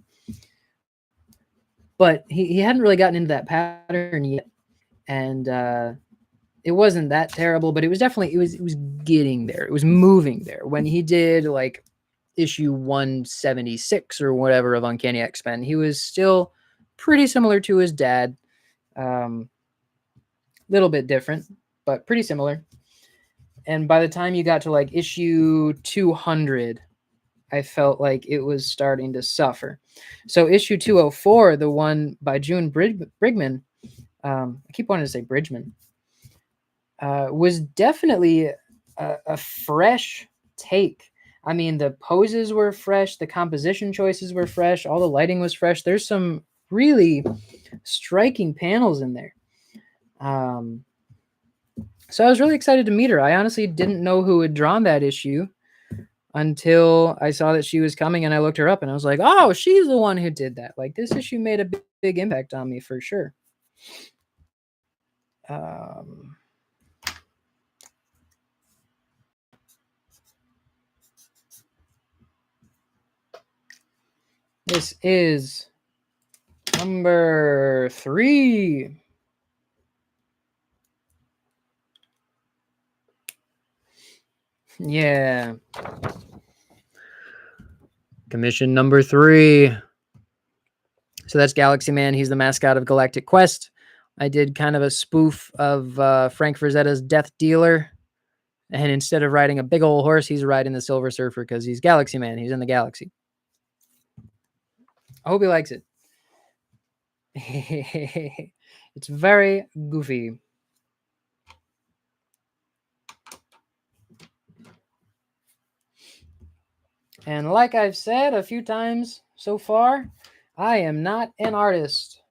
But he hadn't really gotten into that pattern yet. And it wasn't that terrible, but it was definitely, it was getting there. It was moving there. When he did like issue 176 or whatever of Uncanny X-Men, he was still pretty similar to his dad. Little bit different, but pretty similar. And by the time you got to like issue 200, I felt like it was starting to suffer. So issue 204, the one by June Brigman, I keep wanting to say Bridgman, was definitely a fresh take. I mean, the poses were fresh, the composition choices were fresh, all the lighting was fresh. There's some really striking panels in there. So I was really excited to meet her. I honestly didn't know who had drawn that issue until I saw that she was coming, and I looked her up and I was like, oh, she's the one who did that. Like, this issue made a big impact on me for sure. This is number 3. Yeah. Commission number 3. So that's Galaxy Man. He's the mascot of Galactic Quest. I did kind of a spoof of Frank Frazetta's Death Dealer. And instead of riding a big old horse, he's riding the Silver Surfer because he's Galaxy Man. He's in the galaxy. I hope he likes it. It's very goofy. And like I've said a few times so far, I am not an artist.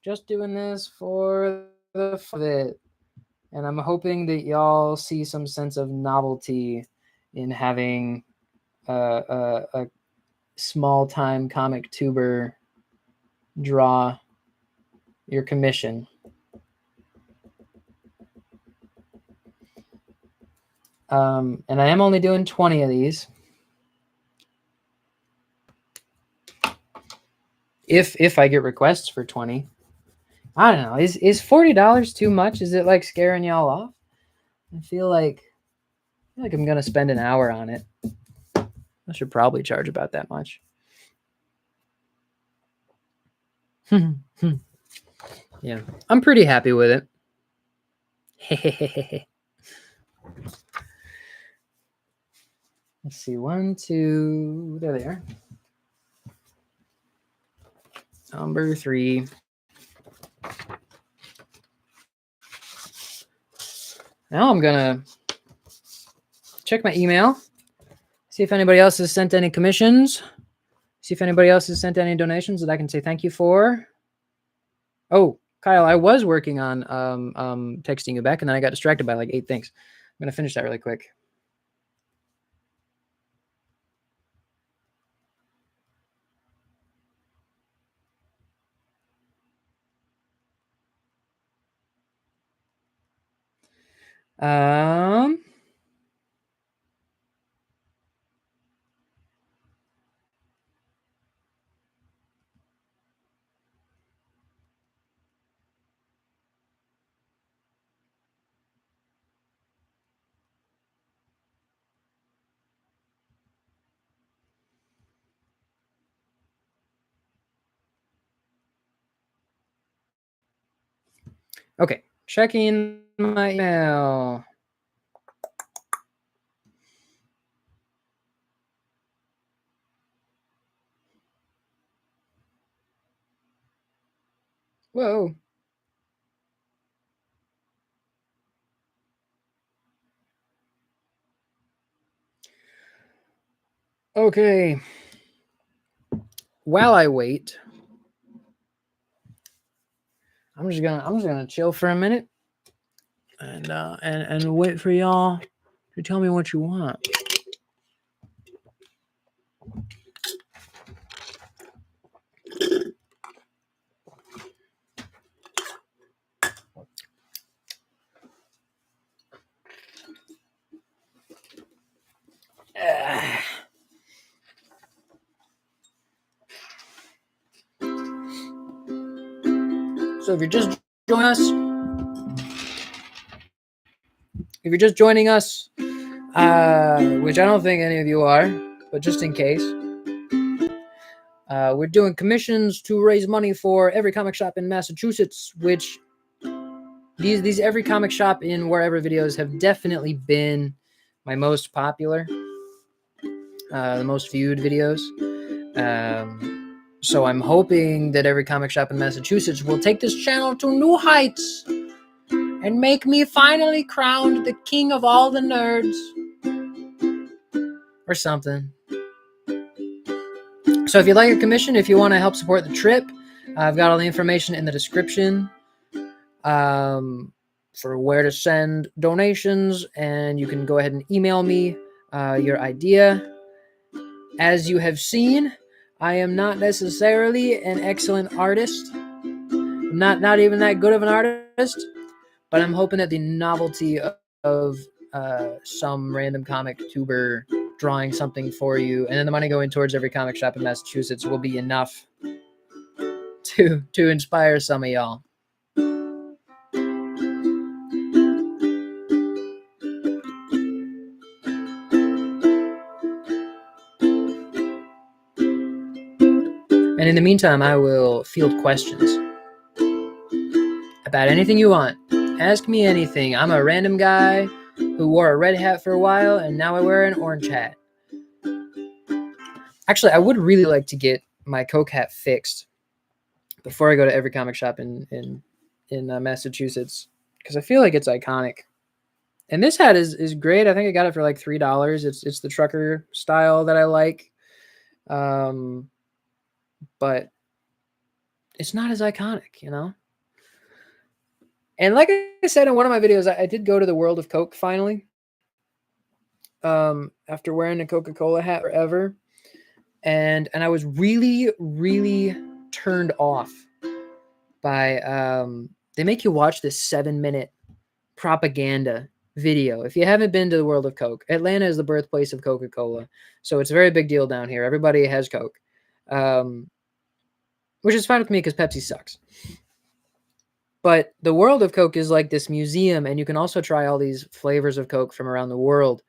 Just doing this for the fun of it. And I'm hoping that y'all see some sense of novelty in having a small-time comic tuber draw your commission. And I am only doing 20 of these. If I get requests for 20. I don't know. Is $40 too much? Is it like scaring y'all off? I feel like I'm gonna spend an hour on it. I should probably charge about that much. Yeah, I'm pretty happy with it. Let's see, 1, 2, there they are. Number 3. Now I'm gonna check my email, see if anybody else has sent any commissions, see if anybody else has sent any donations that I can say thank you for. Oh, Kyle, I was working on texting you back, and then I got distracted by like 8 things. I'm gonna finish that really quick. Okay, checking my email. Whoa. Okay. While I wait, I'm just gonna chill for a minute and wait for y'all to tell me what you want. So if you're just joining us, which I don't think any of you are, but just in case, we're doing commissions to raise money for every comic shop in Massachusetts, which these every comic shop in wherever videos have definitely been my most popular, the most viewed videos. So I'm hoping that every comic shop in Massachusetts will take this channel to new heights and make me finally crowned the king of all the nerds. Or something. So if you'd like a commission, if you want to help support the trip, I've got all the information in the description for where to send donations, and you can go ahead and email me your idea. As you have seen, I am not necessarily an excellent artist. I'm not even that good of an artist, but I'm hoping that the novelty of some random comic tuber drawing something for you, and then the money going towards every comic shop in Massachusetts will be enough to inspire some of y'all. And in the meantime, I will field questions about anything you want. Ask me anything. I'm a random guy who wore a red hat for a while, and now I wear an orange hat. Actually, I would really like to get my Coke hat fixed before I go to every comic shop in Massachusetts, because I feel like it's iconic. And this hat is great. I think I got it for like $3. It's the trucker style that I like, but it's not as iconic, you know. And like I said in one of my videos, I did go to the world of Coke finally. After wearing a Coca-Cola hat forever, and I was really turned off by they make you watch this 7-minute propaganda video. If you haven't been to the world of Coke, Atlanta is the birthplace of Coca-Cola, so it's a very big deal down here. Everybody has Coke, which is fine with me because Pepsi sucks. But the world of Coke is like this museum, and you can also try all these flavors of Coke from around the world.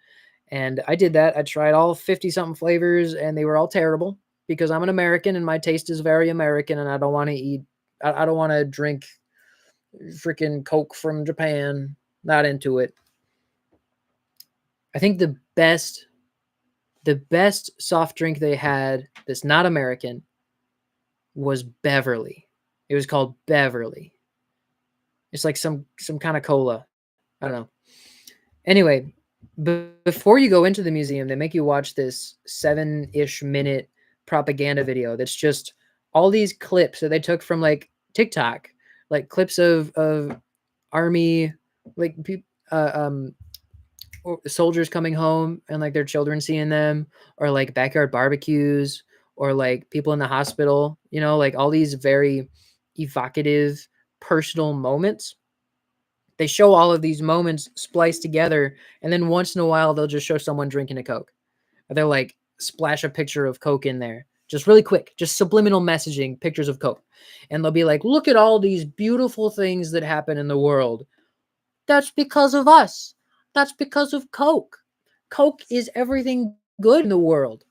And I did that. I tried all 50-something flavors, and they were all terrible because I'm an American and my taste is very American, and I don't want to eat. I don't want to drink freaking Coke from Japan. Not into it. I think the best soft drink they had that's not American was Beverly. It was called Beverly. It's like some kind of cola. I don't know. Anyway, before you go into the museum, they make you watch this 7-ish minute propaganda video that's just all these clips that they took from like TikTok, like clips of army, like soldiers coming home and like their children seeing them, or like backyard barbecues, or like people in the hospital, you know, like all these very evocative personal moments. They show all of these moments spliced together, and then once in a while they'll just show someone drinking a Coke. Or they'll like splash a picture of Coke in there, just really quick, just subliminal messaging, pictures of Coke. And they'll be like, look at all these beautiful things that happen in the world. That's because of us. That's because of Coke. Coke is everything good in the world.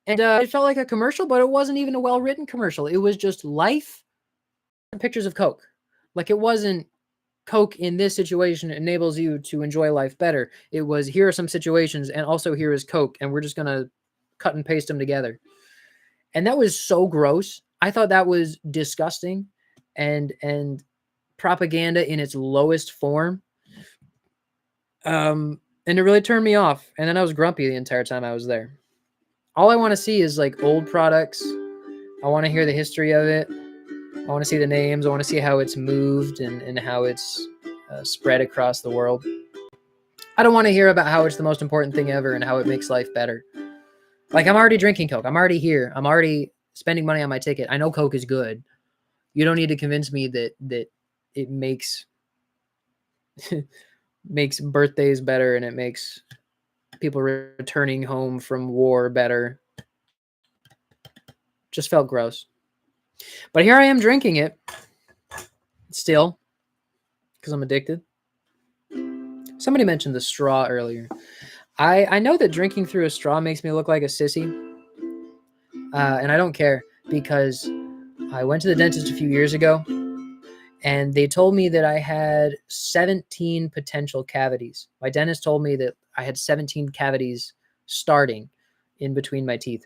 And it felt like a commercial, but it wasn't even a well-written commercial. It was just life and pictures of Coke. Like, it wasn't Coke in this situation enables you to enjoy life better. It was, here are some situations, and also here is Coke, and we're just gonna cut and paste them together. And that was so gross. I thought that was disgusting and propaganda in its lowest form. And it really turned me off. And then I was grumpy the entire time I was there. All I want to see is like old products. I want to hear the history of it. I want to see the names. I want to see how it's moved and how it's spread across the world. I don't want to hear about how it's the most important thing ever and how it makes life better. Like, I'm already drinking Coke. I'm already here. I'm already spending money on my ticket. I know Coke is good. You don't need to convince me that it makes makes birthdays better and it makes people returning home from war better. Just felt gross. But here I am drinking it still because I'm addicted. Somebody mentioned the straw earlier. I know that drinking through a straw makes me look like a sissy. And I don't care because I went to the dentist a few years ago and they told me that I had 17 potential cavities. My dentist told me that I had 17 cavities starting in between my teeth.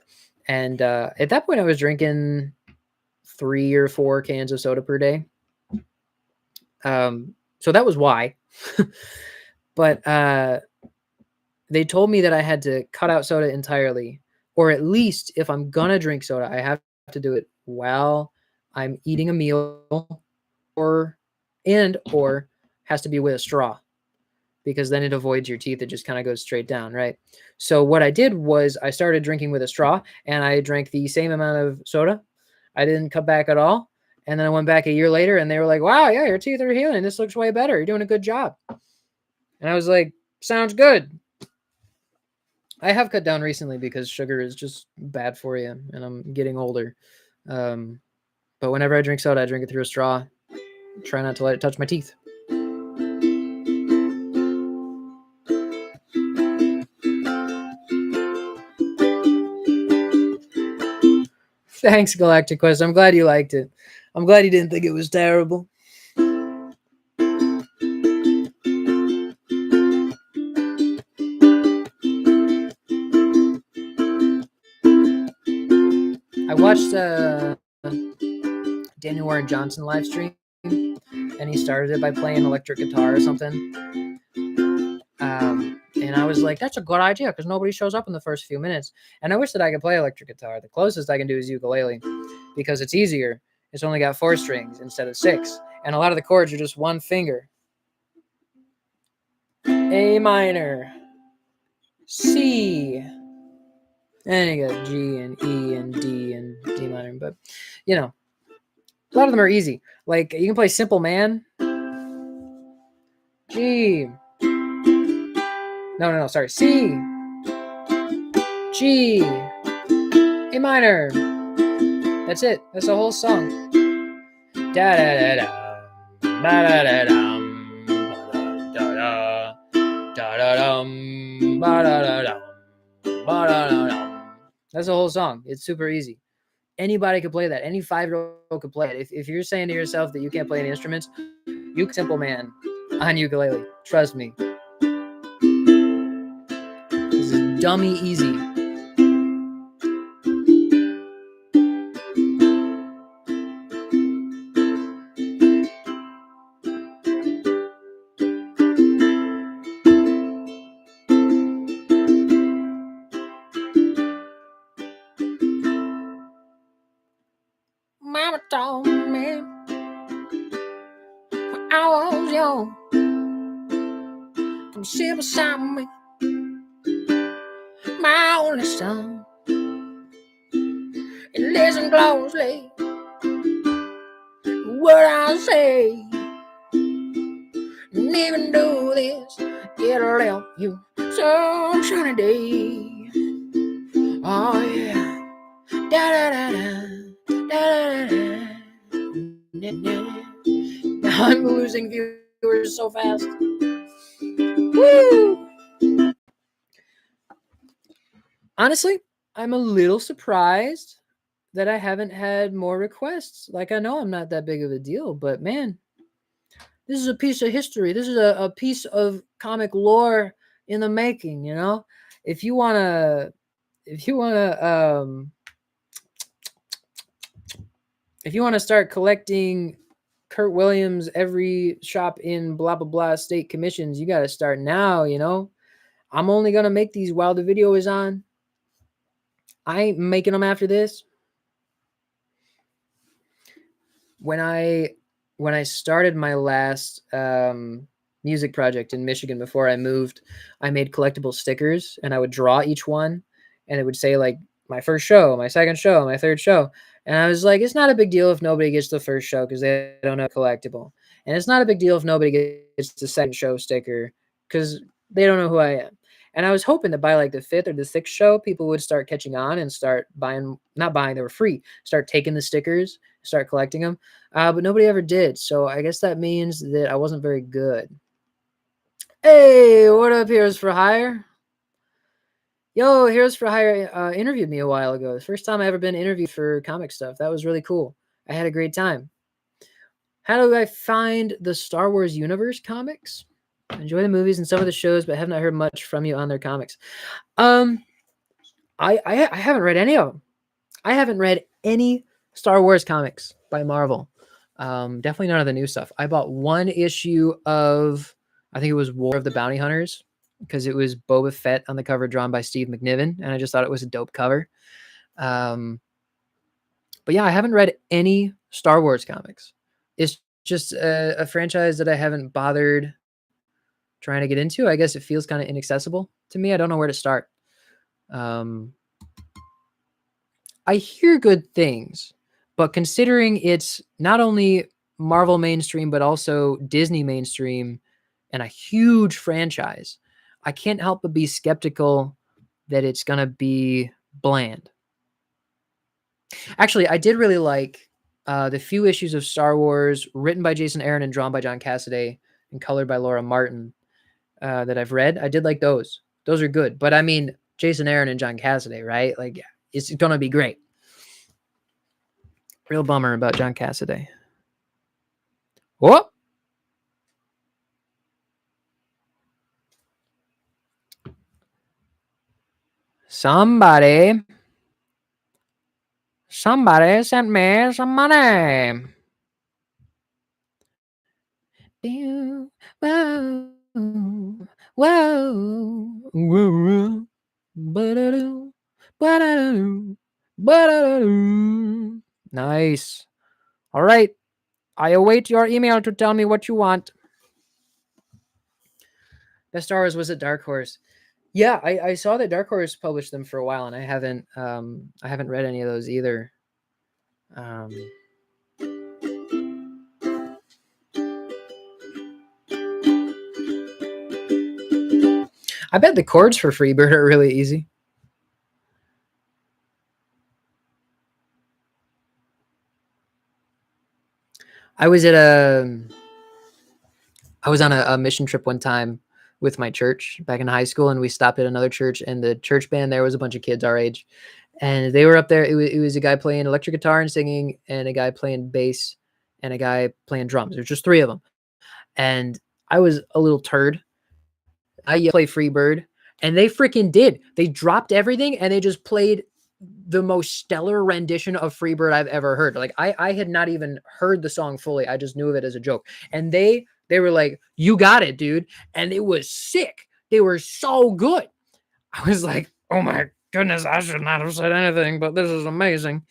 And at that point, I was drinking 3 or 4 cans of soda per day. So that was why. But they told me that I had to cut out soda entirely, or at least if I'm gonna drink soda, I have to do it while I'm eating a meal, or has to be with a straw, because then it avoids your teeth. It just kind of goes straight down, right? So what I did was I started drinking with a straw, and I drank the same amount of soda. I didn't cut back at all. And then I went back a year later, and they were like, wow, yeah, your teeth are healing. This looks way better. You're doing a good job. And I was like, sounds good. I have cut down recently because sugar is just bad for you, and I'm getting older. But whenever I drink soda, I drink it through a straw. Try not to let it touch my teeth. Thanks, Galactic Quest. I'm glad you liked it. I'm glad you didn't think it was terrible. I watched Daniel Warren Johnson live stream, and he started it by playing electric guitar or something. And I was like, that's a good idea because nobody shows up in the first few minutes. And I wish that I could play electric guitar. The closest I can do is ukulele because it's easier. It's only got 4 strings instead of 6. And a lot of the chords are just one finger. A minor, C, and you got G and E and D and D minor. But, you know, a lot of them are easy. Like, you can play Simple Man. G. No, sorry. C, G, A minor. That's it. That's the whole song. Da da da da. Da da da dum. Da da da da dum. Ba da da dum. Ba da da dum. That's the whole song. It's super easy. Anybody could play that. Any 5-year-old could play it. If you're saying to yourself that you can't play any instruments, you can Simple Man on ukulele. Trust me. This is dummy easy. Mama told me when I was young, come sit beside me, my only son, and listen closely to what I say, and even do this, it'll help you some sunny day. Oh yeah, da da da da da da da. Now I'm losing viewers so fast. Woo! Honestly, I'm a little surprised that I haven't had more requests. Like, I know I'm not that big of a deal, but man, This is a piece of history. This is a piece of comic lore in the making, you know? If you wanna if you wanna if you wanna start collecting Kurt Williams every shop in blah blah blah state commissions, you gotta start now, you know? I'm only gonna make these while the video is on. I ain't making them after this. When I started my last music project in Michigan before I moved, I made collectible stickers and I would draw each one and it would say like my first show, my second show, my third show. And I was like, it's not a big deal if nobody gets the first show because they don't know collectible. And it's not a big deal if nobody gets the second show sticker because they don't know who I am. And I was hoping that by like the fifth or the sixth show, people would start catching on and start buying, not buying, they were free, start taking the stickers, start collecting them. But nobody ever did. So I guess that means that I wasn't very good. Hey, what up, Heroes for Hire? Yo, Heroes for Hire interviewed me a while ago. The first time I ever been interviewed for comic stuff. That was really cool. I had a great time. How do I find the Star Wars universe comics? Enjoy the movies and some of the shows, but have not heard much from you on their comics. I haven't read any of them. I haven't read any Star Wars comics by Marvel. Definitely none of the new stuff. I bought one issue of, I think it was War of the Bounty Hunters, because it was Boba Fett on the cover drawn by Steve McNiven, and I just thought it was a dope cover. But yeah, I haven't read any Star Wars comics. It's just a franchise that I haven't bothered trying to get into. I guess it feels kind of inaccessible to me. I don't know where to start. I hear good things, but considering it's not only Marvel mainstream, but also Disney mainstream and a huge franchise, I can't help but be skeptical that it's going to be bland. Actually, I did really like the few issues of Star Wars written by Jason Aaron and drawn by John Cassaday and colored by Laura Martin that I've read. I did like those. Those are good. But I mean, Jason Aaron and John Cassaday, right? Like, it's going to be great. Real bummer about John Cassaday. Whoop! Somebody sent me some money. Whoa, whoa, whoa, nice. All right. I await your email to tell me what you want. Best Star Wars was at Dark Horse. Yeah, I saw that Dark Horse published them for a while, and I haven't read any of those either. I bet the chords for Freebird are really easy. I was on a mission trip one time with my church back in high school, and we stopped at another church, and the church band there was a bunch of kids our age, and they were up there. It was a guy playing electric guitar and singing, and a guy playing bass, and a guy playing drums. There's just three of them, and I was a little turd. I play Freebird, and they freaking did. They dropped everything, and they just played the most stellar rendition of Freebird I've ever heard. Like I had not even heard the song fully. I just knew of it as a joke. And they were like, "You got it, dude." And it was sick. They were so good. I was like, "Oh my goodness, I should not have said anything, but this is amazing."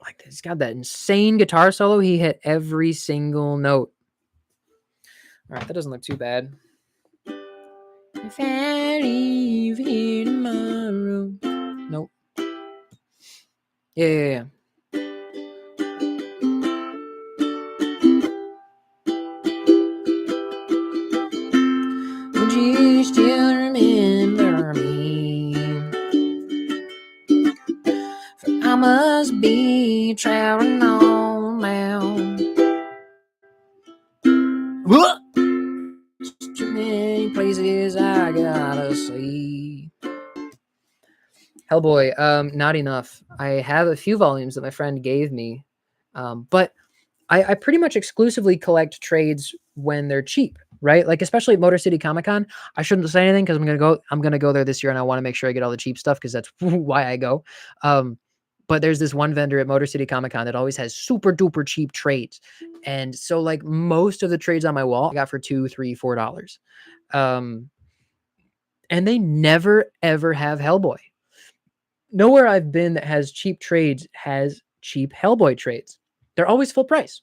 Like, he's got that insane guitar solo. He hit every single note. All right, that doesn't look too bad. If I leave here tomorrow. Nope. Yeah. Would you still remember me? For I must be traveling on now. What? Too many places I gotta see. Hellboy, not enough. I have a few volumes that my friend gave me, but I pretty much exclusively collect trades when they're cheap, right? Like especially at Motor City Comic Con. I shouldn't say anything because I'm gonna go there this year and I want to make sure I get all the cheap stuff because that's why I go. But there's this one vendor at Motor City Comic Con that always has super duper cheap trades. And so like most of the trades on my wall I got for $2, $3, $4. Um, and they never ever have Hellboy. Nowhere I've been that has cheap trades has cheap Hellboy trades. They're always full price.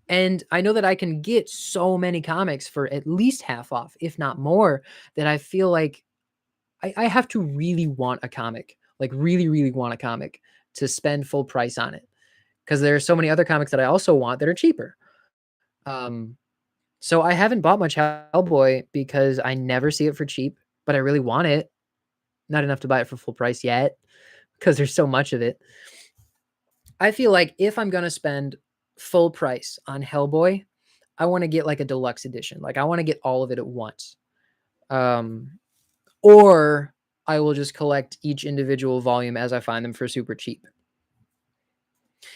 And I know that I can get so many comics for at least half off, if not more, that I feel like I have to really want a comic, like really, really want a comic to spend full price on it. Because there are so many other comics that I also want that are cheaper. So I haven't bought much Hellboy because I never see it for cheap, but I really want it. Not enough to buy it for full price yet because there's so much of it. I feel like if I'm going to spend full price on Hellboy, I want to get like a deluxe edition. Like I want to get all of it at once. Or I will just collect each individual volume as I find them for super cheap.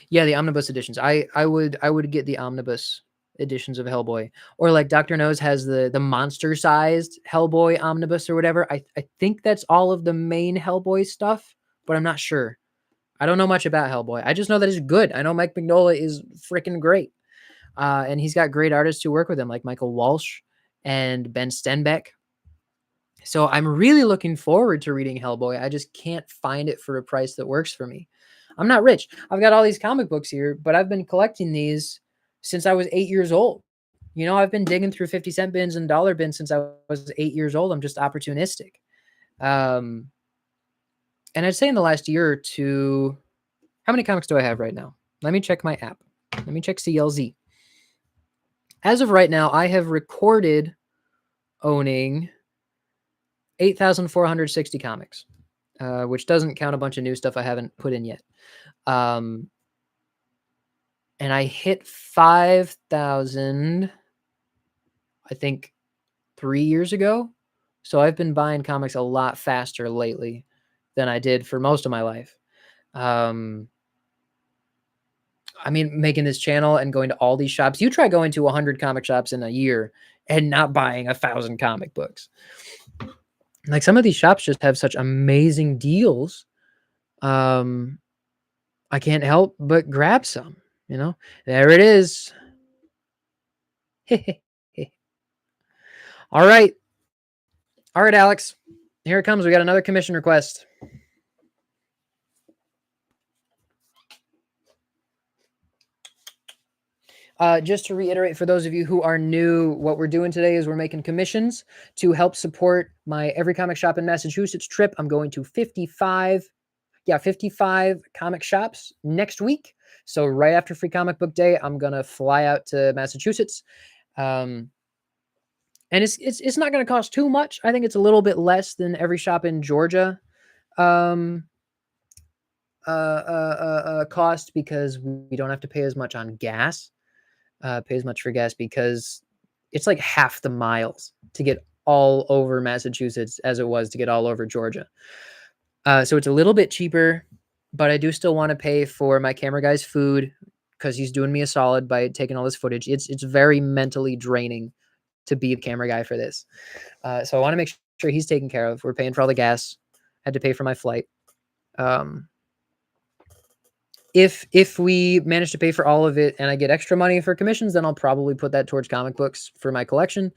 Yeah, the omnibus editions. I would get the omnibus editions of Hellboy. Or like Dr. Nose has the monster sized Hellboy omnibus or whatever. I think that's all of the main Hellboy stuff, but I'm not sure. I don't know much about Hellboy. I just know that he's good. I know Mike Mignola is freaking great. And he's got great artists who work with him, like Michael Walsh and Ben Stenbeck. So I'm really looking forward to reading Hellboy. I just can't find it for a price that works for me. I'm not rich. I've got all these comic books here, but I've been collecting these since I was 8 years old. You know, I've been digging through 50-cent bins and dollar bins since I was 8 years old. I'm just opportunistic. And I'd say in the last year or two, how many comics do I have right now? Let me check my app. Let me check CLZ. As of right now, I have recorded owning 8,460 comics, which doesn't count a bunch of new stuff I haven't put in yet. And I hit 5,000, I think, 3 years ago. So I've been buying comics a lot faster lately than I did for most of my life. I mean, making this channel and going to all these shops. You try going to 100 comic shops in a year and not buying 1,000 comic books. Like some of these shops just have such amazing deals. I can't help but grab some, you know. There it is. All right. All right, Alex. Here it comes. We got another commission request. Just to reiterate, for those of you who are new, what we're doing today is we're making commissions to help support my Every Comic Shop in Massachusetts trip. I'm going to 55 comic shops next week. So right after Free Comic Book Day, I'm going to fly out to Massachusetts. And it's not going to cost too much. I think it's a little bit less than every shop in Georgia cost because we don't have to pay as much on gas. Pay as much for gas because it's like half the miles to get all over Massachusetts as it was to get all over Georgia. So it's a little bit cheaper, but I do still want to pay for my camera guy's food because he's doing me a solid by taking all this footage. It's very mentally draining to be the camera guy for this. So I want to make sure he's taken care of. We're paying for all the gas. Had to pay for my flight. If we manage to pay for all of it and I get extra money for commissions, then I'll probably put that towards comic books for my collection.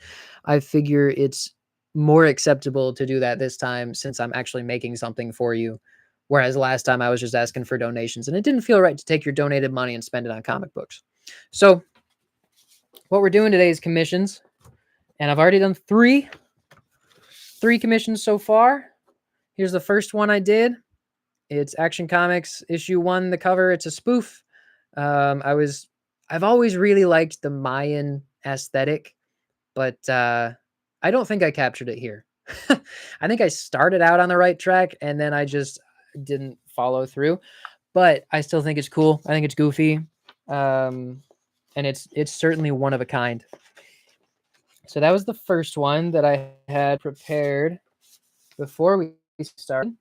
I figure it's more acceptable to do that this time since I'm actually making something for you. Whereas last time I was just asking for donations and it didn't feel right to take your donated money and spend it on comic books. So what we're doing today is commissions. And I've already done three commissions so far. Here's the first one I did. It's Action Comics issue 1, the cover. It's a spoof. I've always really liked the Mayan aesthetic, but I don't think I captured it here. I think I started out on the right track and then I just didn't follow through, but I still think it's cool. I think it's goofy. And it's certainly one of a kind. So that was the first one that I had prepared before we started.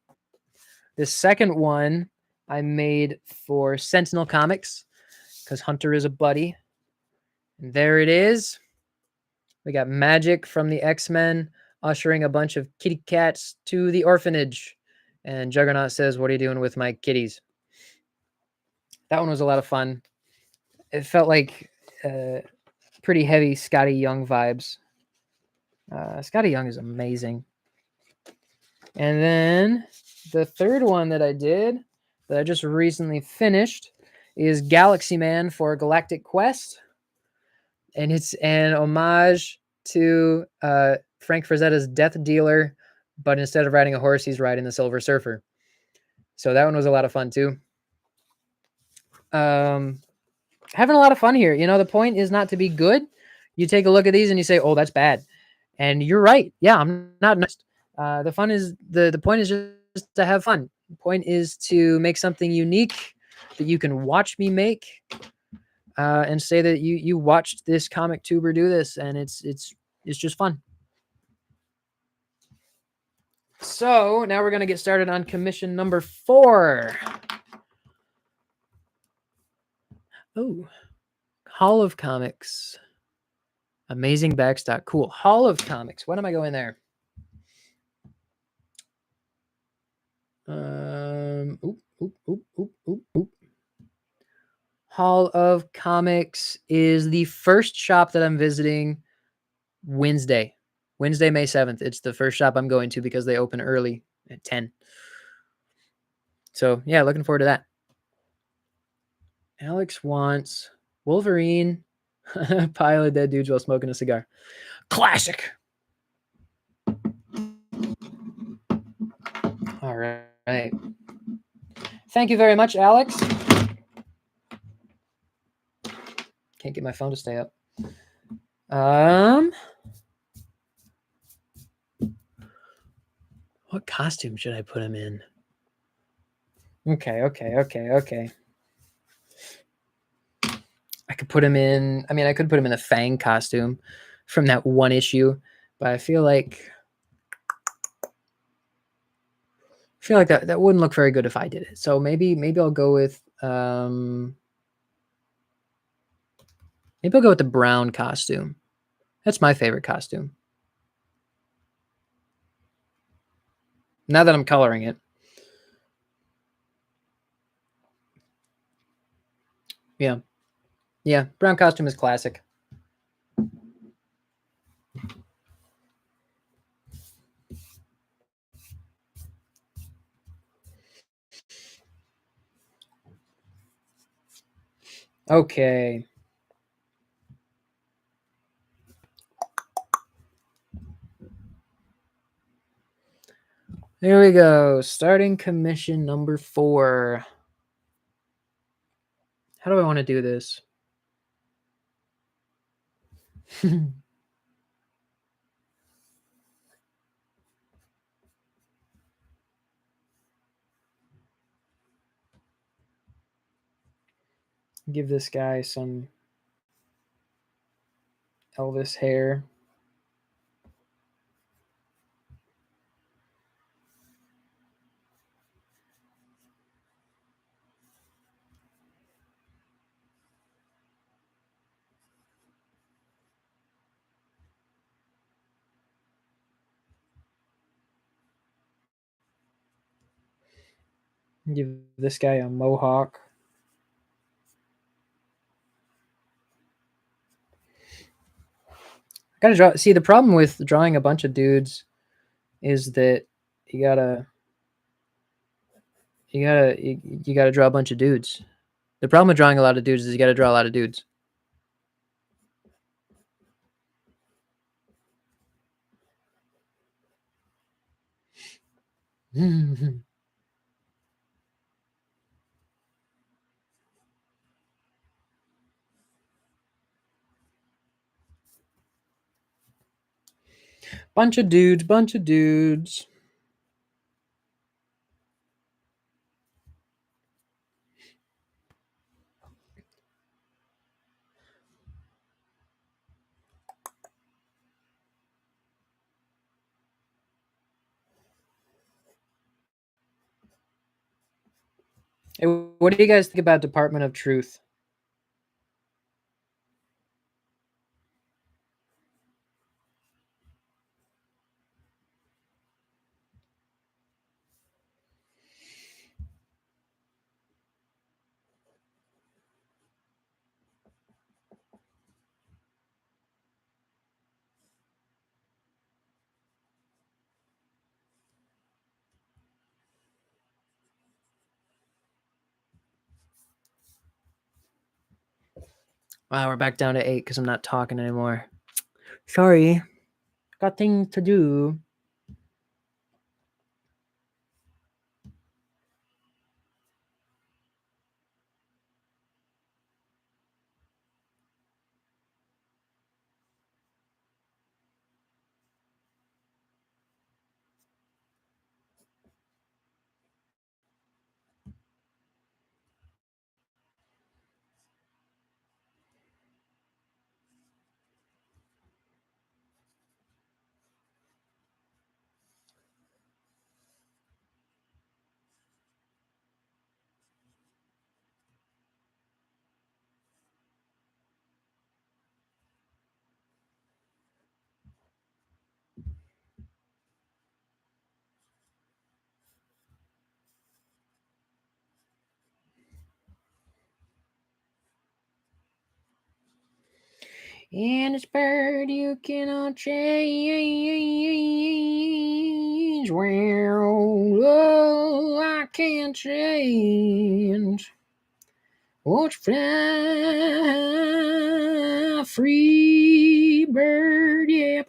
The second one I made for Sentinel Comics. because Hunter is a buddy. And there it is. We got Magic from the X-Men ushering a bunch of kitty cats to the orphanage. And Juggernaut says, "What are you doing with my kitties?" That one was a lot of fun. It felt like pretty heavy Scotty Young vibes. Scotty Young is amazing. And then the third one that I did, that I just recently finished, is Galaxy Man for Galactic Quest. And it's an homage to Frank Frazetta's Death Dealer, but instead of riding a horse, he's riding the Silver Surfer. So that one was a lot of fun too. Having a lot of fun here. You know, the point is not to be good. You take a look at these and you say, "Oh, that's bad," and you're right. Yeah, I'm not nice. The fun is the point is just to have fun. The point is to make something unique that you can watch me make, and say that you watched this comic tuber do this, and it's just fun. So now we're gonna get started on commission number 4. Oh, Hall of Comics. Amazing backstock. Cool. Hall of Comics. When am I going there? Hall of Comics is the first shop that I'm visiting Wednesday, May 7th. It's the first shop I'm going to because they open early at 10. So yeah, looking forward to that. Alex wants Wolverine, pile of dead dudes while smoking a cigar. Classic. All right. Thank you very much, Alex. Can't get my phone to stay up. What costume should I put him in? Okay. I could put him in. I mean, I could put him in the Fang costume from that one issue, but I feel like that wouldn't look very good if I did it. So maybe I'll go with maybe I'll go with the brown costume. That's my favorite costume. Now that I'm coloring it. Yeah. Yeah, brown costume is classic. Okay. There we go. Starting commission number 4. How do I want to do this? Give this guy some Elvis hair. Give this guy a mohawk. I gotta draw. See, the problem with drawing a bunch of dudes is that you gotta draw a bunch of dudes. The problem with drawing a lot of dudes is you gotta draw a lot of dudes. Bunch of dudes. Hey, what do you guys think about Department of Truth? Wow, we're back down to 8 because I'm not talking anymore. Sorry. Got things to do. And it's bird you cannot change. Well, oh, I can't change. Won't you fly, free bird? Yeah.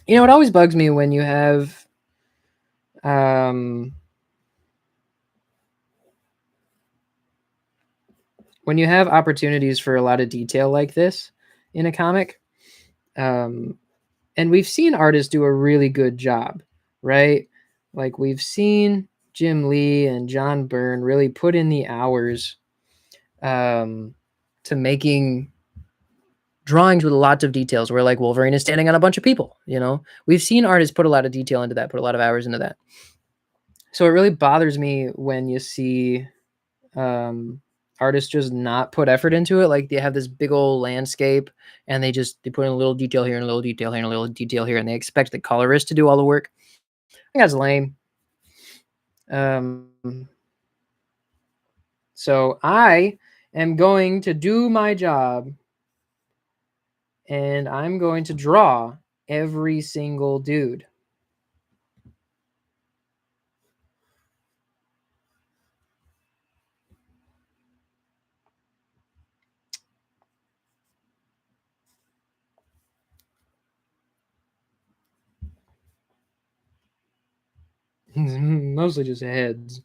You know, it always bugs me when you have when you have opportunities for a lot of detail like this in a comic. And we've seen artists do a really good job, right? Like we've seen Jim Lee and John Byrne really put in the hours to making drawings with lots of details where like Wolverine is standing on a bunch of people, you know? We've seen artists put a lot of detail into that, put a lot of hours into that. So it really bothers me when you see artists just not put effort into it. Like they have this big old landscape and they put in a little detail here and a little detail here and a little detail here, and they expect the colorist to do all the work. I think that's lame. So I am going to do my job and I'm going to draw every single dude. Mostly just heads.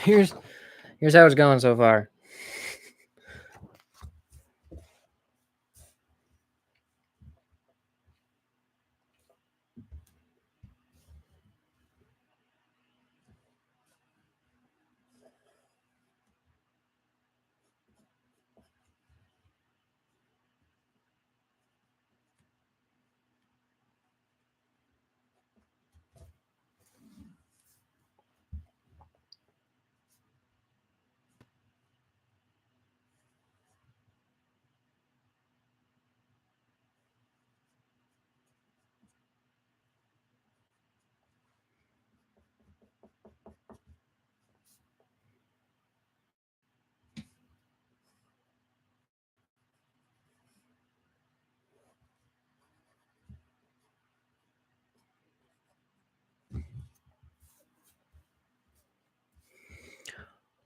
Here's how it's going so far.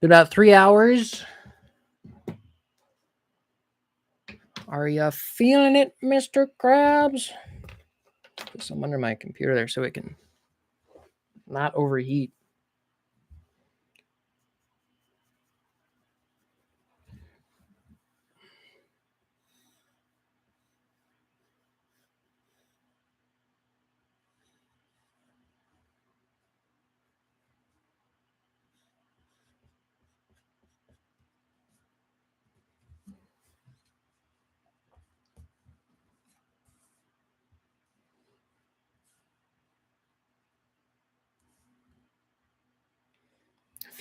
About 3 hours. Are you feeling it, Mr. Krabs? Put some under my computer there so it can not overheat.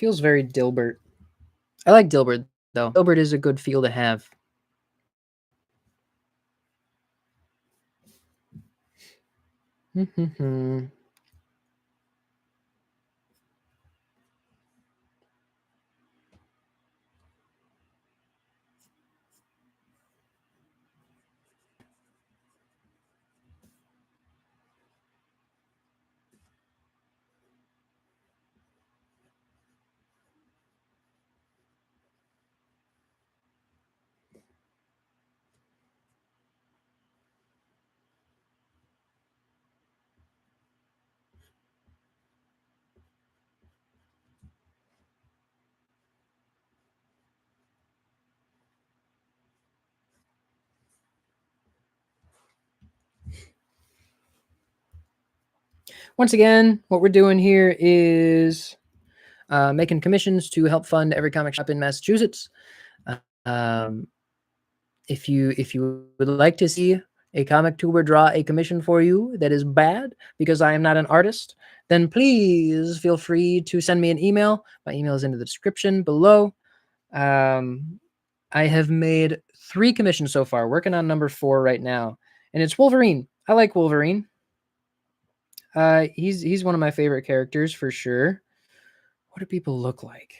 feels very Dilbert. I like Dilbert though. Dilbert is a good feel to have. Once again, what we're doing here is making commissions to help fund every comic shop in Massachusetts. Um, if you would like to see a comic tuber draw a commission for you that is bad because I am not an artist, then please feel free to send me an email. My email is in the description below. I have made 3 commissions so far, working on number 4 right now, and it's Wolverine. I like Wolverine. He's one of my favorite characters for sure. What do people look like?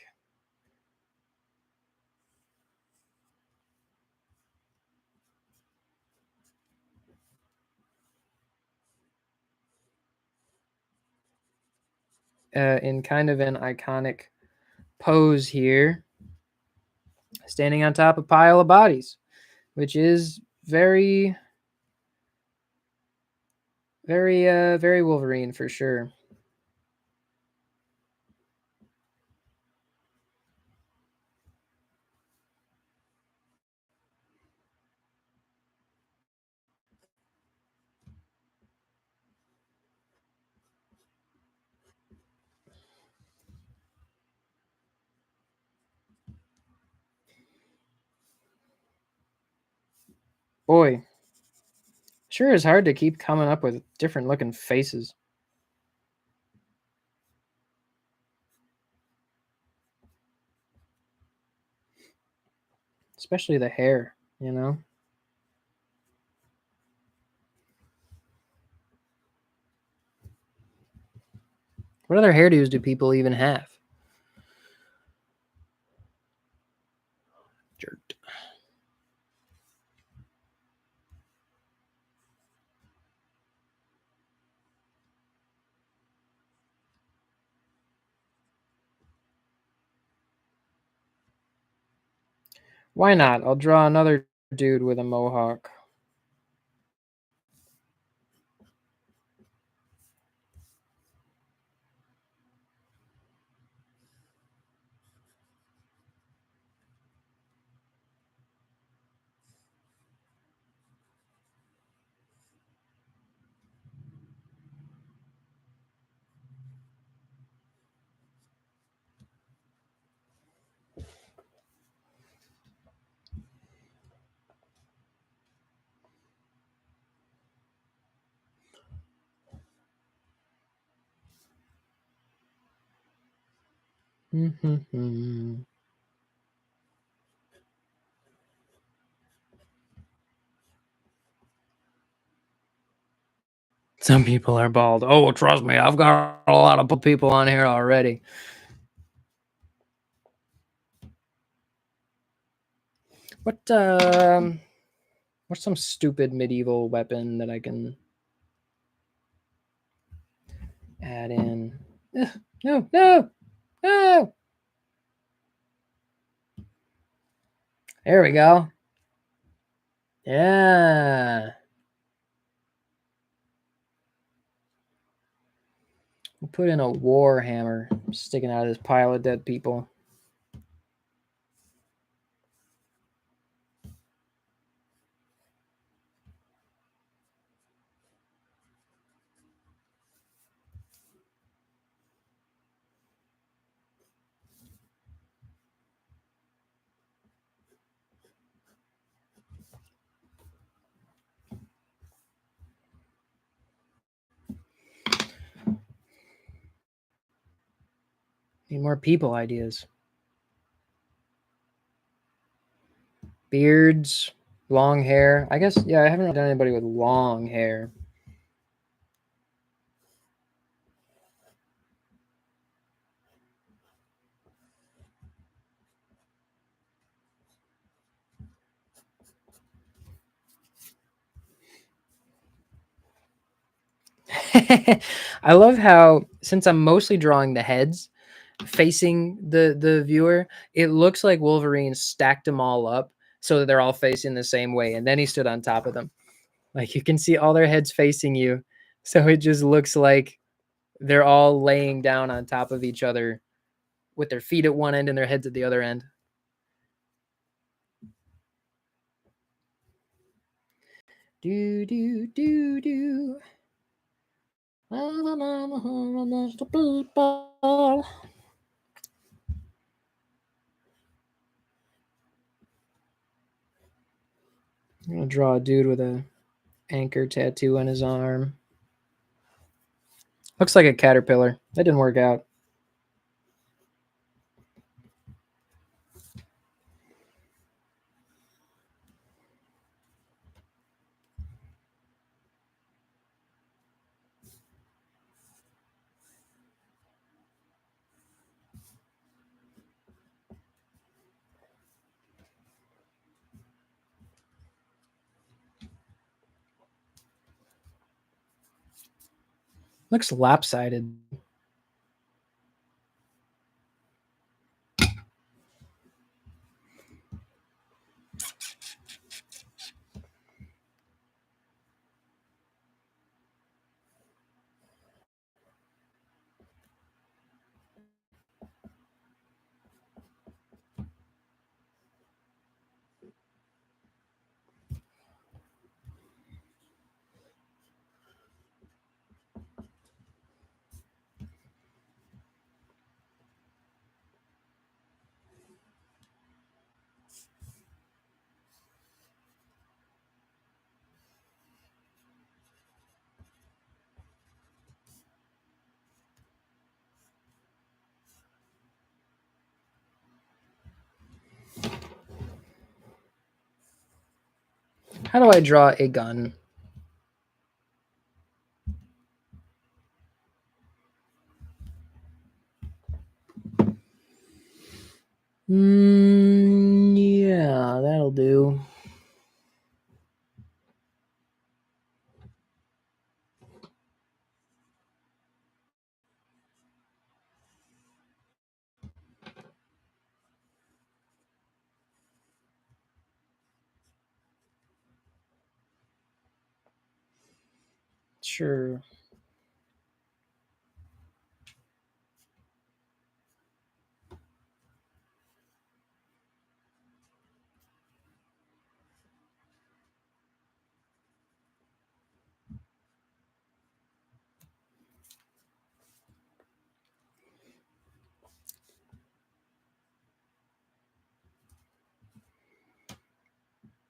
In kind of an iconic pose here, standing on top of a pile of bodies, which is very, very Wolverine for sure. Boy, sure is hard to keep coming up with different looking faces. Especially the hair, you know? What other hairdos do people even have? Jerk. Why not? I'll draw another dude with a mohawk. Some people are bald. Oh, trust me, I've got a lot of people on here already. What's some stupid medieval weapon that I can add in? Ugh, no, no, no. There we go. Yeah. We'll put in a war hammer sticking out of this pile of dead people. Need more people ideas. Beards, long hair. I guess, yeah, I haven't really done anybody with long hair. I love how, since I'm mostly drawing the heads facing the viewer, it looks like Wolverine stacked them all up so that they're all facing the same way, and then he stood on top of them. Like, you can see all their heads facing you, so it just looks like they're all laying down on top of each other with their feet at one end and their heads at the other end. Do do do do. People. I'm gonna draw a dude with a anchor tattoo on his arm. Looks like a caterpillar. That didn't work out. Looks lopsided. How do I draw a gun? Yeah, that'll do. Sure.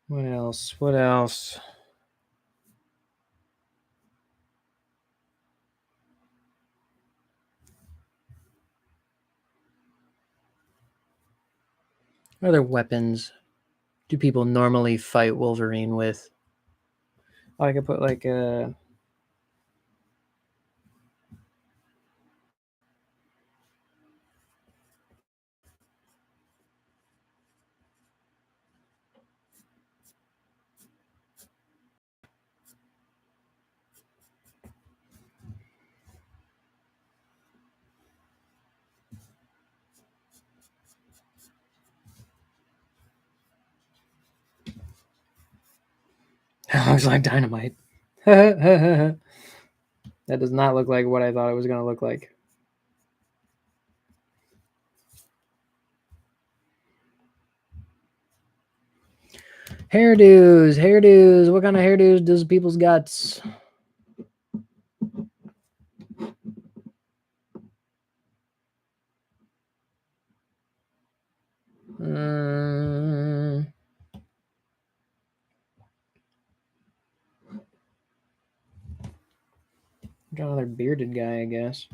What else? What else? What other weapons do people normally fight Wolverine with? Oh, I could put like a. It looks like dynamite. That does not look like what I thought it was going to look like. Hairdos, hairdos. What kind of hairdos does people's got? Draw another bearded guy, I guess.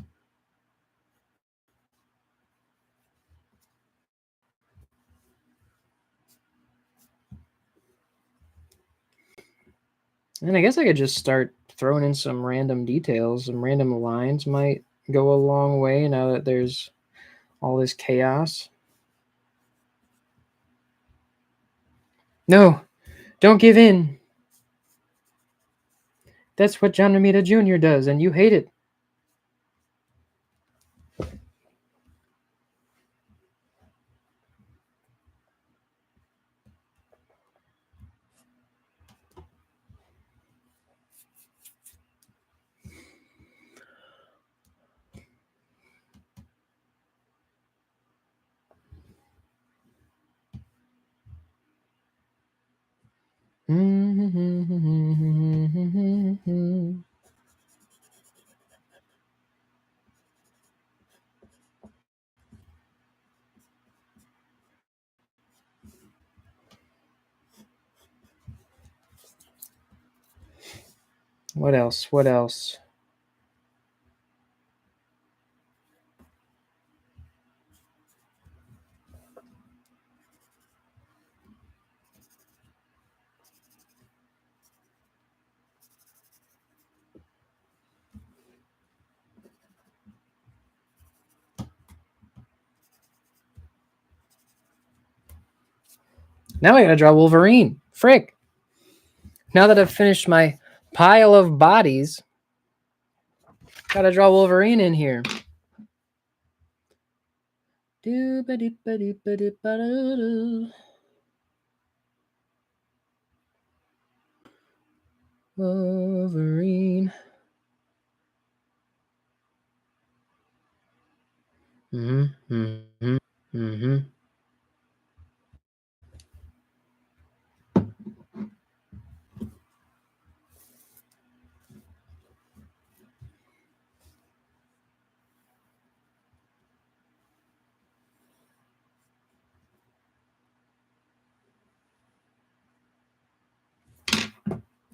And I guess I could just start throwing in some random details. Some random lines might go a long way now that there's all this chaos. No, don't give in. That's what John Romita Jr. does, and you hate it. What else? What else? Now I gotta draw Wolverine. Frick. Now that I've finished my pile of bodies, gotta draw Wolverine in here. Wolverine. Mm-hmm.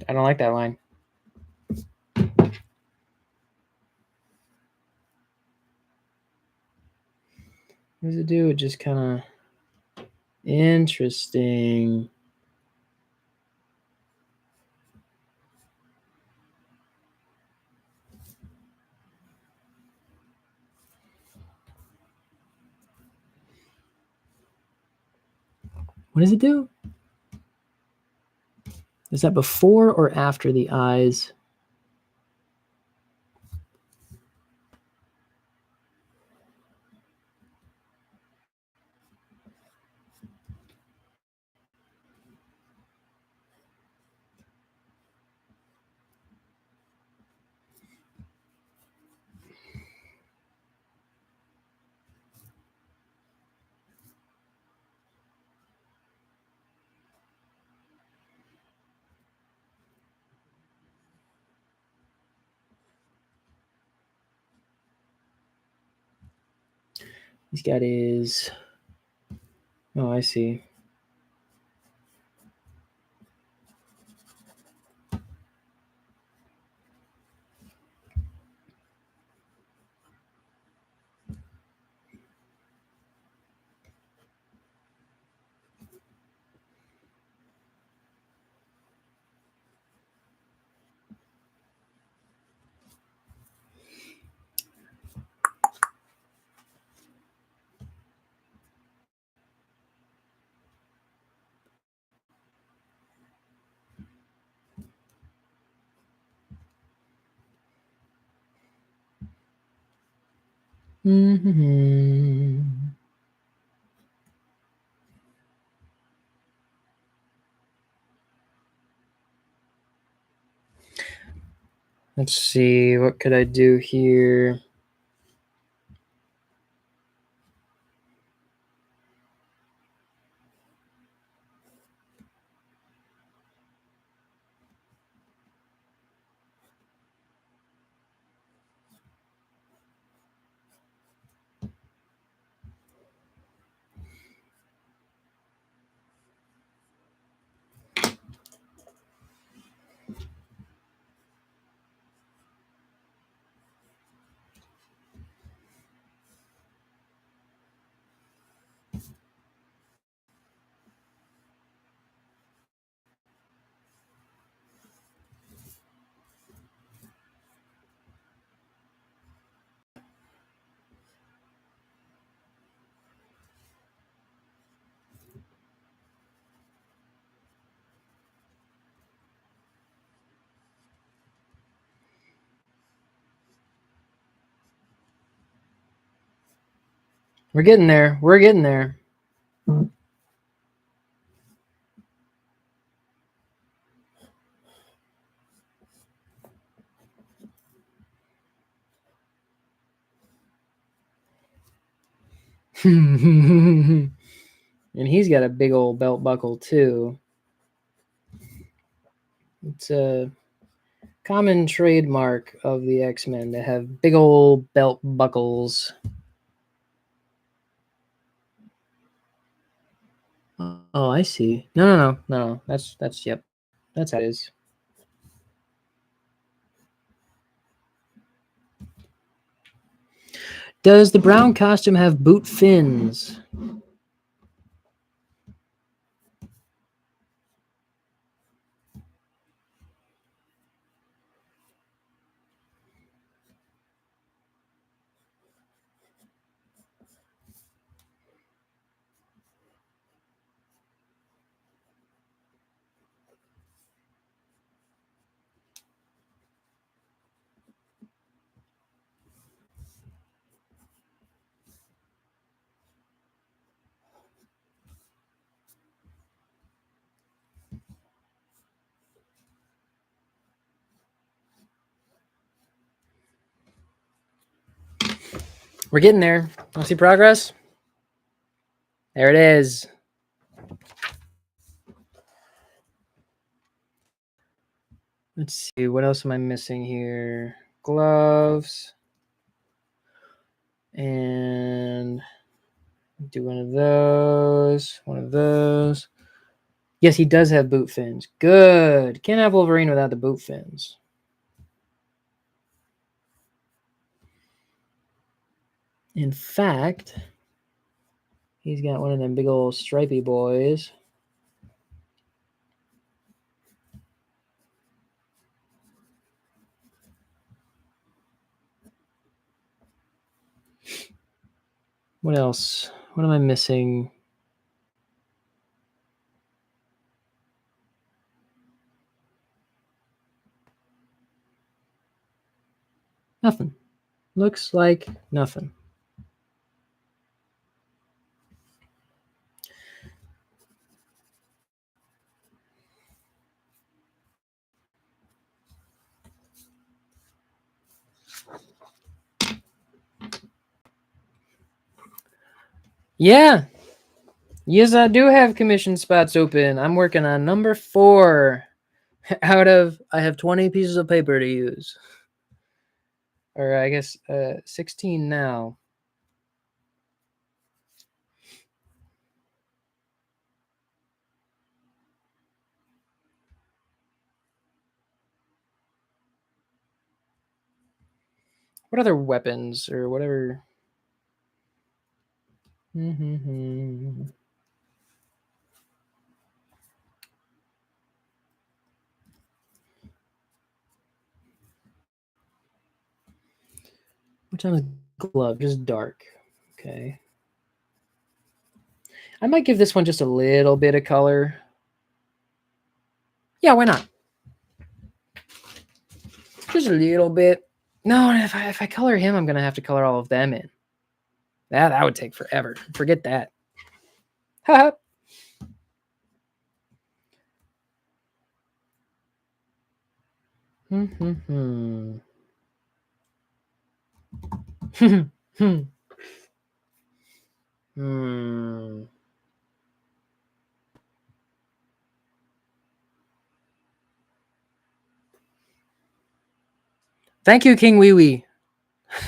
I don't like that line. What does it do? It just kind of interesting. What does it do? Is that before or after the eyes? He's got his. Oh, I see. Mm-hmm. Let's see. What could I do here? We're getting there. We're getting there. And he's got a big old belt buckle too. It's a common trademark of the X-Men to have big old belt buckles. Oh, I see. No. That's yep. That's how it is. Does the brown costume have boot fins? We're getting there. Want to see progress? There it is. Let's see. What else am I missing here? Gloves. And do one of those. One of those. Yes, he does have boot fins. Good. Can't have Wolverine without the boot fins. In fact, he's got one of them big old stripy boys. What else? What am I missing? Nothing. Looks like nothing. Yeah. Yes, I do have commission spots open. I'm working on number 4 out of, I have 20 pieces of paper to use. Or I guess 16 now. What other weapons or whatever? What time is glove? Just dark. Okay. I might give this one just a little bit of color. Yeah, why not? Just a little bit. No, if I color him, I'm gonna have to color all of them in. That would take forever. Forget that. Ha. Hmm. Thank you, King Wee Wee.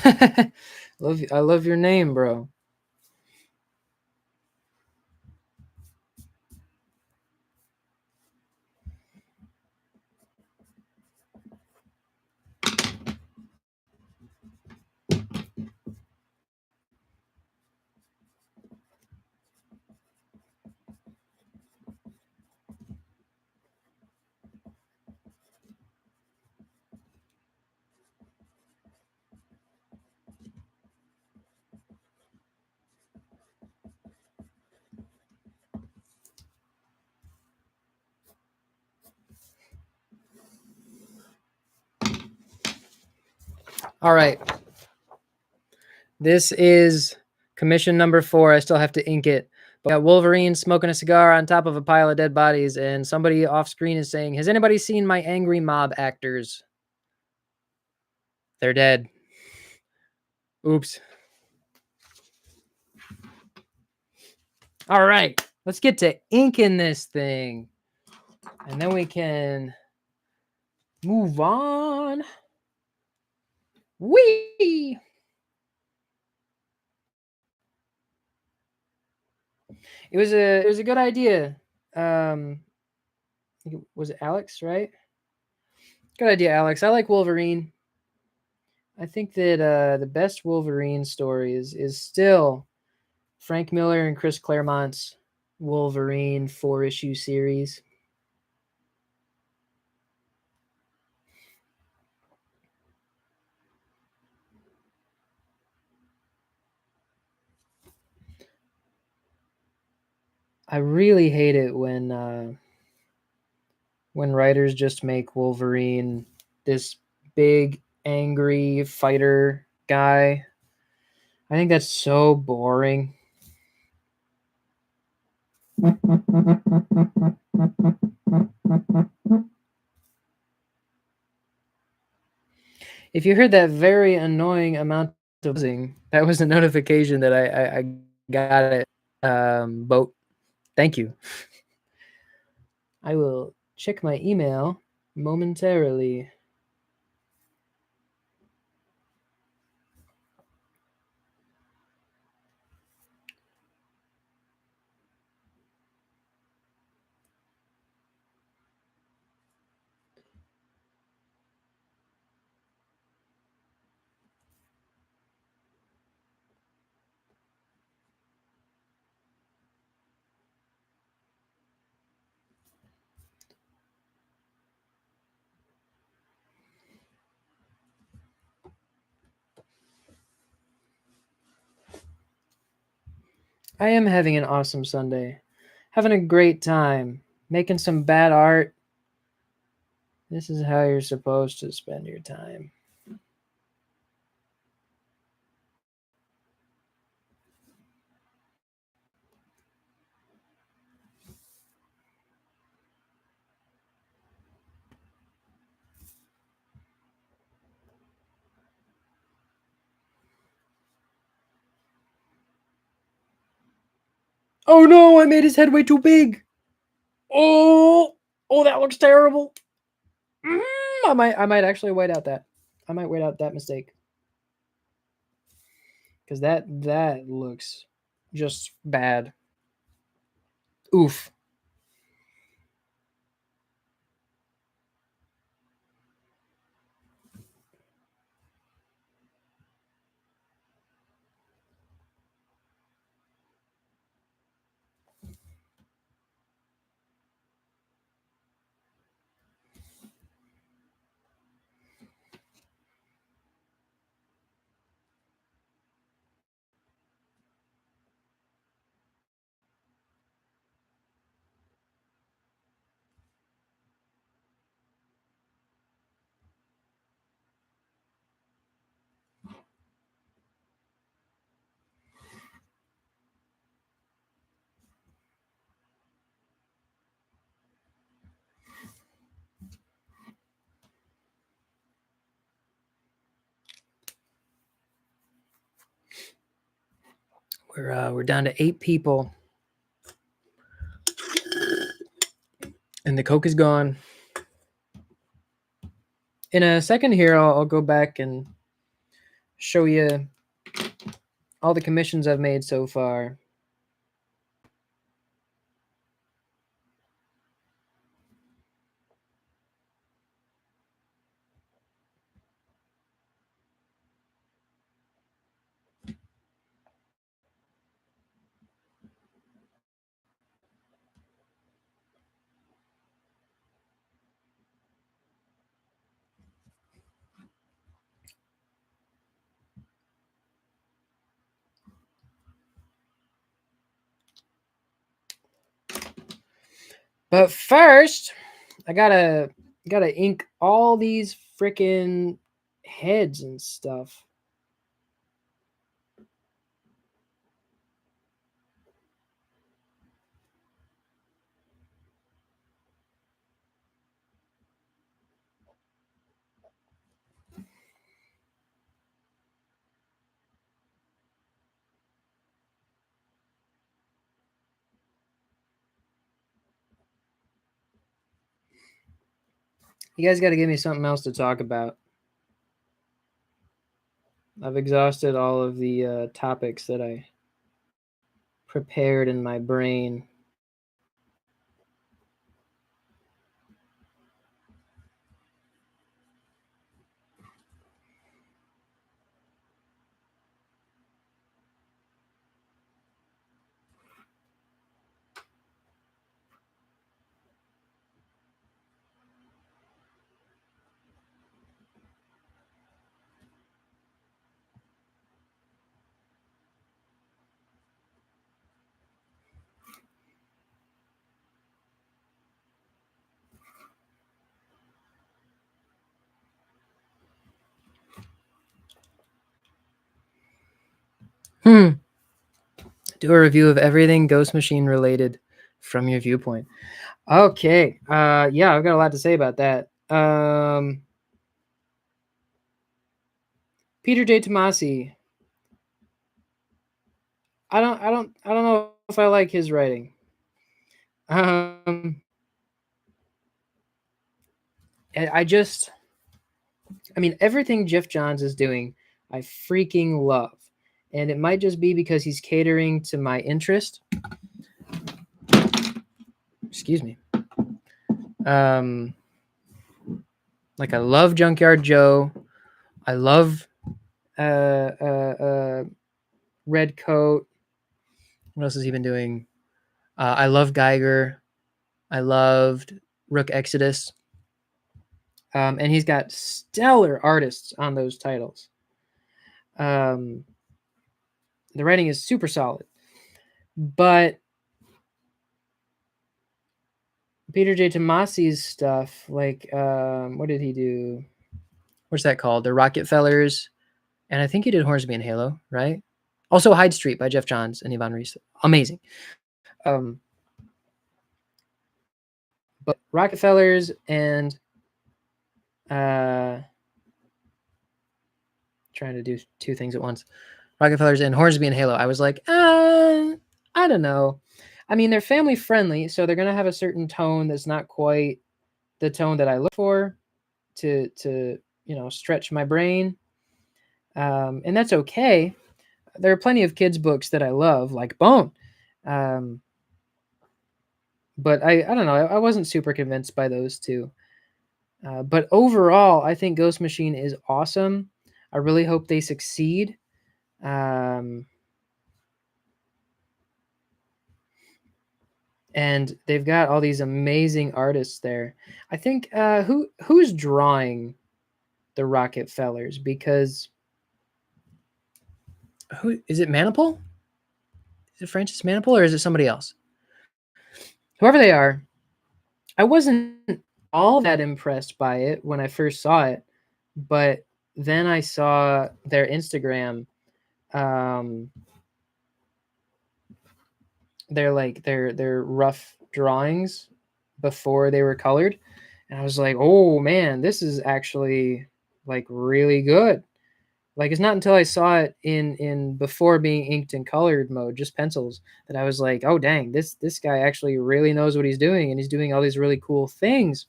I love your name, bro. All right. This is Commission number 4. I still have to ink it. But we got Wolverine smoking a cigar on top of a pile of dead bodies, and somebody off screen is saying, "Has anybody seen my angry mob actors? They're dead." Oops. All right, let's get to inking this thing, and then we can move on. Whee! It was a good idea. Was it Alex, right? Good idea, Alex. I like Wolverine. I think that the best Wolverine story is still Frank Miller and Chris Claremont's Wolverine 4-issue series. I really hate it when writers just make Wolverine this big, angry fighter guy. I think that's so boring. If you heard that very annoying amount of buzzing, that was a notification that I got it. Boat. Thank you. I will check my email momentarily. I am having an awesome Sunday. Having a great time. Making some bad art. This is how you're supposed to spend your time. Oh no, I made his head way too big. Oh, that looks terrible. I might actually wait out that. I might wait out that mistake. Because that looks just bad. Oof. We're down to 8 people. And the Coke is gone. In a second here, I'll go back and show you all the commissions I've made so far. But first, I gotta ink all these freaking heads and stuff. You guys got to give me something else to talk about. I've exhausted all of the topics that I prepared in my brain. Do a review of everything Ghost Machine related from your viewpoint. Okay. Yeah, I've got a lot to say about that. Peter J. Tomasi. I don't know if I like his writing. Um, I mean, everything Jeff Johns is doing, I freaking love. And it might just be because he's catering to my interest. Excuse me. Like I love Junkyard Joe. I love Red Coat. What else has he been doing? I love Geiger. I loved Rook Exodus. And he's got stellar artists on those titles. The writing is super solid. But Peter J. Tomasi's stuff, like, what did he do? What's that called? The Rockefellers. And I think he did Hornsby and Halo, right? Also Hyde Street by Jeff Johns and Yvonne Reese. Amazing. But Rockefellers and trying to do two things at once. Rockefellers and Hornsby and Halo. I was like, I don't know. I mean, they're family friendly, so they're gonna have a certain tone that's not quite the tone that I look for to stretch my brain, and that's okay. There are plenty of kids' books that I love, like Bone, but I don't know. I wasn't super convinced by those two. But overall, I think Ghost Machine is awesome. I really hope they succeed. And they've got all these amazing artists there. I think who's drawing the Rockefellers? Because who is it? Manipul? Is it Francis Manipul or is it somebody else? Whoever they are, I wasn't all that impressed by it when I first saw it, but then I saw their Instagram. They're rough drawings before they were colored, and I was like, oh man, this is actually like really good. Like it's not until I saw it in before being inked and colored mode, just pencils, that I was like, oh dang, this guy actually really knows what he's doing, and he's doing all these really cool things.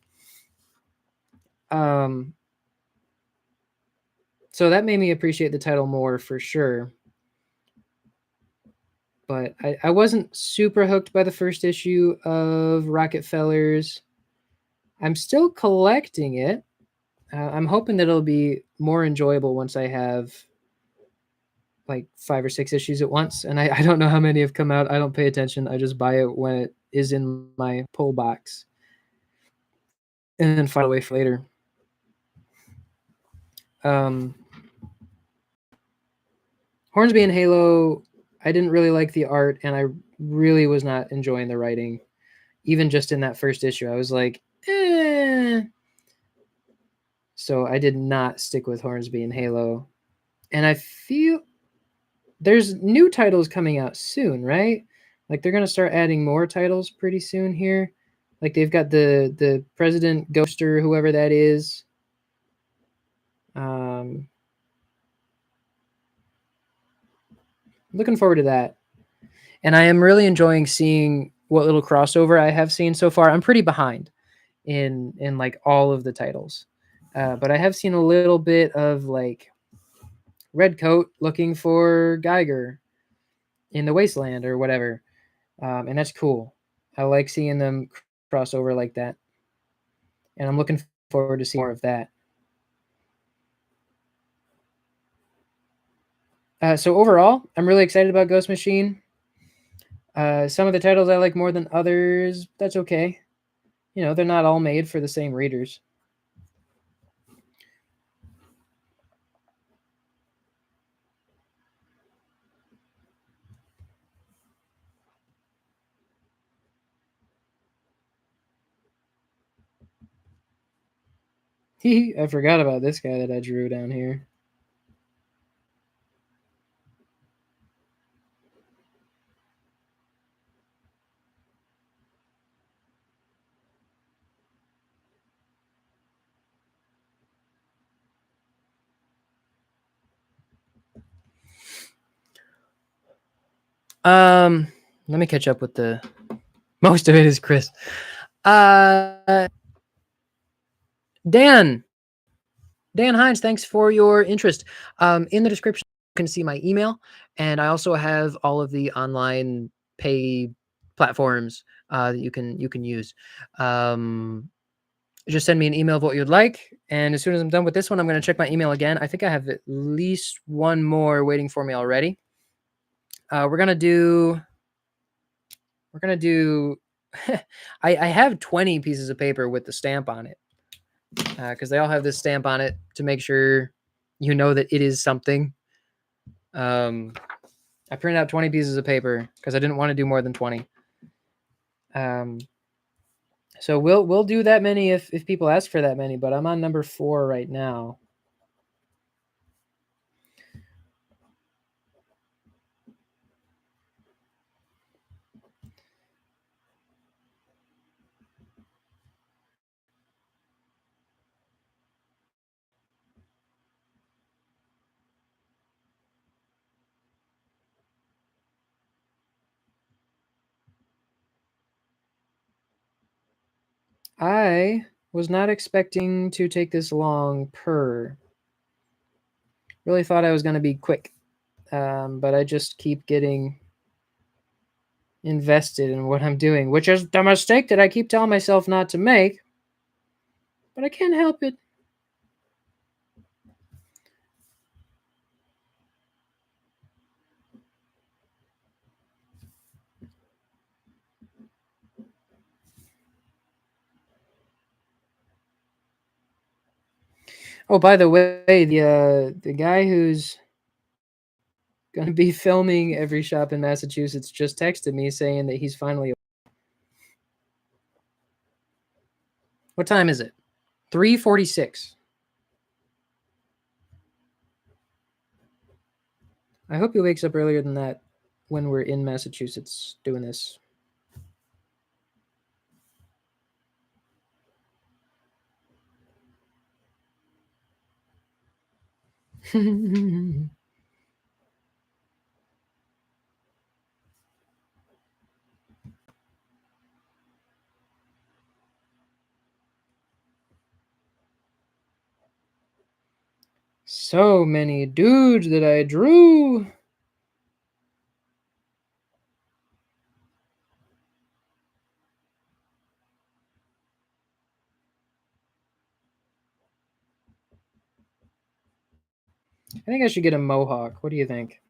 So that made me appreciate the title more for sure. But I wasn't super hooked by the first issue of Rockefellers. I'm still collecting it. I'm hoping that it'll be more enjoyable once I have like 5 or 6 issues at once. And I don't know how many have come out. I don't pay attention. I just buy it when it is in my pull box and then file away for later. Hornsby and Halo, I didn't really like the art, and I really was not enjoying the writing. Even just in that first issue, I was like, eh. So I did not stick with Hornsby and Halo. And I feel there's new titles coming out soon, right? Like they're going to start adding more titles pretty soon here. Like they've got the President Ghoster, whoever that is. Looking forward to that. And I am really enjoying seeing what little crossover I have seen so far. I'm pretty behind in like all of the titles. But I have seen a little bit of like Red Coat looking for Geiger in the Wasteland or whatever, and that's cool. I like seeing them cross over like that, and I'm looking forward to seeing more of that. So overall, I'm really excited about Ghost Machine. Some of the titles I like more than others. That's okay. You know, they're not all made for the same readers. I forgot about this guy that I drew down here. Let me catch up with the most of it is Chris. Dan Hines, thanks for your interest. In the description, you can see my email, and I also have all of the online pay platforms that you can use. Just send me an email of what you'd like, and as soon as I'm done with this one, I'm going to check my email again. I think I have at least one more waiting for me already. We're gonna do. I have 20 pieces of paper with the stamp on it, because they all have this stamp on it to make sure you know that it is something. I printed out 20 pieces of paper because I didn't want to do more than 20. So we'll do that many if people ask for that many, but I'm on number 4 right now. I was not expecting to take this long per. Really thought I was going to be quick, but I just keep getting invested in what I'm doing, which is the mistake that I keep telling myself not to make, but I can't help it. Oh, by the way, the guy who's gonna be filming every shop in Massachusetts just texted me saying that he's finally. What time is it? 3:46. I hope he wakes up earlier than that when we're in Massachusetts doing this. So many dudes that I drew. I think I should get a mohawk. What do you think?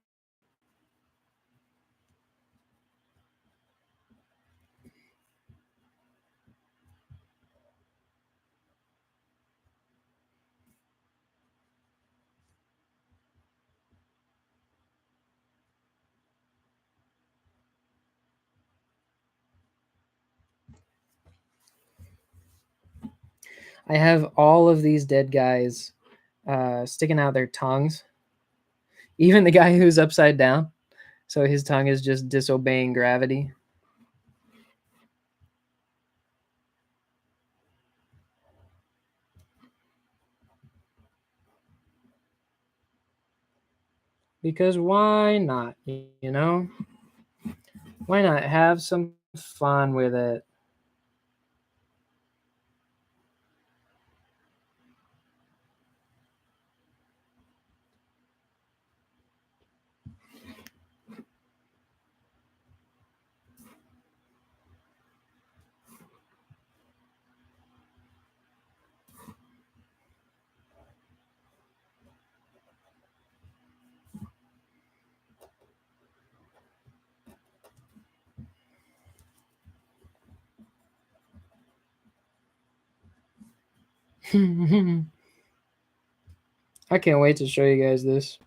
I have all of these dead guys sticking out their tongues. Even the guy who's upside down. So his tongue is just disobeying gravity. Because why not? You know? Why not have some fun with it? I can't wait to show you guys this.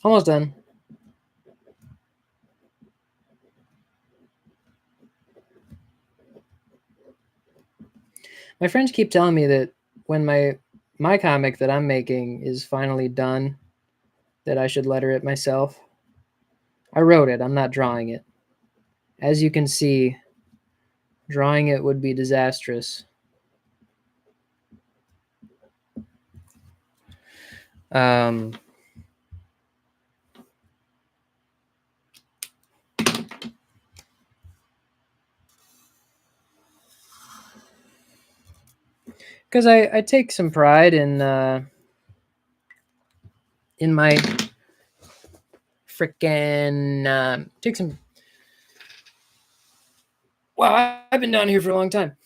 Almost done. My friends keep telling me that when my comic that I'm making is finally done, that I should letter it myself. I wrote it, I'm not drawing it. As you can see, drawing it would be disastrous. Um, because I take some pride in my freaking take some. Wow, I've been down here for a long time.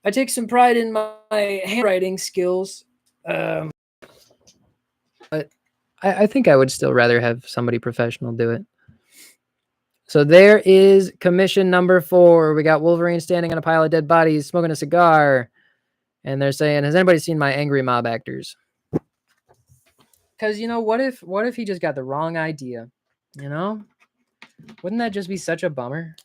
I take some pride in my handwriting skills, but I think I would still rather have somebody professional do it. So there is commission number 4. We got Wolverine standing on a pile of dead bodies, smoking a cigar, and they're saying, "Has anybody seen my angry mob actors?" Because what if he just got the wrong idea? You know, wouldn't that just be such a bummer?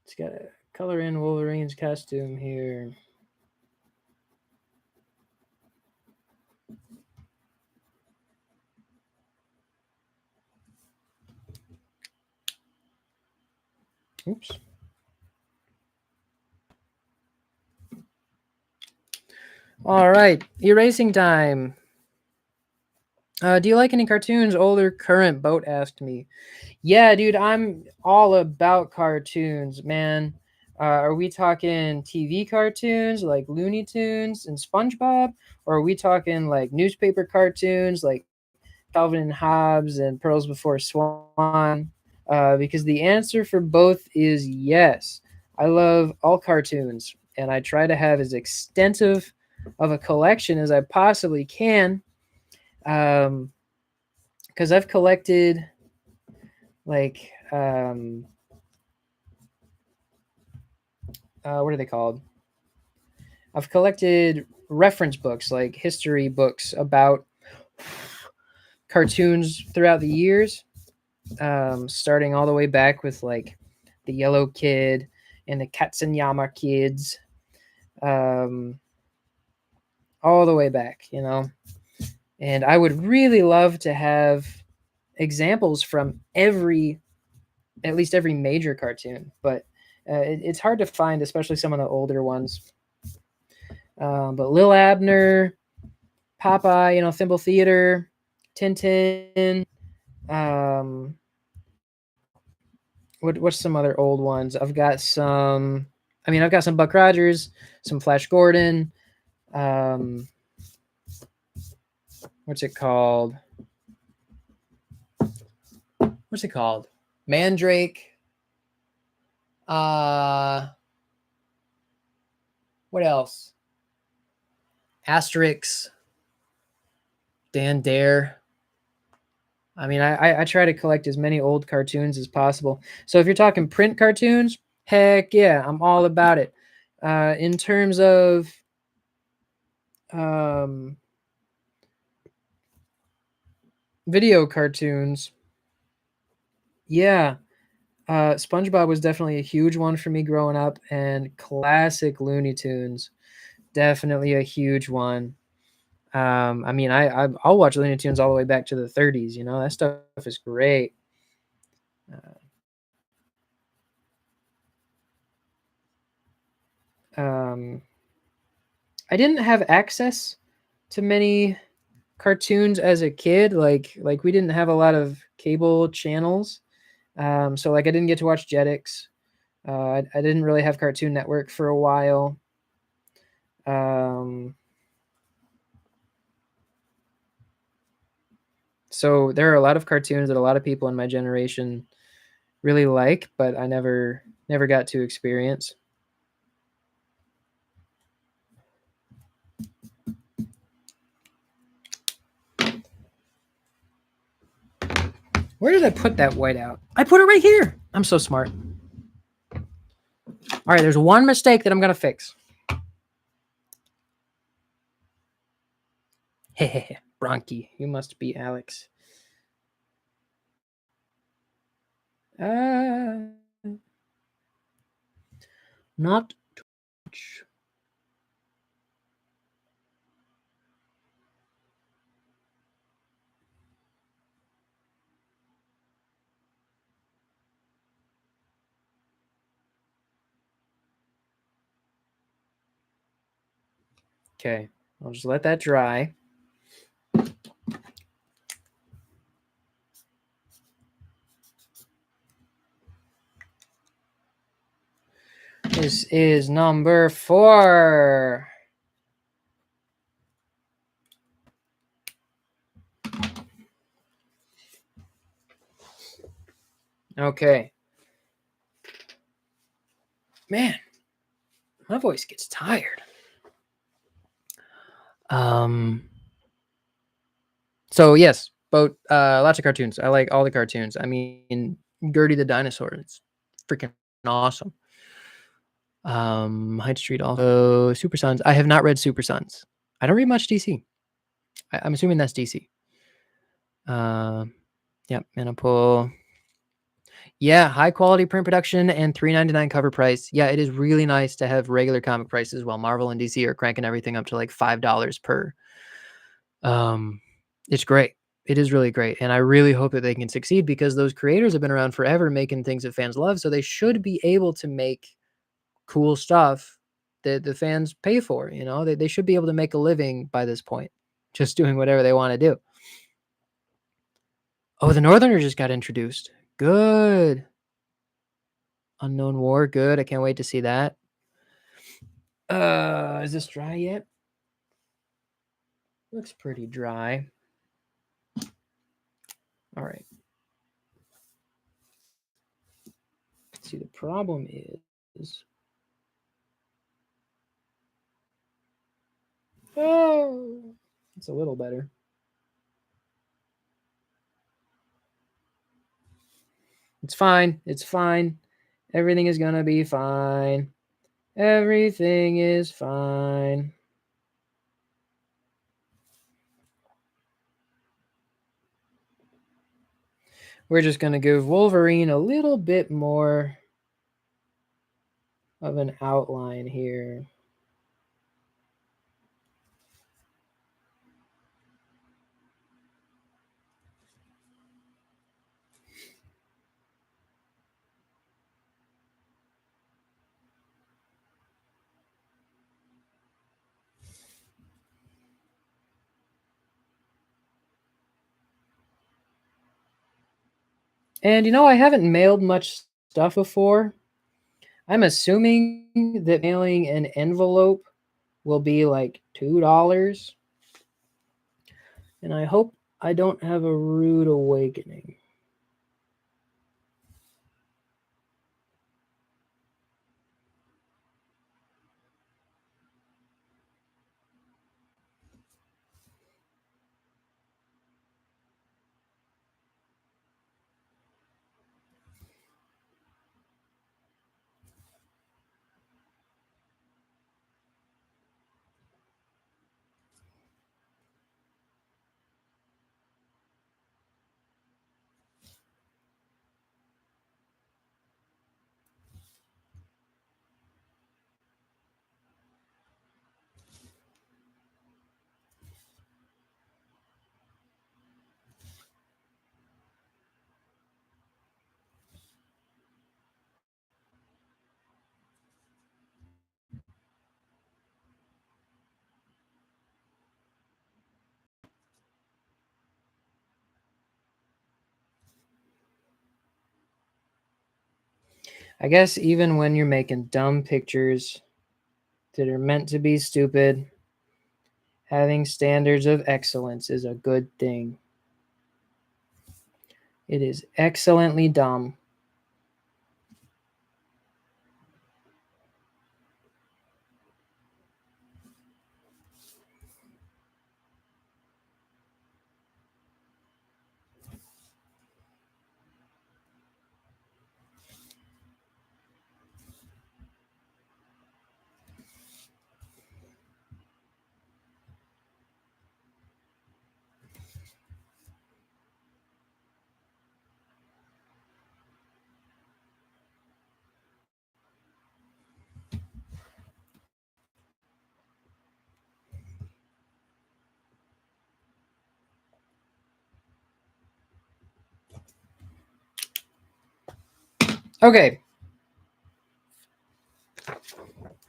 It's got to color in Wolverine's costume here. Oops. All right, erasing time. Do you like any cartoons? Old or current? Boat asked me. Yeah, dude, I'm all about cartoons, man. Are we talking TV cartoons like Looney Tunes and SpongeBob? Or are we talking like newspaper cartoons like Calvin and Hobbes and Pearls Before Swan? Because the answer for both is yes. I love all cartoons, and I try to have as extensive of a collection as I possibly can. Because I've collected like what are they called? I've collected reference books, like history books about cartoons throughout the years, starting all the way back with like the Yellow Kid and the Katsunyama Kids, um, all the way back. And I would really love to have examples from at least every major cartoon, but it's hard to find, especially some of the older ones. But Lil Abner, Popeye, Thimble Theater, Tintin. Um, what's some other old ones? I've got some. I mean, I've got some Buck Rogers, some Flash Gordon. Um, what's it called? What's it called? Mandrake. What else? Asterix. Dan Dare. I mean, I try to collect as many old cartoons as possible. So if you're talking print cartoons, heck yeah, I'm all about it. In terms of um, video cartoons, yeah, SpongeBob was definitely a huge one for me growing up, and classic Looney Tunes, definitely a huge one. I mean, I'll watch Looney Tunes all the way back to the 30s. You know, that stuff is great. Um, I didn't have access to many cartoons as a kid. Like we didn't have a lot of cable channels. So like I didn't get to watch Jetix. I didn't really have Cartoon Network for a while. Um, so there are a lot of cartoons that a lot of people in my generation really like, but I never got to experience. Where did I put that whiteout? I put it right here. I'm so smart. All right, there's one mistake that I'm gonna fix. Hehehe, Bronchi, you must be Alex. Uh, not too much. Okay, I'll just let that dry. This is number 4. Okay. Man, my voice gets tired. So yes, but lots of cartoons. I like all the cartoons. I mean, Gertie the dinosaur. It's freaking awesome. Hyde Street also. Super Sons. I have not read Super Sons. I don't read much DC. I'm assuming that's DC. Yep, Maniple. Yeah, high quality print production and $3.99 cover price. Yeah, it is really nice to have regular comic prices while Marvel and DC are cranking everything up to like $5 per. Um, it's great. It is really great, and I really hope that they can succeed because those creators have been around forever making things that fans love, so they should be able to make cool stuff that the fans pay for. You know, they should be able to make a living by this point, just doing whatever they want to do. Oh, the Northerner just got introduced. Good. Unknown War. Good. I can't wait to see that. Is this dry yet? Looks pretty dry. All right. See, the problem is. Oh, it's a little better. It's fine. It's fine. Everything is gonna be fine. Everything is fine. We're just gonna give Wolverine a little bit more of an outline here. And you know, I haven't mailed much stuff before. I'm assuming that mailing an envelope will be like $2. And I hope I don't have a rude awakening. I guess even when you're making dumb pictures that are meant to be stupid, having standards of excellence is a good thing. It is excellently dumb. Okay.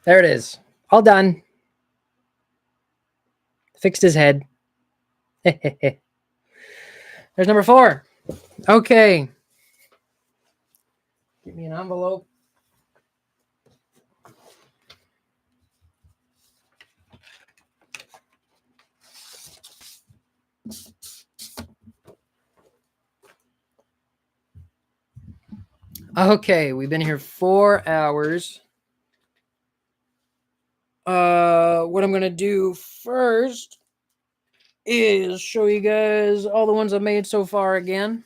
There it is. All done. Fixed his head. There's number 4. Okay. Give me an envelope. Okay, we've been here 4 hours. What I'm gonna do first is show you guys all the ones I've made so far again,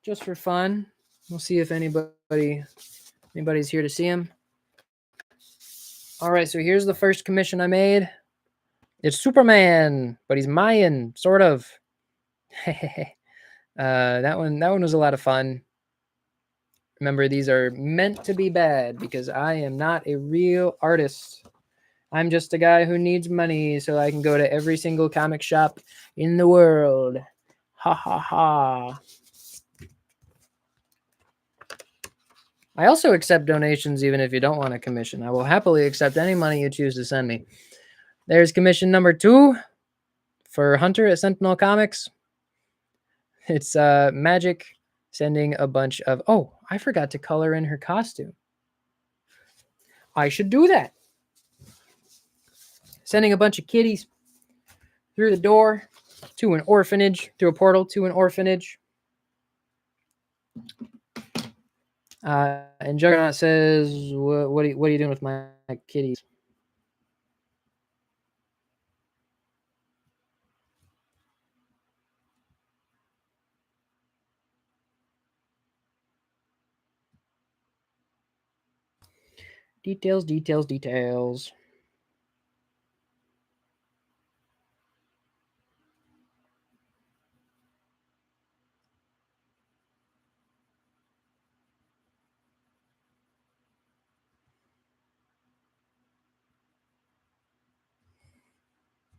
just for fun. We'll see if anybody's here to see them. All right, so here's the first commission I made. It's Superman, but he's Mayan, sort of. That one was a lot of fun. Remember, these are meant to be bad because I am not a real artist. I'm just a guy who needs money so I can go to every single comic shop in the world. Ha ha ha. I also accept donations even if you don't want a commission. I will happily accept any money you choose to send me. There's commission number 2 for Hunter at Sentinel Comics. It's Magic sending a bunch of... Oh, I forgot to color in her costume. I should do that. Sending a bunch of kitties through the door to an orphanage, through a portal to an orphanage. And Juggernaut says, what are you doing with my kitties? Details, details, details.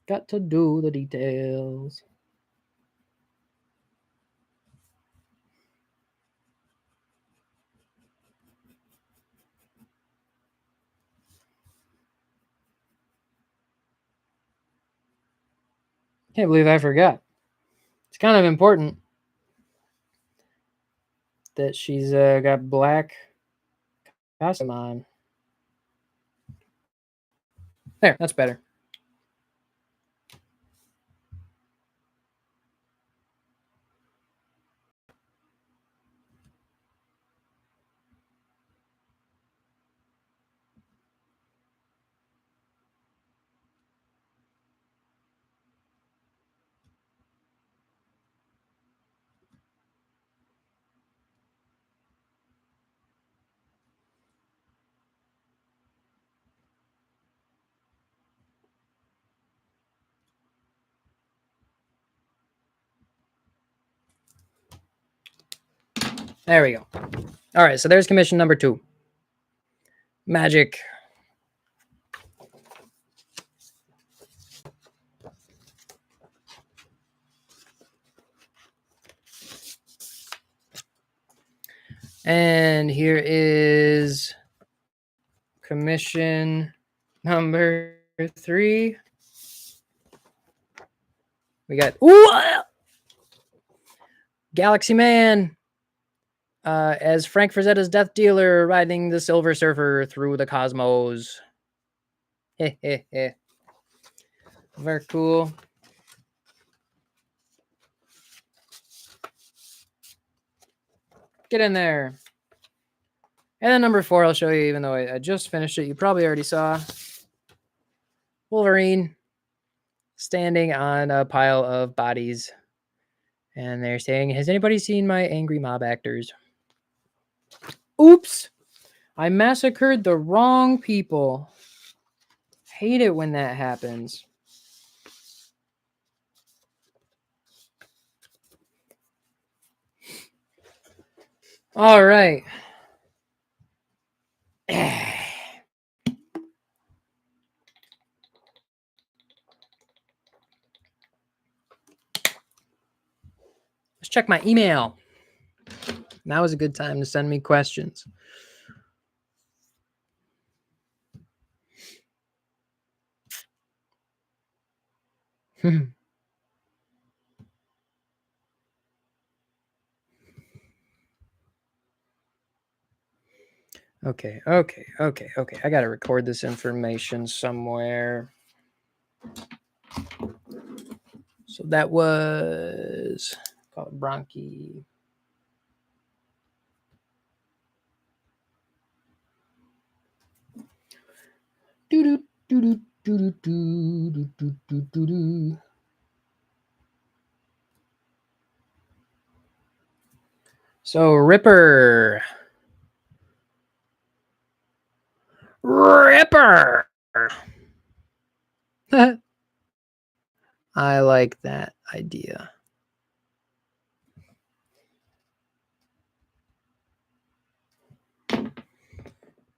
Got to do the details. Can't believe I forgot. It's kind of important that she's got black costume on. There, that's better. There we go. All right, so there's commission number 2. Magic. And here is commission number 3. We got Galaxy Man. as Frank Frazetta's death dealer riding the Silver Surfer through the cosmos. Very cool. Get in there. And then number 4, I'll show you, even though I just finished it. You probably already saw Wolverine standing on a pile of bodies. And they're saying, has anybody seen my angry mob actors? Oops! I massacred the wrong people. Hate it when that happens. All right. Let's check my email. Now is a good time to send me questions. Okay. I got to record this information somewhere. So that was called Bronchi. So Ripper. I like that idea.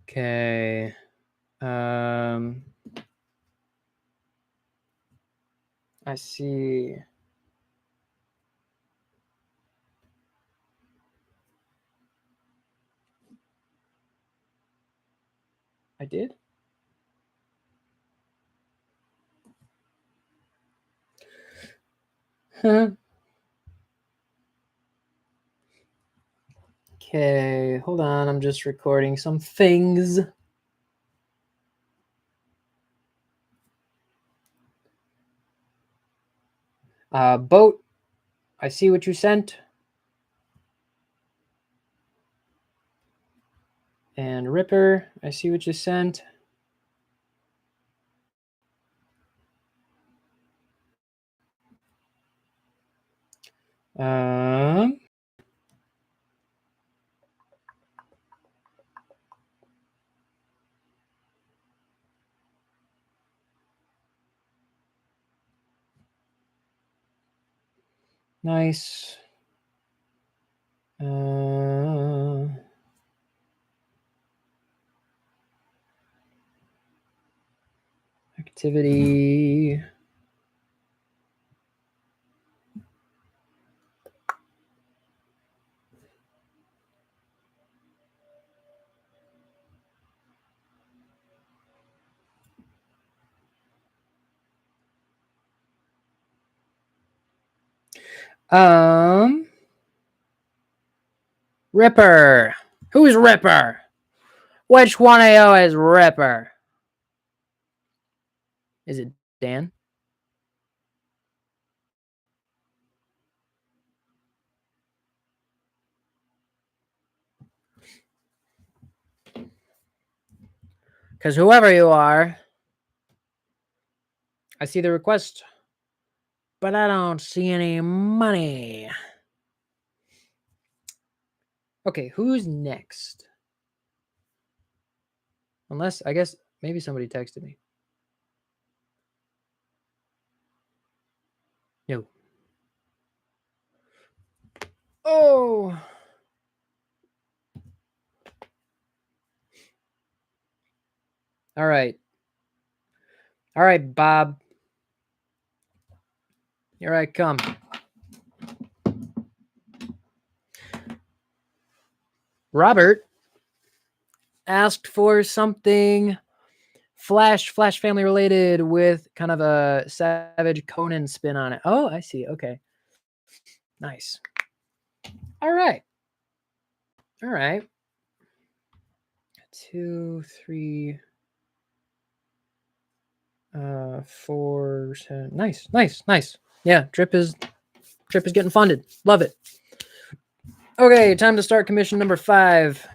Okay. I see. I did? Okay, hold on. I'm just recording some things. Boat, I see what you sent. And Ripper, I see what you sent. Nice. Activity. Ripper. Who's Ripper? Which one of you is Ripper? Is it Dan? Because whoever you are, I see the request, but I don't see any money. Okay, who's next? Unless, I guess, maybe somebody texted me. No. Oh. All right. All right, Bob. Here I come. Robert asked for something Flash family related with kind of a Savage Conan spin on it. Oh, I see. Okay. Nice. All right. All right. 2, 3, 4, 10. Nice, nice, nice. Yeah, trip is getting funded. Love it. Okay, time to start commission number 5.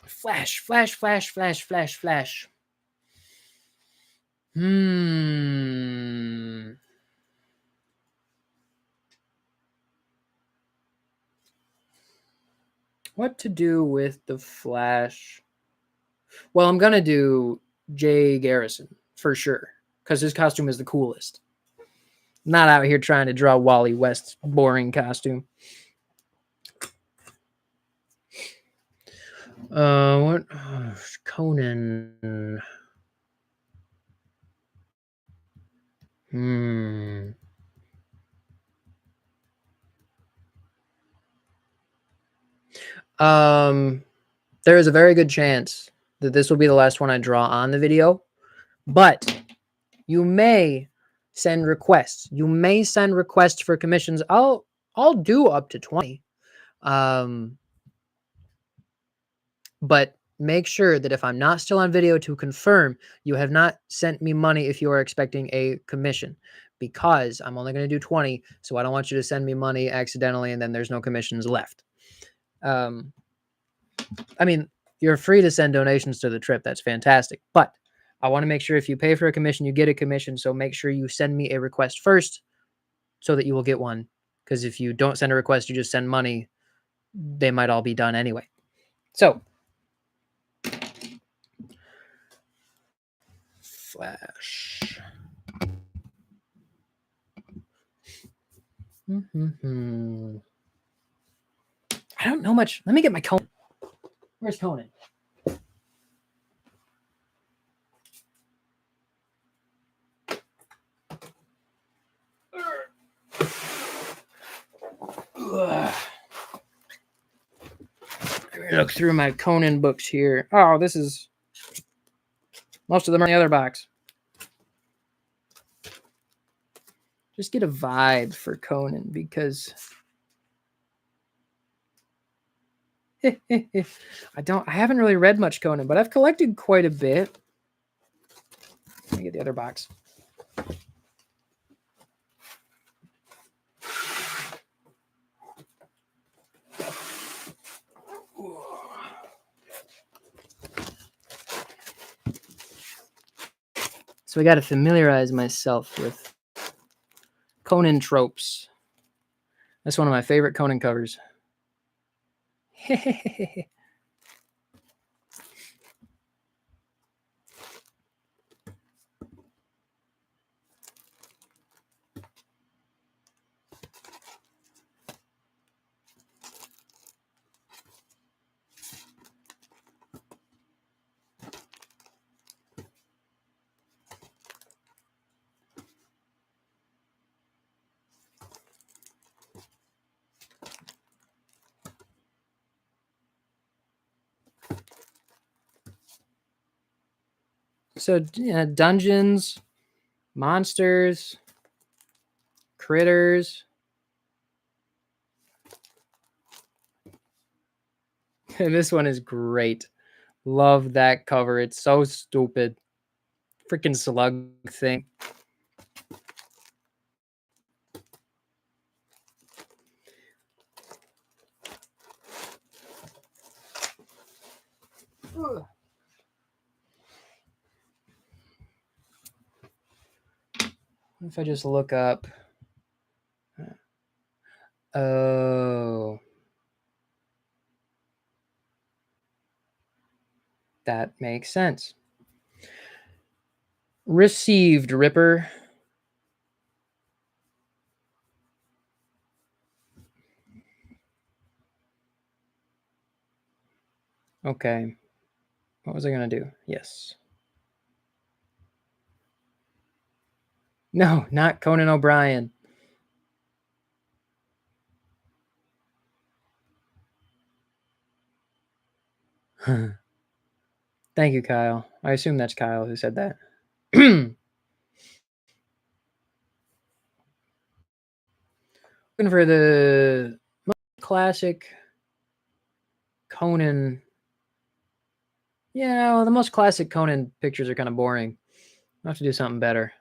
Flash, flash, flash, flash, flash, flash. What to do with the flash? Well, I'm gonna do Jay Garrison for sure because his costume is the coolest. Not out here trying to draw Wally West's boring costume. What? Conan. There is a very good chance that this will be the last one I draw on the video, but you may send requests. You may send requests for commissions. I'll do up to 20. But make sure that if I'm not still on video to confirm you have not sent me money if you are expecting a commission, because I'm only going to do 20. So I don't want you to send me money accidentally and then there's no commissions left. I mean, you're free to send donations to the trip. That's fantastic. But I want to make sure if you pay for a commission, you get a commission. So make sure you send me a request first so that you will get one. Because if you don't send a request, you just send money, they might all be done anyway. So, flash. I don't know much. Let me get my Conan. Where's Conan? Look through my Conan books here. Oh, this is... Most of them are in the other box. Just get a vibe for Conan because... I haven't really read much Conan, but I've collected quite a bit. Let me get the other box. So I got to familiarize myself with Conan tropes. That's one of my favorite Conan covers. So, dungeons, monsters, critters. And this one is great. Love that cover. It's so stupid. Freaking slug thing. Ugh. What if I just look up? Oh. That makes sense. Received, Ripper. Okay. What was I going to do? Yes. No, not Conan O'Brien. Thank you, Kyle. I assume that's Kyle who said that. looking for the most classic Conan. Yeah, well, the most classic Conan pictures are kind of boring. I'll have to do something better.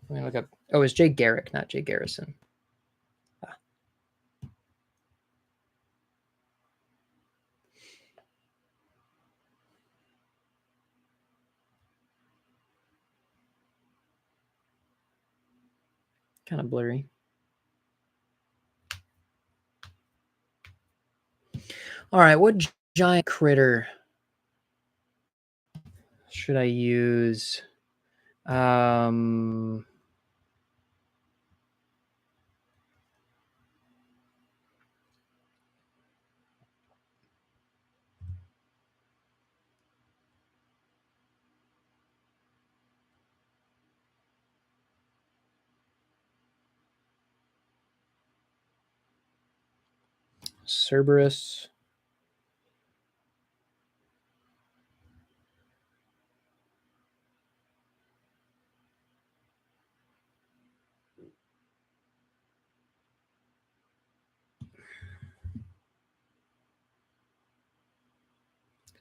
Let me look up. Oh, it's Jay Garrick, not Jay Garrison. Ah. Kind of blurry. All right, what giant critter should I use? Cerberus.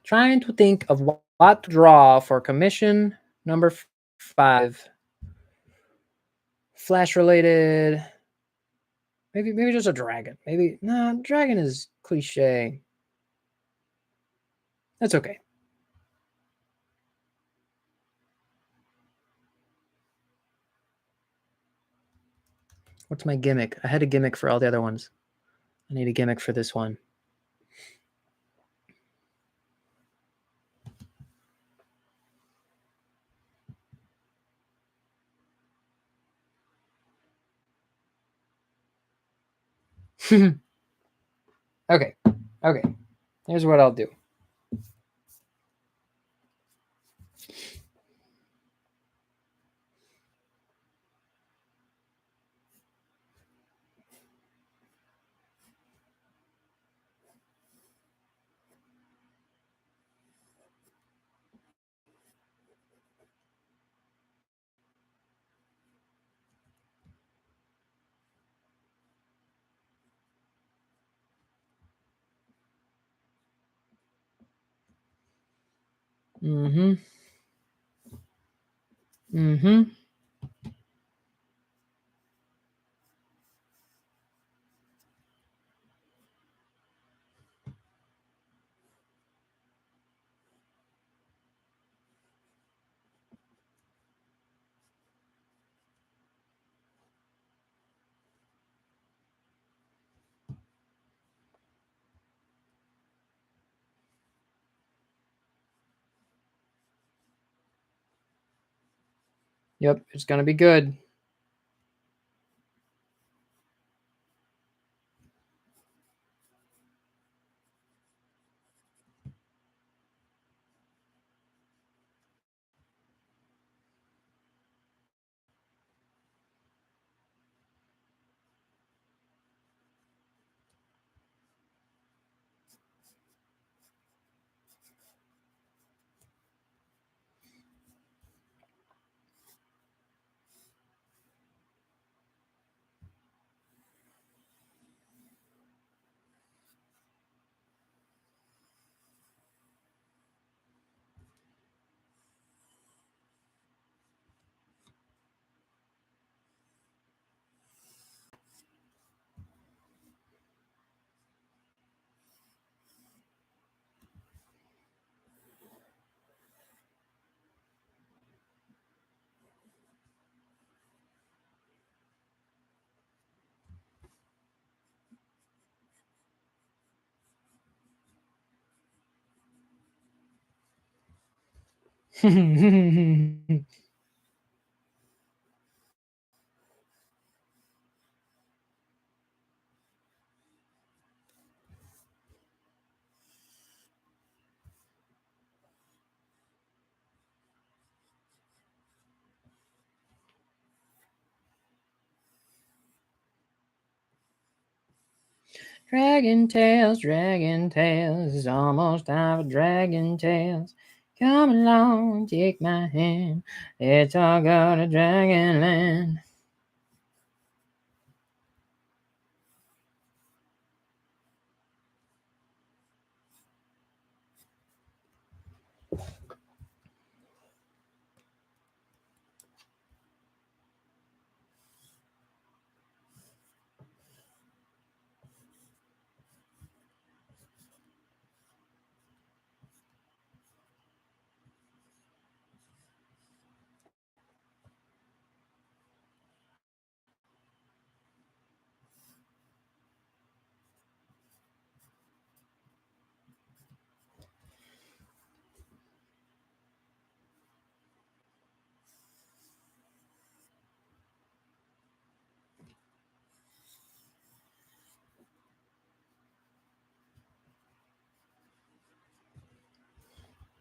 Trying to think of what to draw for commission number 5. Flash related. Maybe just a dragon. Maybe nah, dragon is cliche. That's okay. What's my gimmick? I had a gimmick for all the other ones. I need a gimmick for this one. Okay. Here's what I'll do. Mm-hmm. Yep, it's gonna be good. Dragon tales, it's almost time for dragon tales. Come along, take my hand, let's all go to Dragonland.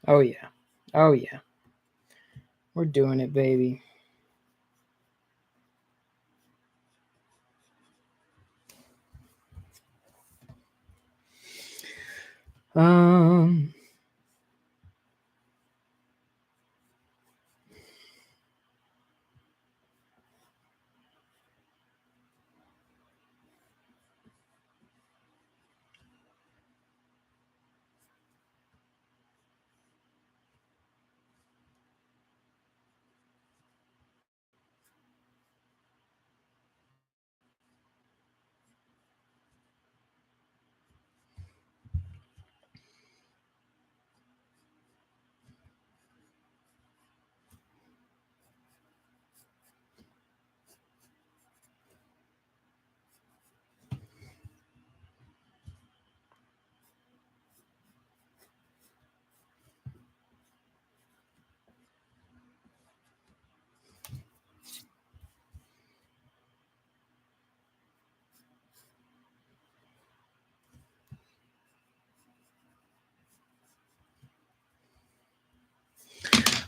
Oh yeah. Oh yeah. We're doing it, baby. Um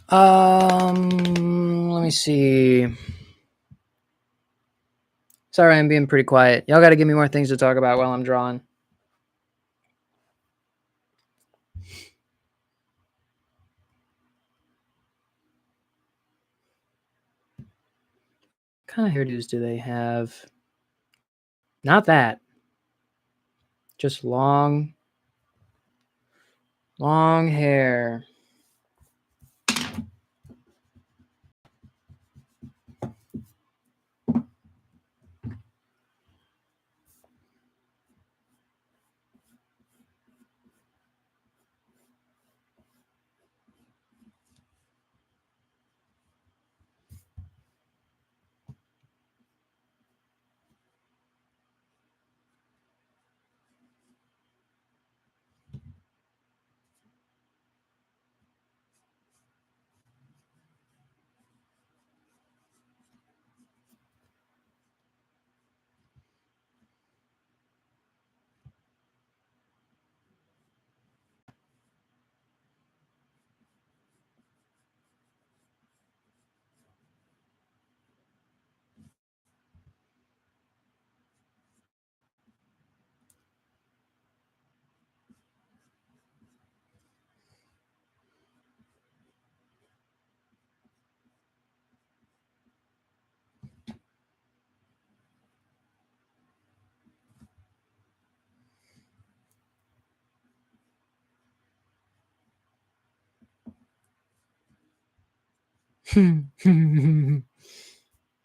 let me see. Sorry, I'm being pretty quiet. Y'all got to give me more things to talk about while I'm drawing. What kind of hairdos do they have? Not that. Just long hair.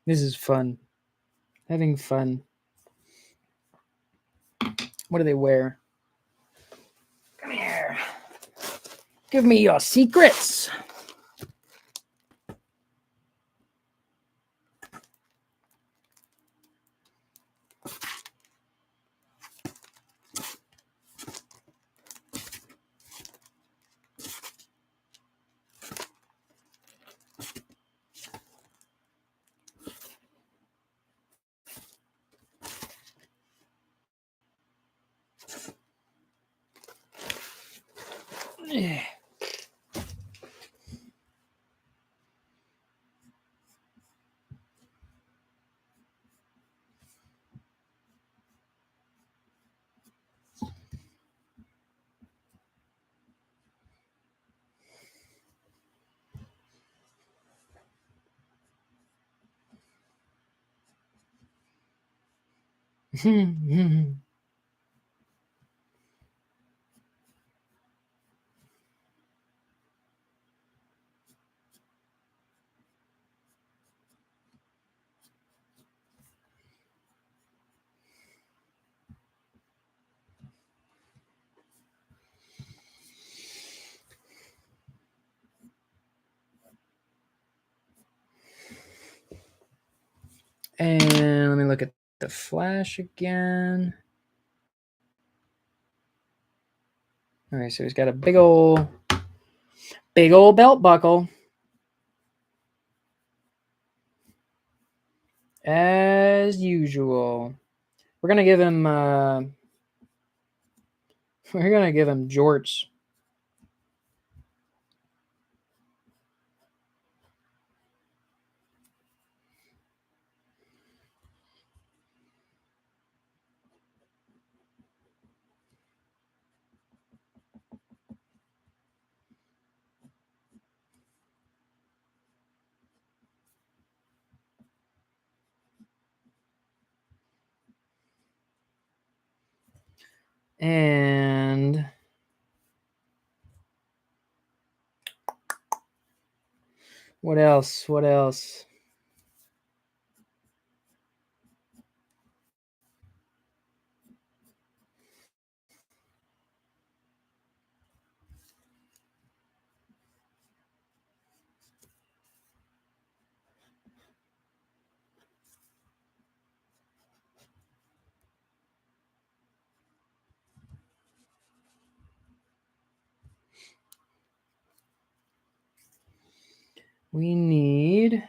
This is fun. Having fun. What do they wear? Come here. Give me your secrets. And let me look at the flash again. Okay, so he's got a big old belt buckle. As usual. We're gonna give him jorts. And what else? What else? We need.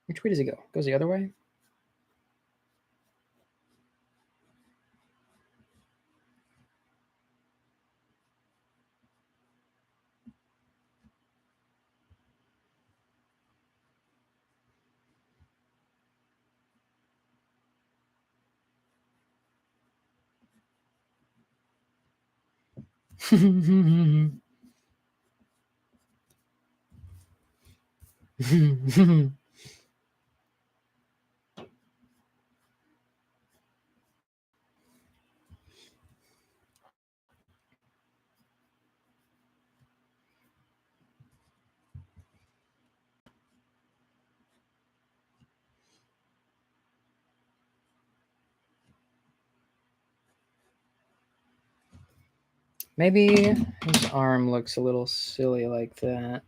Which way does it go? Goes the other way? Maybe his arm looks a little silly like that.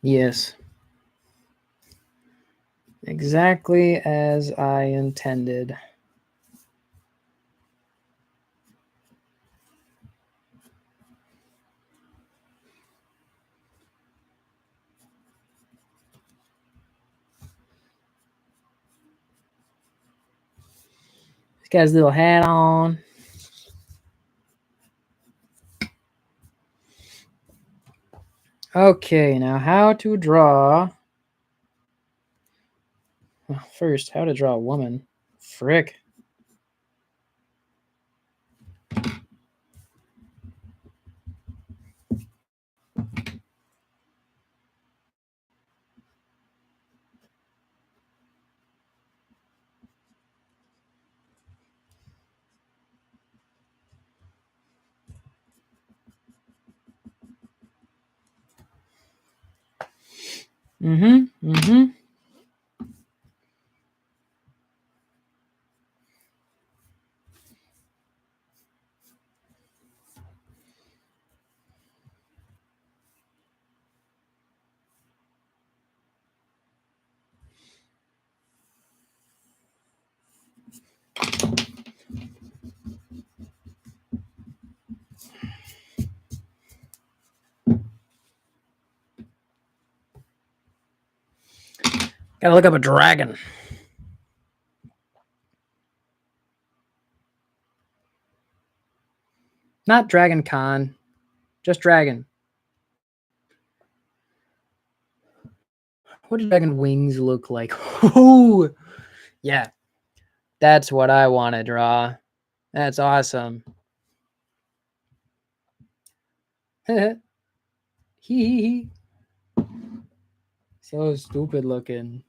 Yes. Exactly as I intended. He's got his little hat on. Okay, now how to draw. Well, first, how to draw a woman. Frick. Mm-hmm. Gotta look up a dragon. Not Dragon Con, just dragon. What do dragon wings look like? Ooh, yeah, that's what I want to draw. That's awesome. Hee hee. So stupid looking.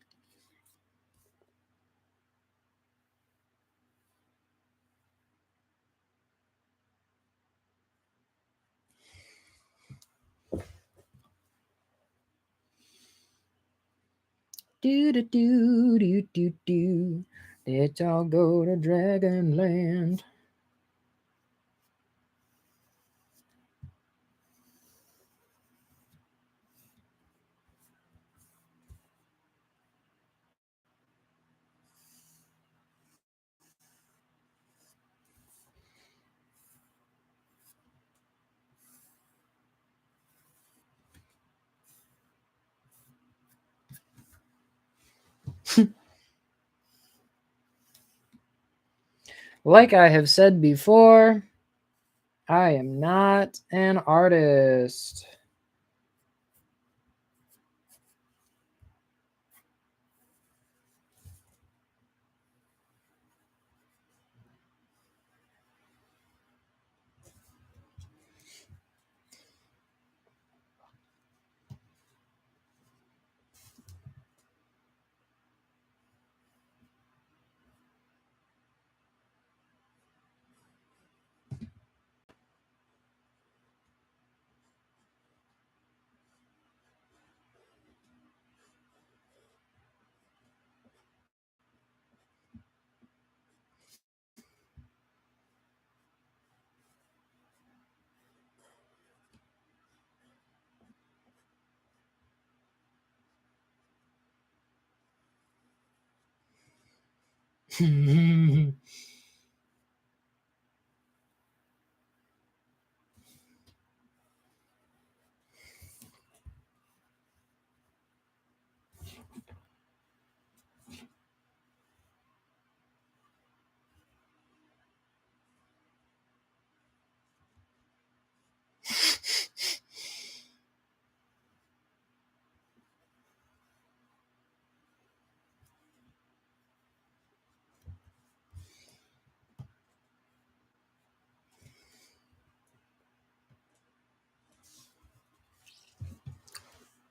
Do do do do do do. Let's all go to Dragonland. Like I have said before, I am not an artist.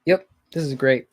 Yep, this is great.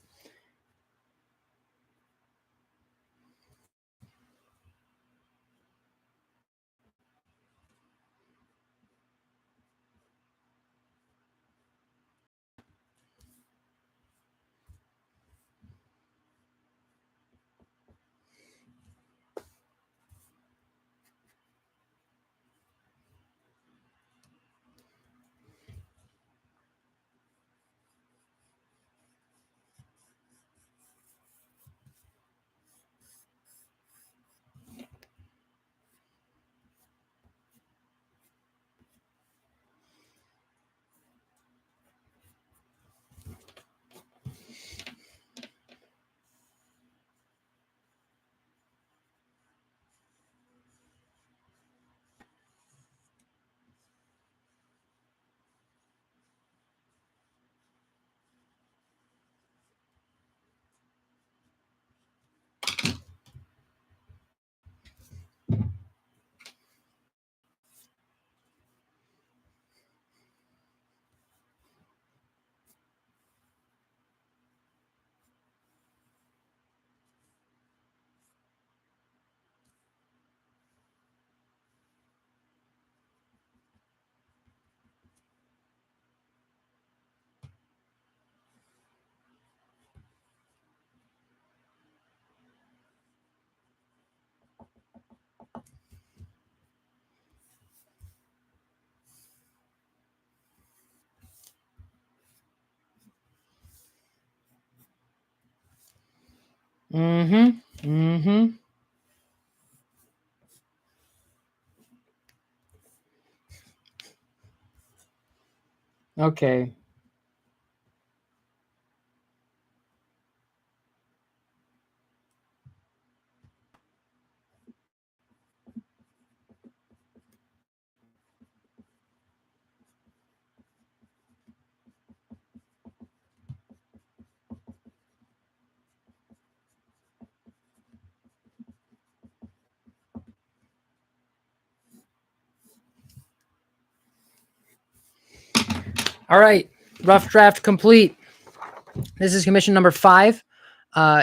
Mm-hmm. Mm-hmm. Okay. All right, rough draft complete. This is commission number 5.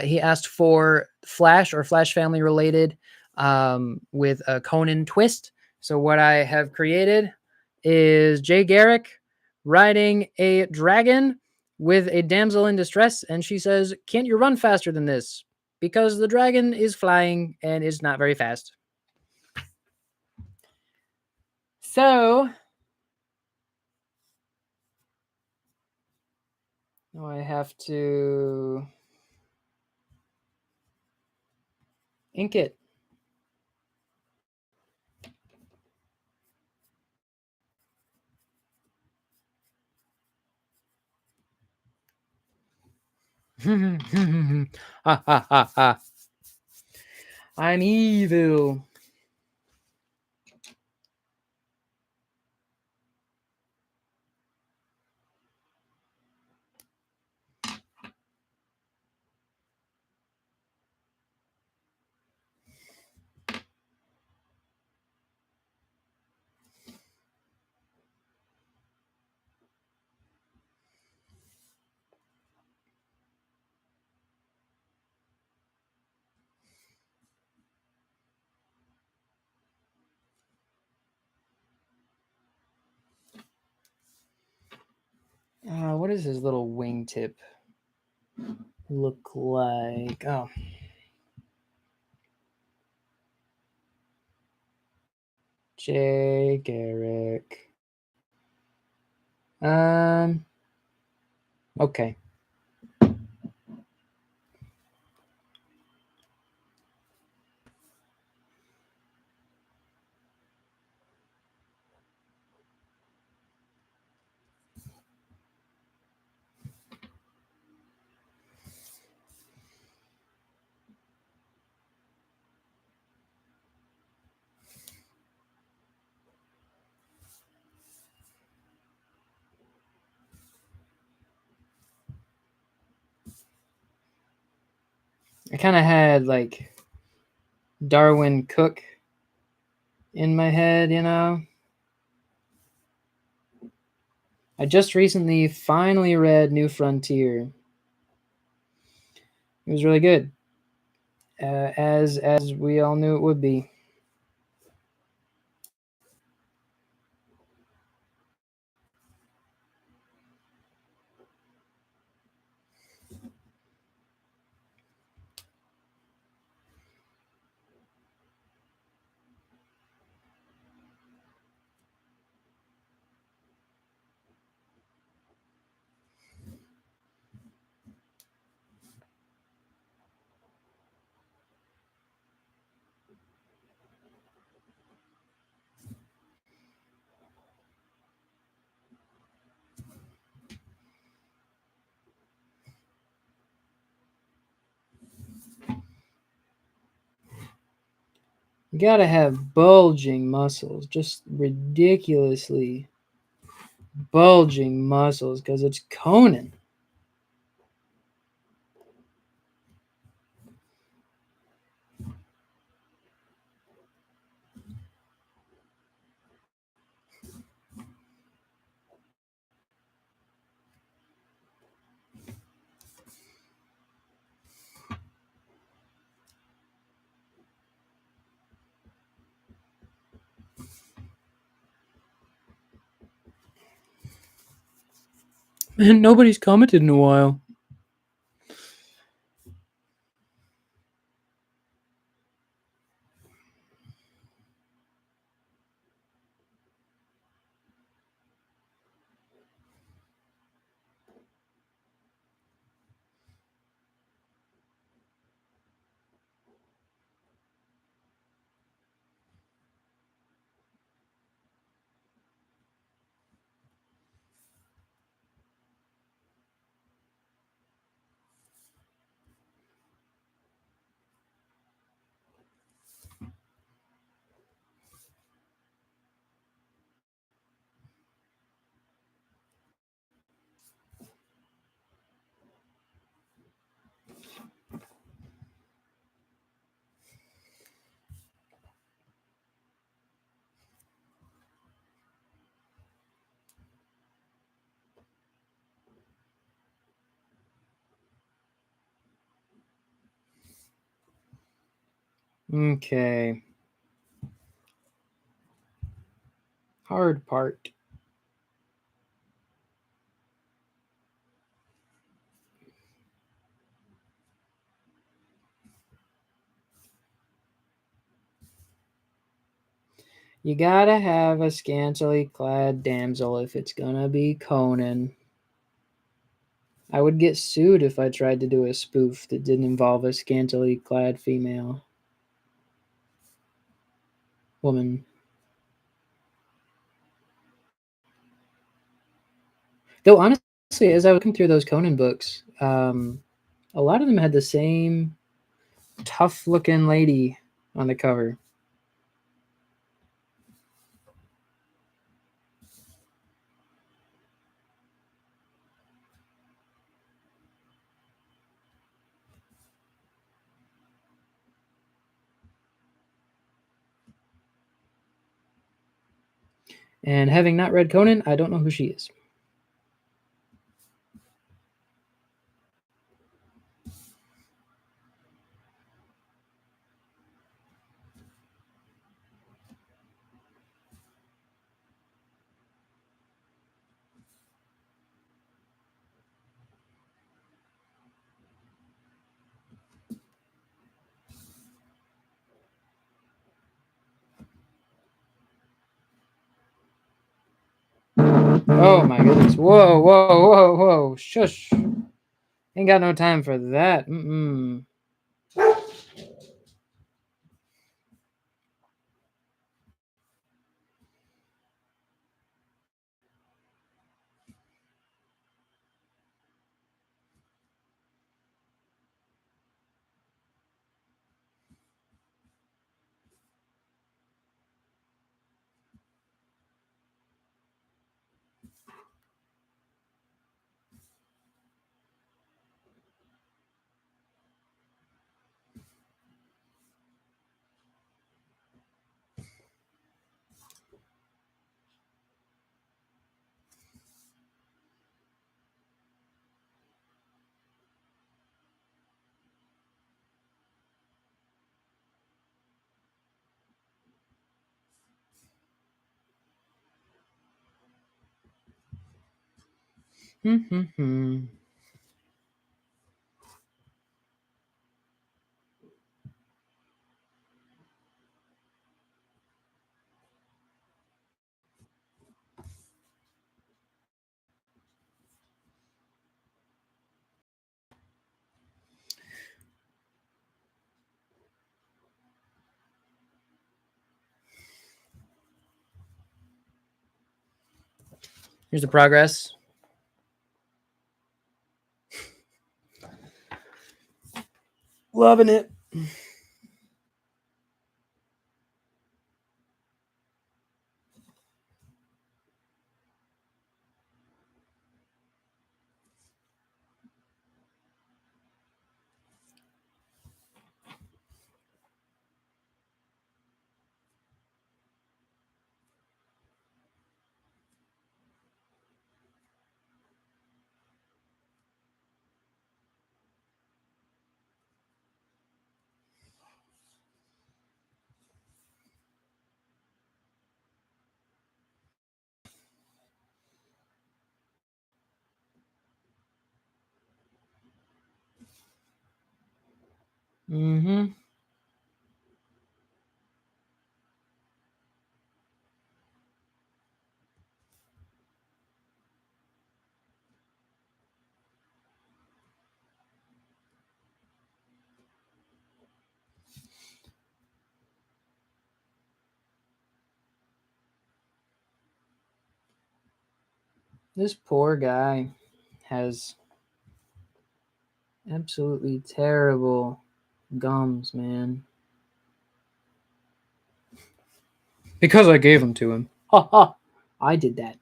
He asked for Flash or Flash family related with a Conan twist. So what I have created is Jay Garrick riding a dragon with a damsel in distress, and she says, "Can't you run faster than this?" Because the dragon is flying and is not very fast. So now I have to ink it. Ha ha ha ha. I'm evil. What does his little wingtip look like? Oh. Jay Garrick. Okay. I kind of had like Darwin Cook in my head, you know? I just recently finally read New Frontier. It was really good, as we all knew it would be. You gotta have bulging muscles, just ridiculously bulging muscles, because it's Conan. Man, nobody's commented in a while. Okay. Hard part. You gotta have a scantily clad damsel if it's gonna be Conan. I would get sued if I tried to do a spoof that didn't involve a scantily clad female woman. Though honestly, as I was looking through those Conan books, a lot of them had the same tough looking lady on the cover. And having not read Conan, I don't know who she is. Oh my goodness. Whoa, whoa, whoa, whoa. Shush. Ain't got no time for that. Mm-mm. Mm-hmm. Here's the progress. Loving it. Mm-hmm. This poor guy has absolutely terrible gums, man. Because I gave them to him. Ha ha. I did that.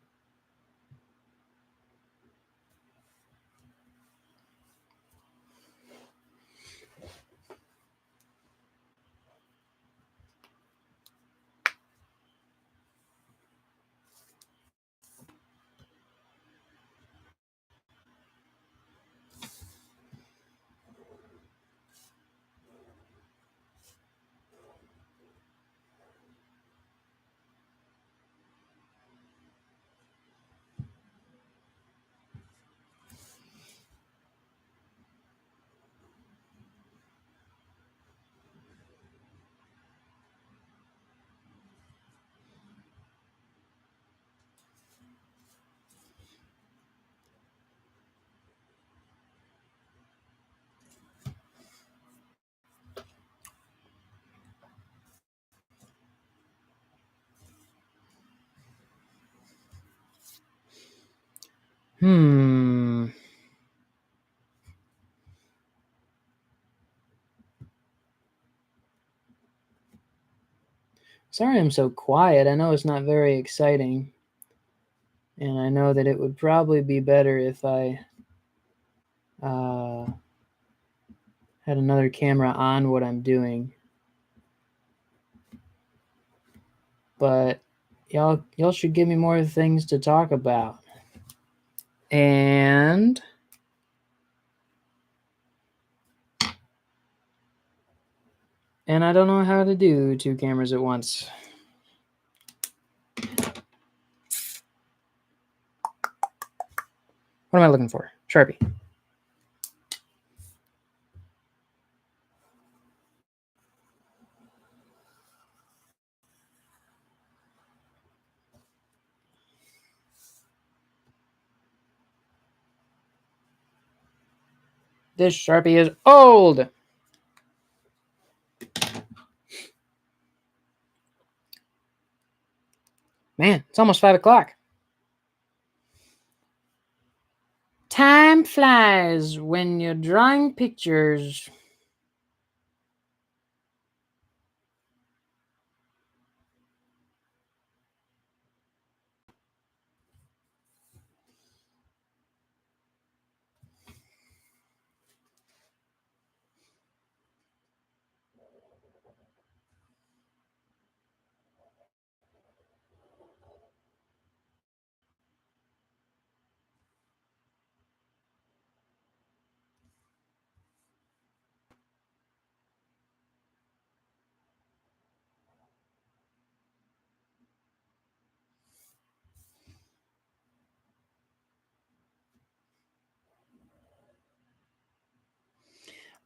Hmm. Sorry I'm so quiet. I know it's not very exciting. And I know that it would probably be better if I uh, had another camera on what I'm doing. But y'all should give me more things to talk about. And I don't know how to do two cameras at once. What am I looking for? Sharpie. This Sharpie is old. Man, it's almost 5 o'clock. Time flies when you're drawing pictures.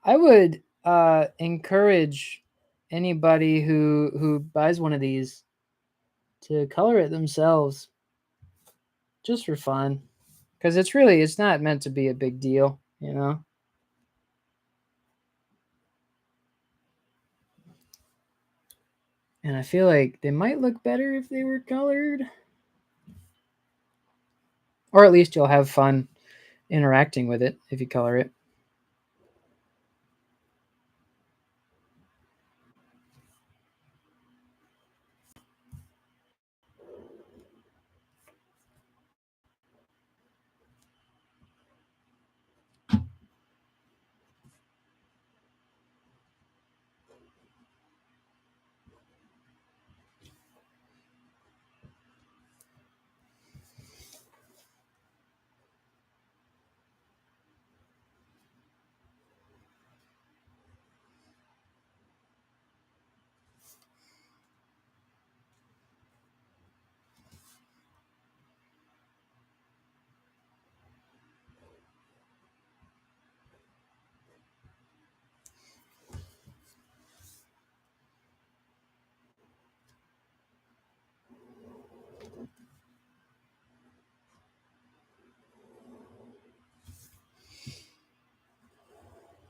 I would encourage anybody who buys one of these to color it themselves, just for fun, because it's not meant to be a big deal, you know. And I feel like they might look better if they were colored, or at least you'll have fun interacting with it if you color it.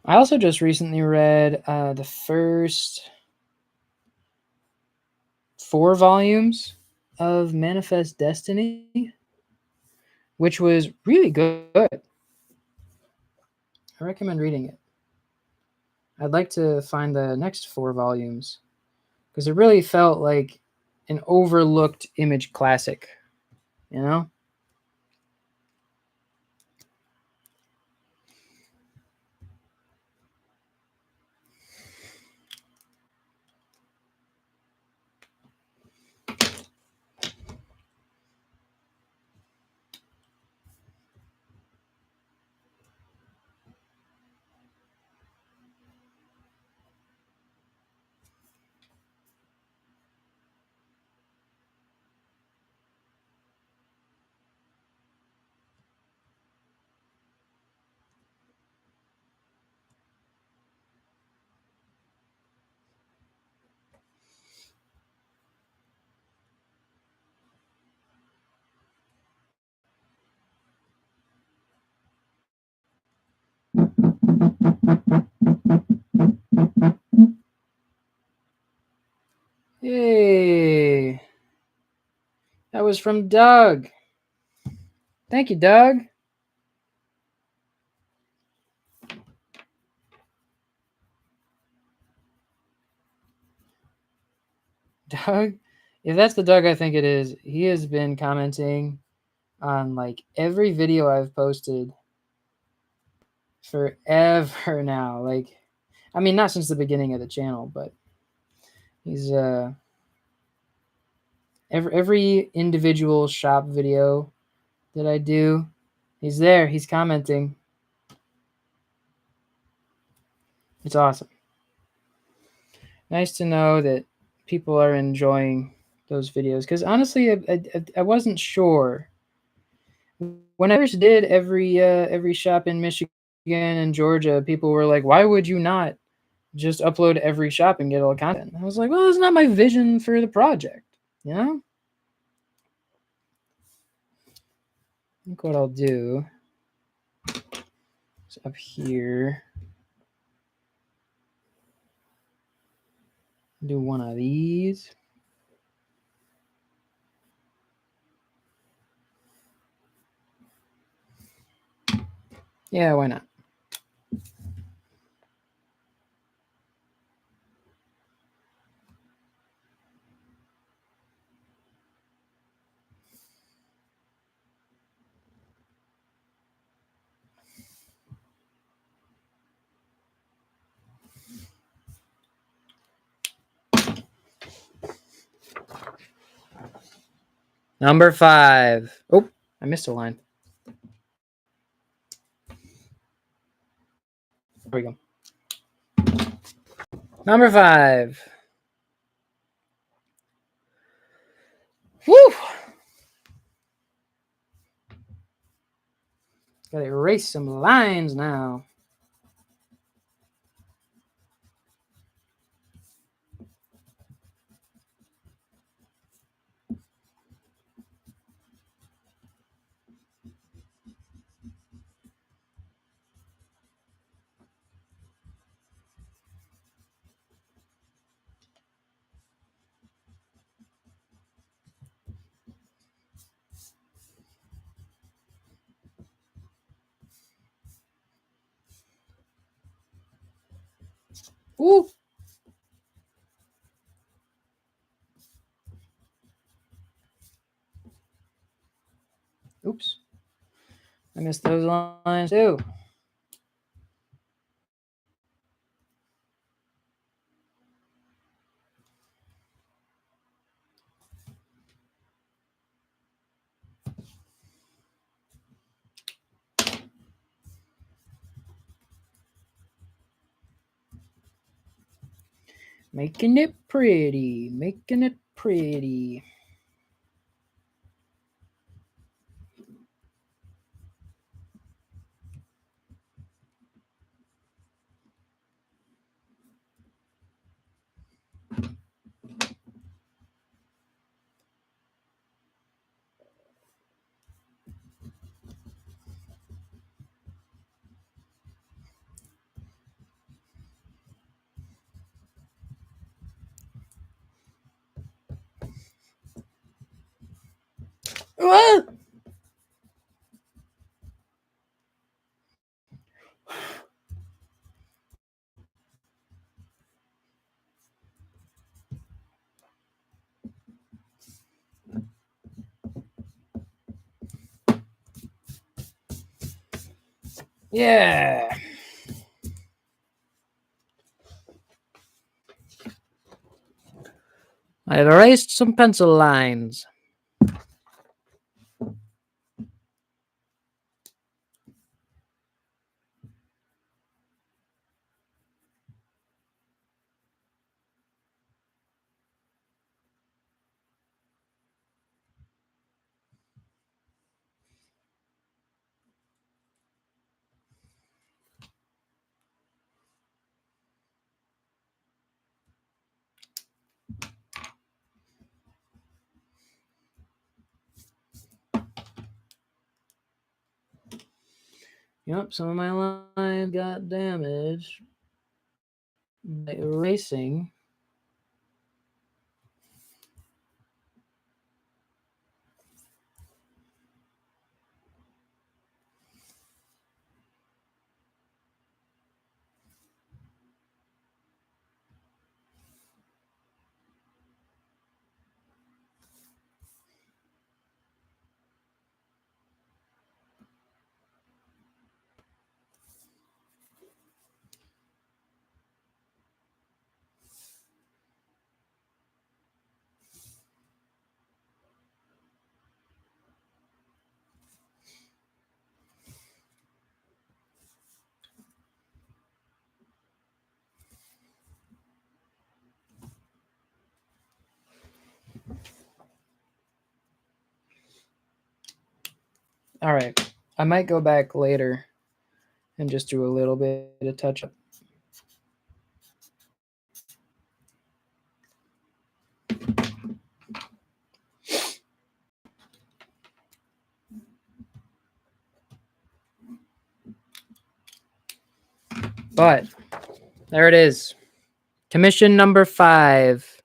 I also just recently read the first 4 volumes of Manifest Destiny, which was really good. I recommend reading it. I'd like to find the next 4 volumes because it really felt like an overlooked Image classic, you know? Yay! That was from Doug. Thank you, Doug. Doug, if that's the Doug I think it is, he has been commenting on like every video I've posted forever now. Like, I mean, not since the beginning of the channel, but he's every individual shop video that I do, he's there. He's commenting. It's awesome. Nice to know that people are enjoying those videos, because honestly, I wasn't sure when I first did every shop in Michigan and Georgia. People were like, "Why would you not just upload every shop and get all the content?" I was like, "Well, it's not my vision for the project, you know." I think what I'll do is up here, do one of these. Yeah, why not? Number 5. Oh, I missed a line. There we go. Number 5. Woo! Gotta erase some lines now. Ooh. Oops. I missed those lines too. Making it pretty. Making it pretty. Ah! Yeah. I've erased some pencil lines. Yep, some of my lines got damaged by erasing. All right. I might go back later and just do a little bit of touch up. But there it is. Commission number 5.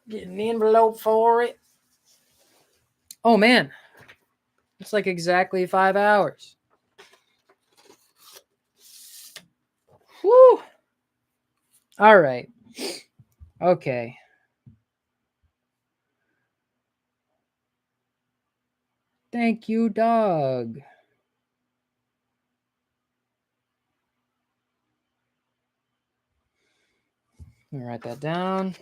Getting the envelope for it. Oh man. It's like exactly 5 hours. Whew. All right. Okay. Thank you, dog. Let me write that down.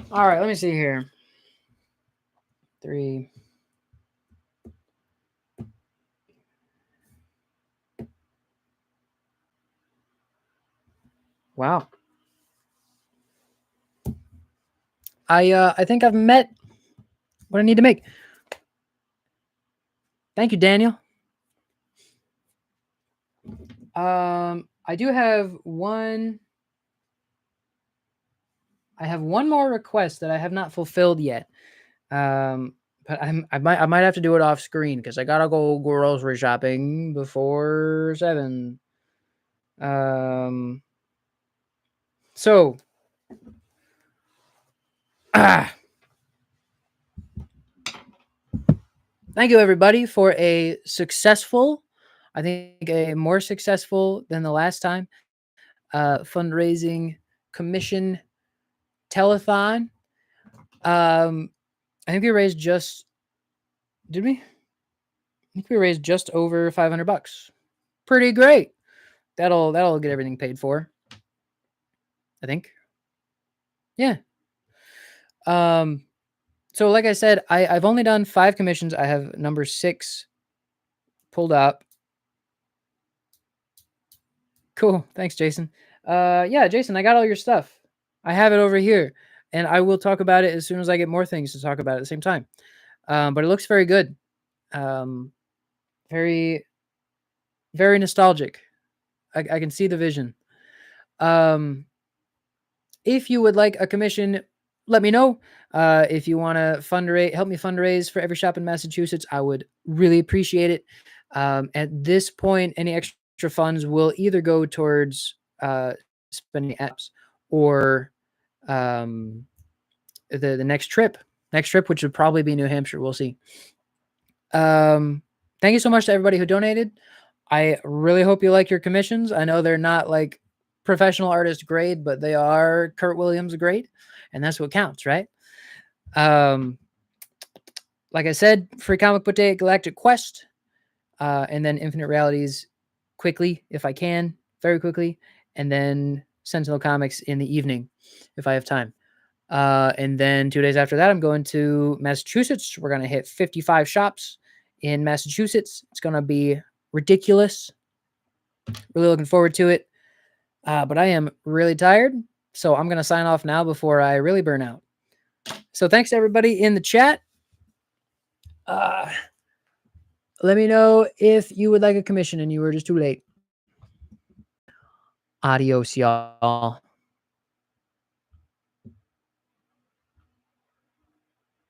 All right, let me see here. 3. Wow. I think I've met what I need to make. Thank you, Daniel. I do have one. I have one more request that I have not fulfilled yet. But I might have to do it off screen because I gotta go grocery shopping before 7. So thank you everybody for a successful, I think a more successful than the last time, fundraising commission telethon. I think we raised just, did we? I think we raised just over $500. Pretty great. That'll get everything paid for, I think. Yeah. So like I said, I've only done 5 commissions. I have number 6 pulled up. Cool. Thanks, Jason. Yeah, Jason, I got all your stuff. I have it over here, and I will talk about it as soon as I get more things to talk about at the same time. But it looks very good. Very, very nostalgic. I can see the vision. If you would like a commission, let me know. If you want to help me fundraise for every shop in Massachusetts, I would really appreciate it. At this point, any extra funds will either go towards spending apps or the next trip, which would probably be New Hampshire. We'll see. Thank you so much to everybody who donated. I really hope you like your commissions. I know they're not like professional artist grade, but they are Kurt Williams grade, and that's what counts, right? Like I said, Free Comic Book Day, Galactic Quest, and then Infinite Realities quickly, if I can, very quickly, and then Sentinel Comics in the evening, if I have time. And then 2 days after that, I'm going to Massachusetts. We're going to hit 55 shops in Massachusetts. It's going to be ridiculous. Really looking forward to it. But I am really tired, so I'm going to sign off now before I really burn out. So thanks to everybody in the chat. Let me know if you would like a commission and you were just too late. Adios, y'all.